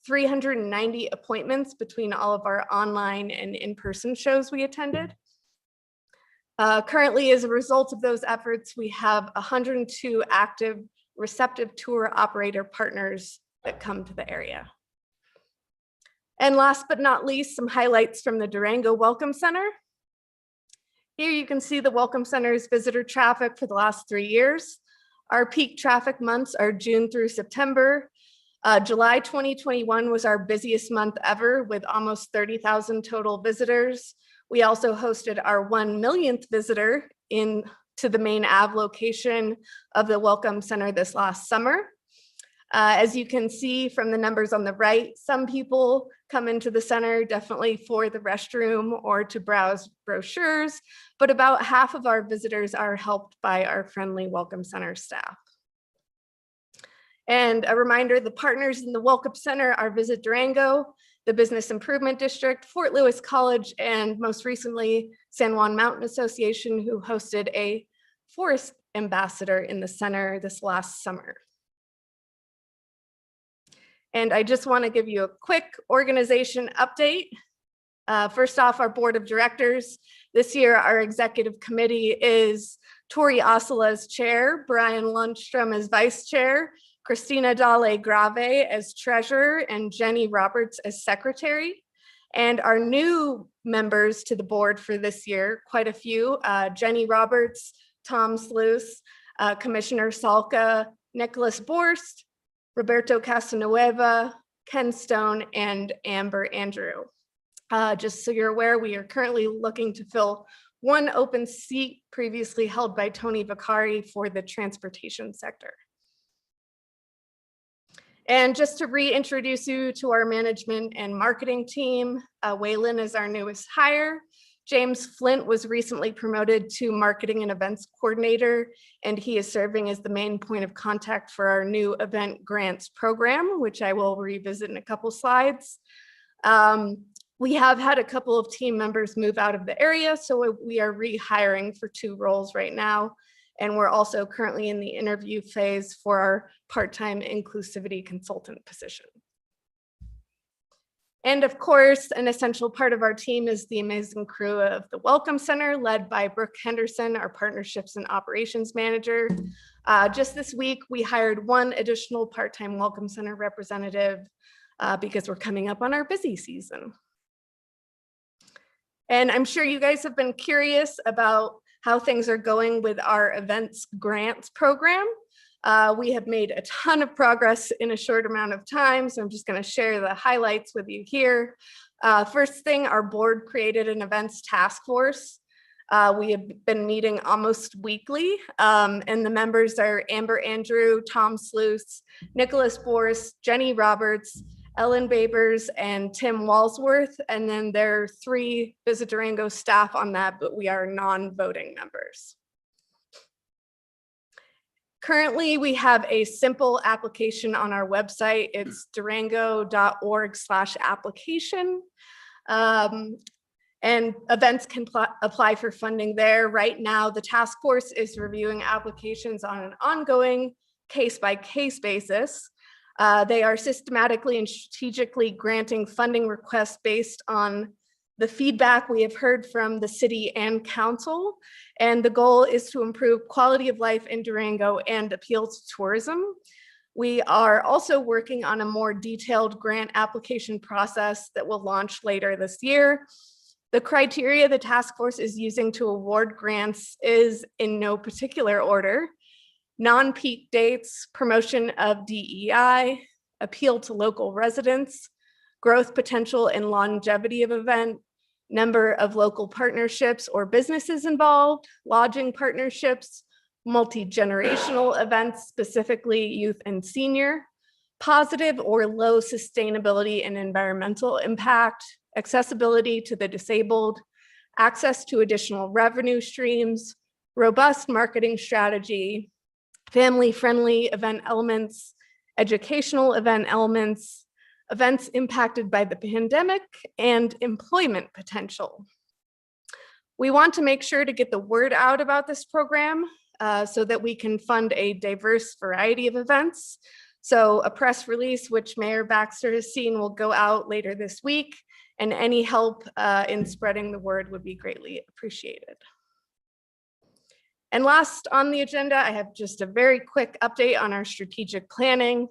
390 appointments between all of our online and in-person shows we attended. Currently, as a result of those efforts, we have 102 active receptive tour operator partners that come to the area. And last but not least, some highlights from the Durango Welcome Center. Here you can see the Welcome Center's visitor traffic for the last 3 years. Our peak traffic months are June through September. July 2021 was our busiest month ever with almost 30,000 total visitors. We also hosted our 1 millionth visitor to the main Ave location of the Welcome Center this last summer. As you can see from the numbers on the right, some people come into the center definitely for the restroom or to browse brochures, but about half of our visitors are helped by our friendly Welcome Center staff. And a reminder, the partners in the Welcome Center are Visit Durango, the Business Improvement District, Fort Lewis College, and most recently, San Juan Mountain Association, who hosted a forest ambassador in the center this last summer. And I just want to give you a quick organization update. First off, our board of directors. This year, our executive committee is Tori Ossola as chair, Brian Lundstrom as vice chair, Christina Dale Grave as treasurer, and Jenny Roberts as secretary. And our new members to the board for this year, quite a few, Jenny Roberts, Tom Sluice, Commissioner Salka, Nicholas Borst, Roberto Casanueva, Ken Stone, and Amber Andrew. Just so you're aware, we are currently looking to fill one open seat previously held by Tony Vicari for the transportation sector. And just to reintroduce you to our management and marketing team, Waylon is our newest hire. James Flint was recently promoted to marketing and events coordinator, and he is serving as the main point of contact for our new event grants program, which I will revisit in a couple slides. We have had a couple of team members move out of the area, so we are rehiring for 2 roles right now. And we're also currently in the interview phase for our part-time inclusivity consultant position. And of course, an essential part of our team is the amazing crew of the Welcome Center, led by Brooke Henderson, our partnerships and operations manager. Just this week, we hired 1 additional part-time Welcome Center representative because we're coming up on our busy season. And I'm sure you guys have been curious about how things are going with our events grants program. We have made a ton of progress in a short amount of time, so I'm just going to share the highlights with you here. First thing, our board created an events task force. We have been meeting almost weekly, and the members are Amber Andrew, Tom Sluice, Nicholas Boris, Jenny Roberts, Ellen Babers, and Tim Walsworth, and then there are 3 Visit Durango staff on that, but we are non-voting members. Currently, we have a simple application on our website. It's durango.org/application. And events can apply for funding there. Right now, the task force is reviewing applications on an ongoing case-by-case basis. They are systematically and strategically granting funding requests based on the feedback we have heard from the city and council. And the goal is to improve quality of life in Durango and appeal to tourism. We are also working on a more detailed grant application process that will launch later this year. The criteria the task force is using to award grants is in no particular order: non-peak dates, promotion of DEI, appeal to local residents, growth potential and longevity of event, number of local partnerships or businesses involved, lodging partnerships, multi-generational events, specifically youth and senior, positive or low sustainability and environmental impact, accessibility to the disabled, access to additional revenue streams, robust marketing strategy, family-friendly event elements, educational event elements, events impacted by the pandemic, and employment potential. We want to make sure to get the word out about this program so that we can fund a diverse variety of events. So a press release, which Mayor Baxter has seen, will go out later this week, and any help in spreading the word would be greatly appreciated. And last on the agenda, I have just a very quick update on our strategic planning.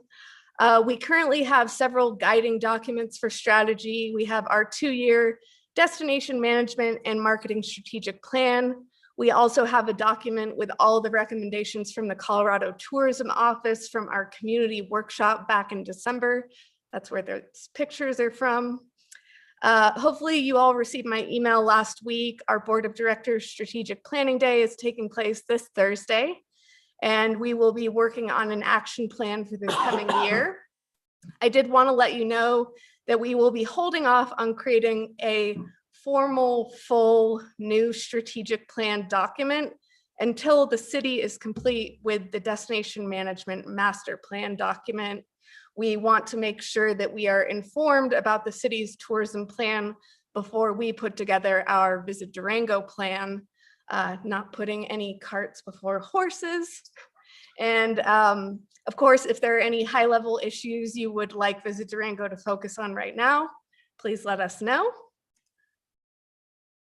We currently have several guiding documents for strategy. We have our 2-year destination management and marketing strategic plan. We also have a document with all the recommendations from the Colorado Tourism Office from our community workshop back in December. That's where those pictures are from. Hopefully you all received my email last week. Our Board of Directors Strategic Planning Day is taking place this Thursday, and we will be working on an action plan for this coming year. I did want to let you know that we will be holding off on creating a formal, full new strategic plan document until the city is complete with the destination management master plan document. We want to make sure that we are informed about the city's tourism plan before we put together our Visit Durango plan, not putting any carts before horses. And of course, if there are any high-level issues you would like Visit Durango to focus on right now, please let us know.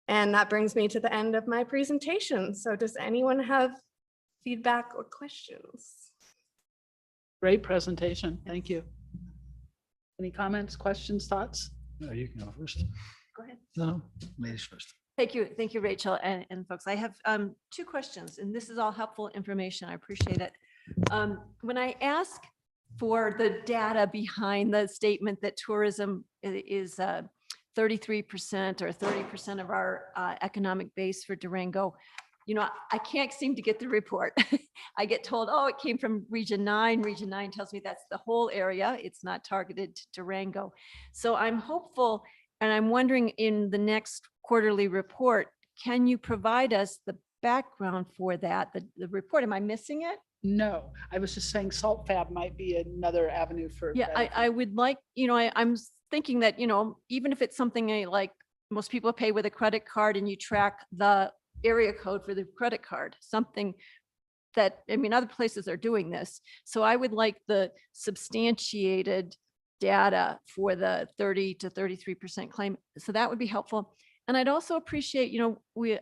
And that brings me to the end of my presentation. So does anyone have feedback or questions? Great presentation. Thank you. Any comments, questions, thoughts? No, you can go first. Go ahead. No, ladies first. Thank you, Rachel and folks. I have two questions, and this is all helpful information. I appreciate it. When I ask for the data behind the statement that tourism is 33% or 30% of our economic base for Durango, I can't seem to get the report. I get told, oh, it came from Region 9. Region 9 tells me that's the whole area. It's not targeted to Durango. So I'm hopeful, and I'm wondering in the next quarterly report, can you provide us the background for that, the report? Am I missing it? No, I was just saying salt fab might be another avenue for. Yeah, I would like, I'm thinking that, even if it's something like most people pay with a credit card and you track the area code for the credit card, something that, other places are doing this. So I would like the substantiated data for the 30 to 33% claim. So that would be helpful. And I'd also appreciate, we,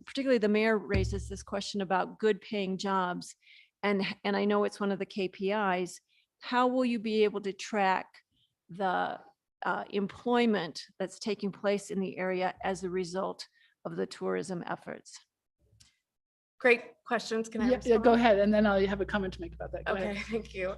particularly the mayor raises this question about good paying jobs. And I know it's one of the KPIs. How will you be able to track the employment that's taking place in the area as a result of the tourism efforts? Great questions. Can I Yeah, respond? go ahead. And then I'll have a comment to make about that. Go Okay, ahead. thank you.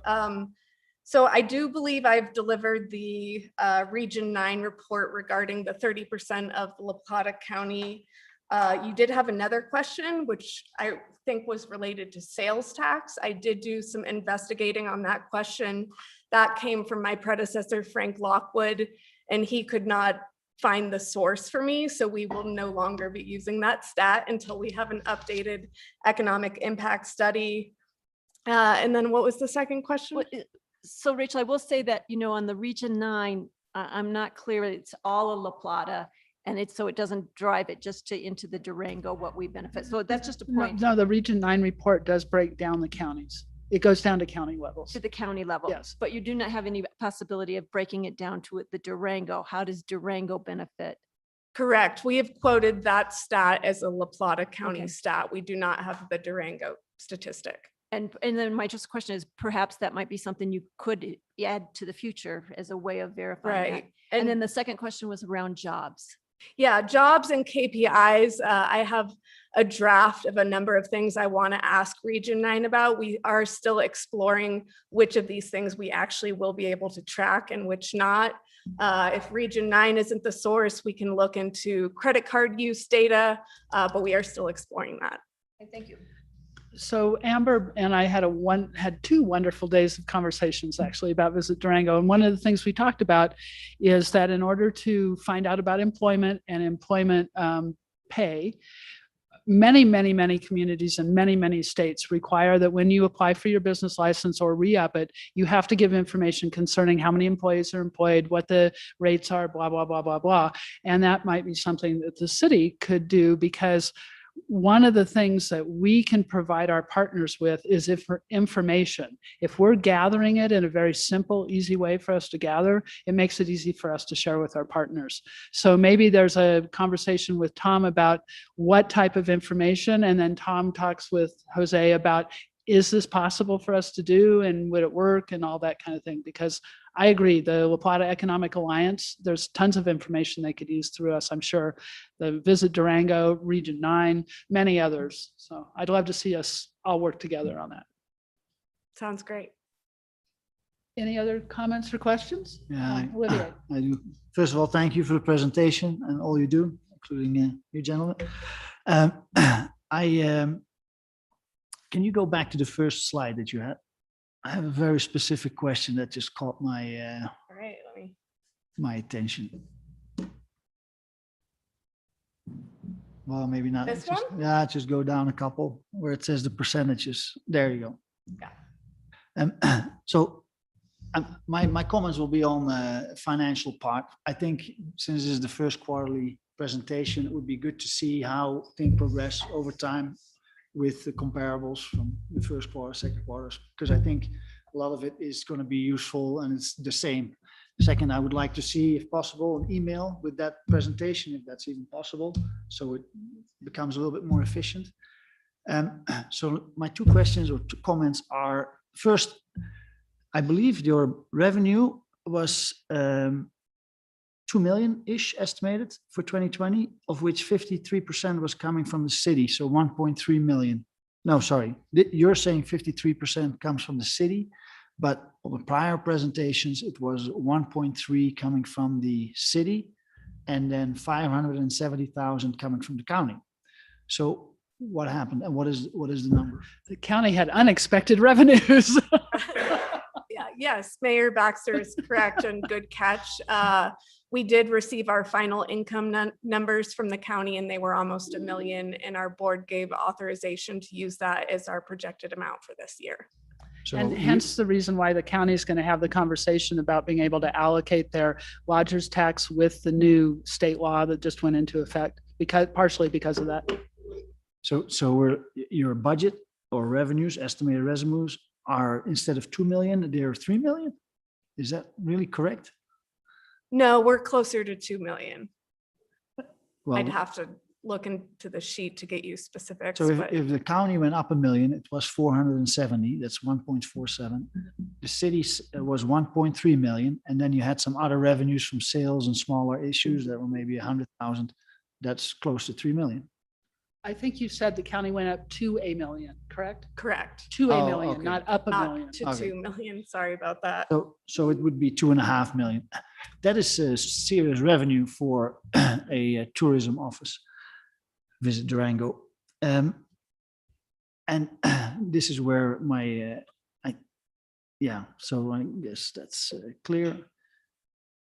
So I do believe I've delivered the Region 9 report regarding the 30% of La Plata County. You did have another question, which I think was related to sales tax. I did do some investigating on that question. That came from my predecessor, Frank Lockwood, and he could not find the source for me. So we will no longer be using that stat until we have an updated economic impact study. And then what was the second question? So Rachel, I will say that, on the Region 9, I'm not clear, it's all of La Plata. And so it doesn't drive it just into the Durango, what we benefit. So that's just a point. No, the Region 9 report does break down the counties. It goes down to county levels. To the county level. Yes. But you do not have any possibility of breaking it down to the Durango. How does Durango benefit? Correct. We have quoted that stat as a La Plata County stat. We do not have the Durango statistic. And then my just question is, perhaps that might be something you could add to the future as a way of verifying Right. that. And then the second question was around jobs. Yeah, jobs and KPIs. I have a draft of a number of things I want to ask Region 9 about. We are still exploring which of these things we actually will be able to track and which not. If Region 9 isn't the source, we can look into credit card use data, but we are still exploring that. Thank you. So Amber and I had two wonderful days of conversations actually about Visit Durango. And one of the things we talked about is that in order to find out about employment and employment pay, many communities and many states require that when you apply for your business license or re-up it, you have to give information concerning how many employees are employed, what the rates are, blah, blah, blah, blah, blah. And that might be something that the city could do, because one of the things that we can provide our partners with is information. If we're gathering it in a very simple, easy way for us to gather, it makes it easy for us to share with our partners. So maybe there's a conversation with Tom about what type of information, and then Tom talks with Jose about, is this possible for us to do, and would it work, and all that kind of thing. Because I agree, the La Plata Economic Alliance, there's tons of information they could use through us, I'm sure. The Visit Durango, Region 9, many others. So I'd love to see us all work together on that. Sounds great. Any other comments or questions? Yeah, Olivia. I do. First of all, thank you for the presentation and all you do, including you gentlemen. Can you go back to the first slide that you had? I have a very specific question that just caught my All right, let me. my attention. Well, maybe not. This Just- one? Yeah, just go down a couple where it says the percentages. There you go. Yeah. So my comments will be on the financial part. I think since this is the first quarterly presentation, it would be good to see how things progress over time with the comparables from the first quarter, second quarters, because I think a lot of it is going to be useful and it's the same. Second, I would like to see, if possible, an email with that presentation, if that's even possible, so it becomes a little bit more efficient. So my two questions or two comments are, first, I believe your revenue was 2 million-ish estimated for 2020, of which 53% was coming from the city, so 1.3 million. No, sorry, you're saying 53% comes from the city, but on the prior presentations, it was 1.3 coming from the city and then 570,000 coming from the county. So what happened and what is the number? The county had unexpected revenues. Yeah, yes, Mayor Baxter is correct and good catch. We did receive our final income numbers from the county and they were almost 1 million, and our board gave authorization to use that as our projected amount for this year. So And hence the reason why the county is going to have the conversation about being able to allocate their lodger's tax with the new state law that just went into effect, partially because of that. So your budget or revenues, estimated revenues are, instead of 2 million, they're 3 million? Is that really correct? No, we're closer to 2 million. Well, I'd have to look into the sheet to get you specifics. so but- if the county went up 1 million, it was 470, that's 1.47. The city was 1.3 million, and then you had some other revenues from sales and smaller issues that were maybe 100,000. That's close to 3 million. I think you said the county went up to 1 million, correct? Correct. To Oh, 1 million, okay. not up 1 million. Not to Okay. 2 million. Sorry about that. So it would be 2.5 million. That is a serious revenue for a tourism office. Visit Durango. And this is where so I guess that's clear.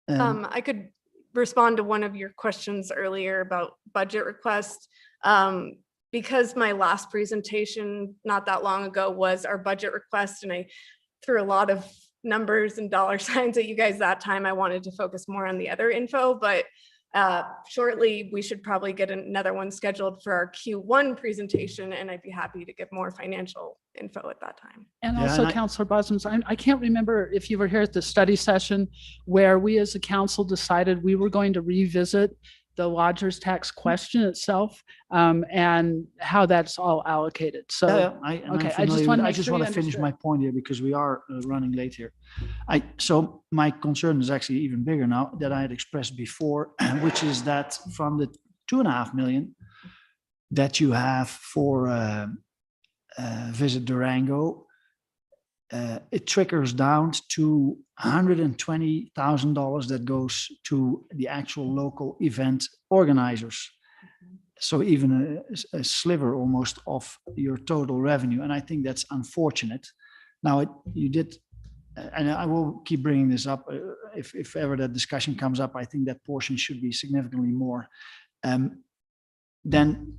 I could respond to one of your questions earlier about budget requests. Because my last presentation not that long ago was our budget request, and I threw a lot of numbers and dollar signs at you guys that time, I wanted to focus more on the other info, but shortly we should probably get another one scheduled for our Q1 presentation, and I'd be happy to give more financial info at that time. And Yeah, also, and Councilor Bosman's, I can't remember if you were here at the study session where we as a council decided we were going to revisit the lodger's tax question itself, and how that's all allocated. So, okay, I just want to finish my point here because we are running late here. So my concern is actually even bigger now that I had expressed before, which is that from the 2.5 million that you have for Visit Durango, it trickles down to $120,000 that goes to the actual local event organizers. So even a sliver almost of your total revenue. And I think that's unfortunate. Now, you did, and I will keep bringing this up, if ever that discussion comes up, I think that portion should be significantly more. Then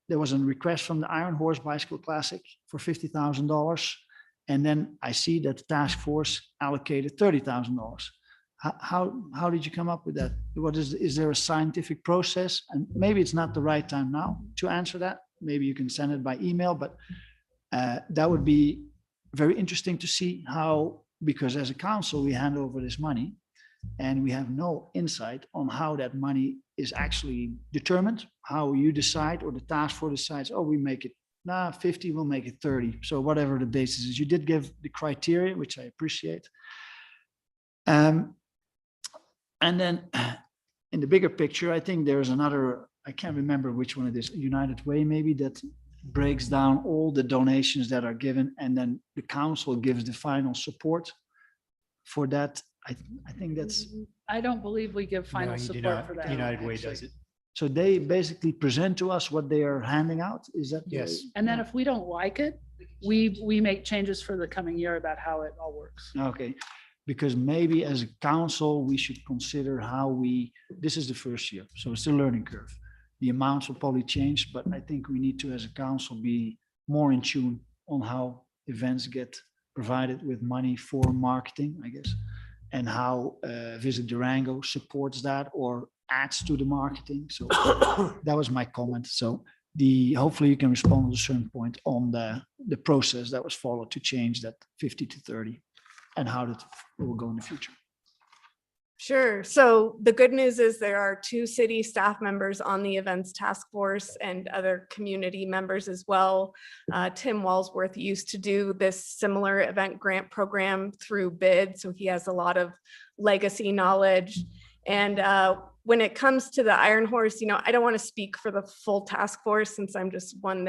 there was a request from the Iron Horse Bicycle Classic for $50,000. And then I see that the task force allocated $30,000. How did you come up with that? Is there a scientific process? And maybe it's not the right time now to answer that. Maybe you can send it by email, but that would be very interesting to see how, because as a council, we hand over this money and we have no insight on how that money is actually determined, how you decide or the task force decides, oh, we make it 50, we'll make it 30. So whatever the basis is, you did give the criteria, which I appreciate. And then in the bigger picture, I think there's another, I can't remember which one it is, United Way maybe, that breaks down all the donations that are given, and then the council gives the final support for that. I think that's. I don't believe we give final No, you do support not. for that. United Way does it. So they basically present to us what they are handing out? Is that? Yes. And then if we don't like it, we make changes for the coming year about how it all works. Okay, because maybe as a council, we should consider how this is the first year, so it's a learning curve. The amounts will probably change, but I think we need to, as a council, be more in tune on how events get provided with money for marketing, I guess, and how Visit Durango supports that or adds to the marketing. So that was my comment. So hopefully you can respond at a certain point on the process that was followed to change that 50 to 30 and how that will go in the future. Sure. So the good news is there are 2 city staff members on the events task force and other community members as well. Tim Walsworth used to do this similar event grant program through bid, so he has a lot of legacy knowledge. And when it comes to the Iron Horse, I don't want to speak for the full task force since I'm just one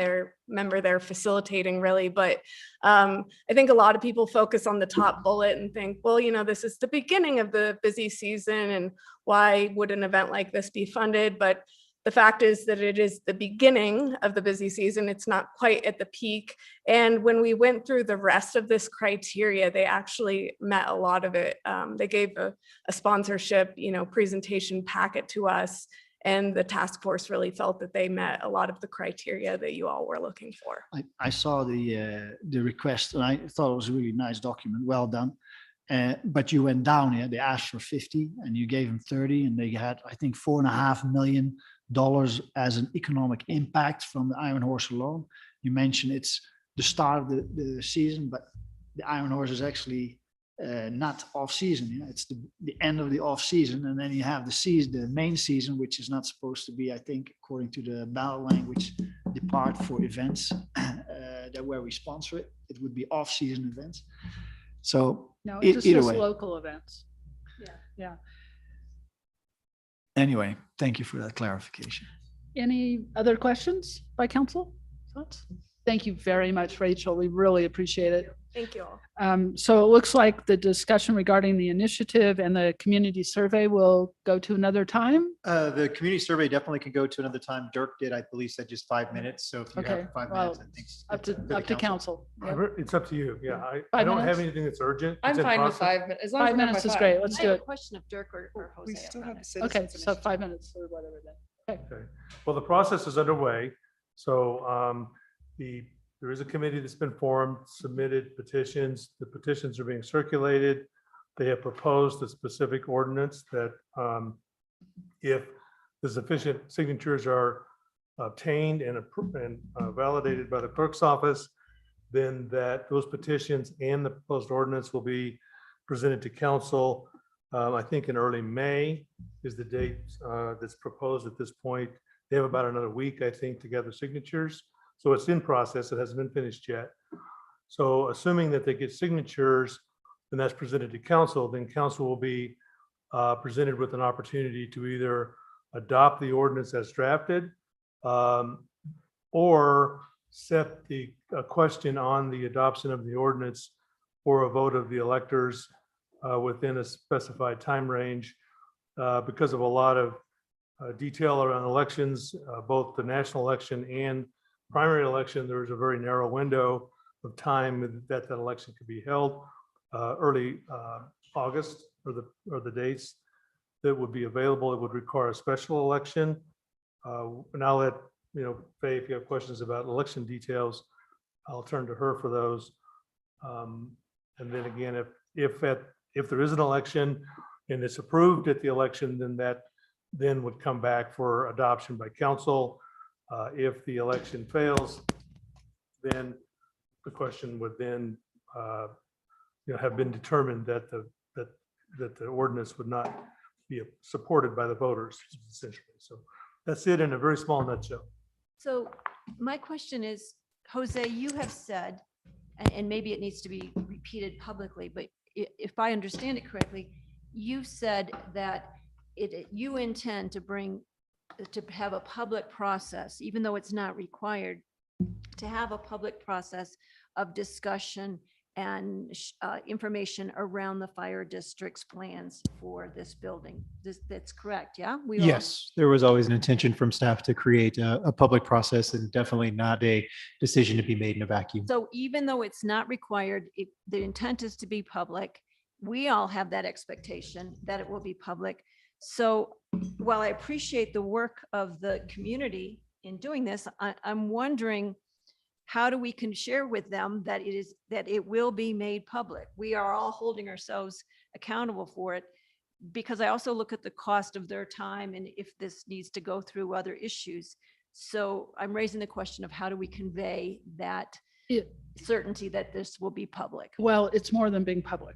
member there facilitating really, but I think a lot of people focus on the top bullet and think, well, this is the beginning of the busy season and why would an event like this be funded? But the fact is that it is the beginning of the busy season. It's not quite at the peak. And when we went through the rest of this criteria, they actually met a lot of it. They gave a sponsorship, presentation packet to us. And the task force really felt that they met a lot of the criteria that you all were looking for. I saw the request and I thought it was a really nice document. Well done. But you went down here. They asked for 50 and you gave them 30 and they had, I think, $4.5 million as an economic impact from the Iron Horse alone. You mentioned it's the start of the season, but the Iron Horse is actually not off season. It's the end of the off season, and then you have the main season, which is not supposed to be, I think, according to the ballot language, the part for events that where we sponsor it. It would be off season events. So no, it's just either way, local events. Yeah. Anyway, thank you for that clarification. Any other questions by council? Thoughts? Thank you very much, Rachel. We really appreciate it. Thank you all. So it looks like the discussion regarding the initiative and the community survey will go to another time. The community survey definitely can go to another time. Dirk did, I believe, said just 5 minutes. So if you Okay, have 5 well, minutes, I think it's up to council. Yeah. It's up to you. Yeah, I 5 don't have minutes? anything that's urgent. I'm It's in fine with process. 5 minutes. As long as 5 we're done minutes by is 5. great. Let's I do have a it. question of Dirk or Jose. We still on have that. citizens Okay, so initiative. 5 minutes or whatever then. Okay. Well, the process is underway. So there is a committee that's been formed, submitted petitions. The petitions are being circulated. They have proposed a specific ordinance that if the sufficient signatures are obtained and validated by the clerk's office, then those petitions and the proposed ordinance will be presented to council. I think in early May is the date that's proposed at this point. They have about another week, I think, to gather signatures. So it's in process. It hasn't been finished yet. So assuming that they get signatures, then that's presented to council, then council will be presented with an opportunity to either adopt the ordinance as drafted or set a question on the adoption of the ordinance for a vote of the electors within a specified time range. Because of a lot of detail around elections, both the national election and primary election, there is a very narrow window of time that election could be held. Early August or the dates that would be available. It would require a special election. And I'll let Faye, if you have questions about election details, I'll turn to her for those. And then again, if there is an election and it's approved at the election, then that would come back for adoption by council. If the election fails, then the question would then have been determined that the ordinance would not be supported by the voters, essentially. So that's it in a very small nutshell. So my question is, Jose, you have said, and maybe it needs to be repeated publicly, but if I understand it correctly, you said that you intend to have a public process, even though it's not required, to have a public process of discussion and information around the fire district's plans for this building. That's correct, yeah? Yes, there was always an intention from staff to create a public process and definitely not a decision to be made in a vacuum. So even though it's not required, the intent is to be public. We all have that expectation that it will be public. So while I appreciate the work of the community in doing this, I'm wondering, how do we can share with them that it will be made public? We are all holding ourselves accountable for it, because I also look at the cost of their time and if this needs to go through other issues. So I'm raising the question of how do we convey that certainty that this will be public? Well, it's more than being public.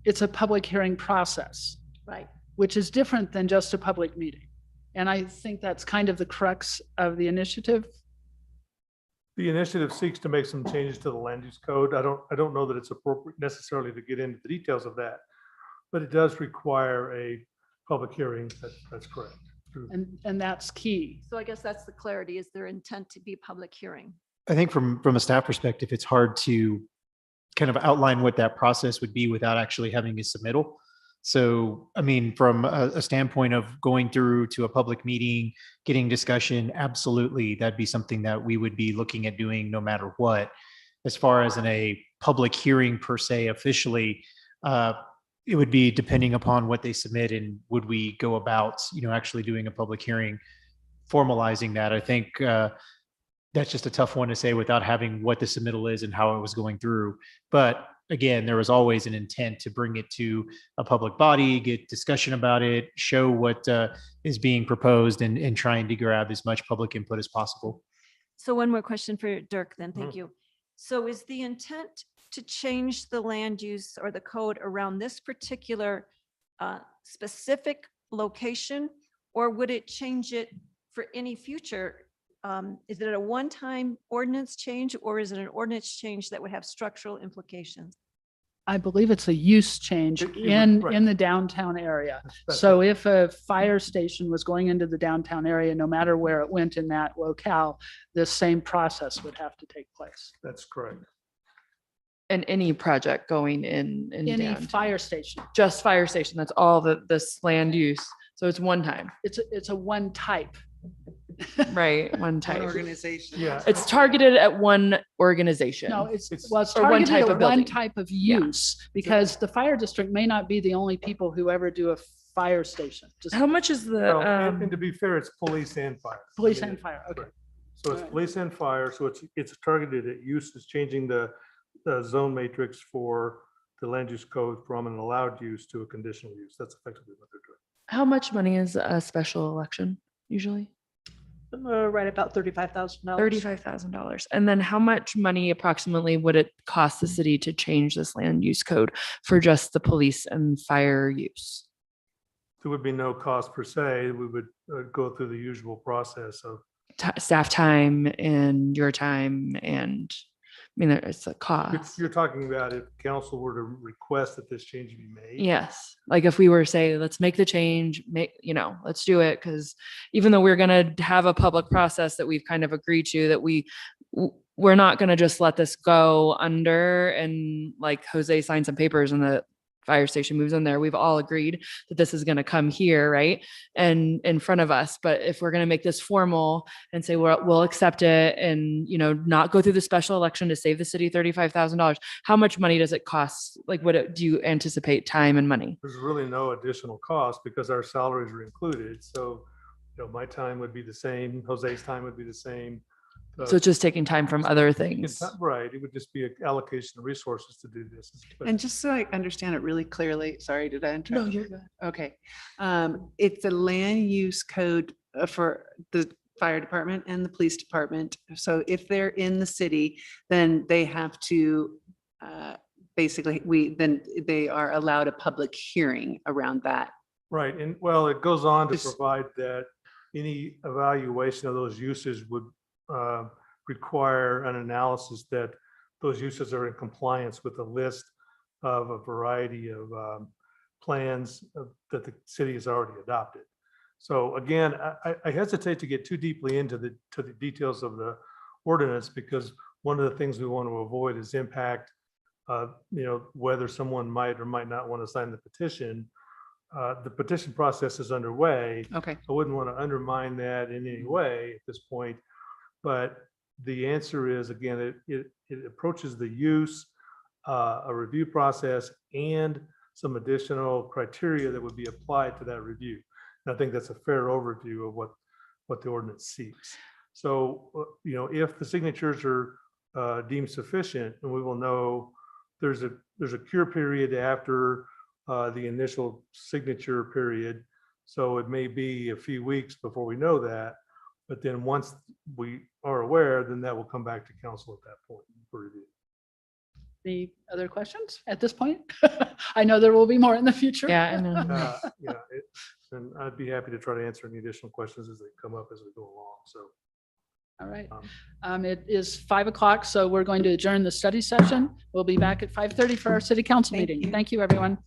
It's a public hearing process, Right. which is different than just a public meeting. And I think that's kind of the crux of the initiative. The initiative seeks to make some changes to the land use code. I don't know that it's appropriate necessarily to get into the details of that, but it does require a public hearing. That's correct. And that's key. So I guess that's the clarity. Is there intent to be public hearing? I think from a staff perspective, it's hard to kind of outline what that process would be without actually having a submittal. So, I mean, from a standpoint of going through to a public meeting, getting discussion, absolutely, that'd be something that we would be looking at doing no matter what. As far as in a public hearing per se, officially, it would be depending upon what they submit and would we go about, actually doing a public hearing, formalizing that. I think that's just a tough one to say without having what the submittal is and how it was going through. But again, there was always an intent to bring it to a public body, get discussion about it, show what is being proposed and trying to grab as much public input as possible. So one more question for Dirk then. Thank you. So is the intent to change the land use or the code around this particular specific location, or would it change it for any future? Is it a one-time ordinance change, or is it an ordinance change that would have structural implications? I believe it's a use change in the downtown area. That's So if a fire station was going into the downtown area, no matter where it went in that locale, the same process would have to take place. That's correct. And any project going in Any downtown. fire station. Just fire station. That's all this land use. So it's one time, It's a one type. right? One type. Organization. Yeah. It's targeted at one organization. No, it's or one targeted type at of one building. type of use, because the fire district may not be the only people who ever do a fire station. Just How much is the, Well, and to be fair, it's police and fire. police I mean, and fire. Okay. right. So it's Alright. police and fire. So it's targeted at use. It's changing the zone matrix for the land use code from an allowed use to a conditional use. That's effectively what they're doing. how much money is a special election usually? Right about $35,000. $35,000. And then how much money approximately would it cost the city to change this land use code for just the police and fire use? There would be no cost per se. We would go through the usual process of Staff time and your time, and I mean, it's a cost. You're talking about if council were to request that this change be made. Yes. Like if we were to say, let's make the change, let's do it. Cause even though we're going to have a public process that we've kind of agreed to, that we're not going to just let this go under and like Jose signed some papers and the fire station moves in there. We've all agreed that this is going to come here, right? And in front of us. But if we're going to make this formal and say, we'll accept it and, not go through the special election to save the city $35,000, how much money does it cost? Like, do you anticipate time and money? There's really no additional cost because our salaries are included. So, my time would be the same. Jose's time would be the same. So it's just taking time from other things. Right. It would just be an allocation of resources to do this. And just so I understand it really clearly, sorry, did I interrupt? No, you're good. Okay. It's a land use code for the fire department and the police department. So if they're in the city, then they have to, basically, they are allowed a public hearing around that. Right. And well, it goes on to provide that any evaluation of those uses would require an analysis that those uses are in compliance with a list of a variety of plans that the city has already adopted. So again, I hesitate to get too deeply into the details of the ordinance because one of the things we want to avoid is impact, whether someone might or might not want to sign the petition. The petition process is underway. Okay. I wouldn't want to undermine that in any way at this point. But the answer is, again, it approaches the use, a review process, and some additional criteria that would be applied to that review. And I think that's a fair overview of what the ordinance seeks. So, if the signatures are deemed sufficient, and we will know there's a cure period after the initial signature period. So it may be a few weeks before we know that, but then once we are aware, then that will come back to council at that point for review. Any other questions at this point? I know there will be more in the future. Yeah, I know. And I'd be happy to try to answer any additional questions as they come up as we go along. So. All right. It is 5 o'clock, so we're going to adjourn the study session. We'll be back at 5:30 for our city council meeting. Thank you, everyone.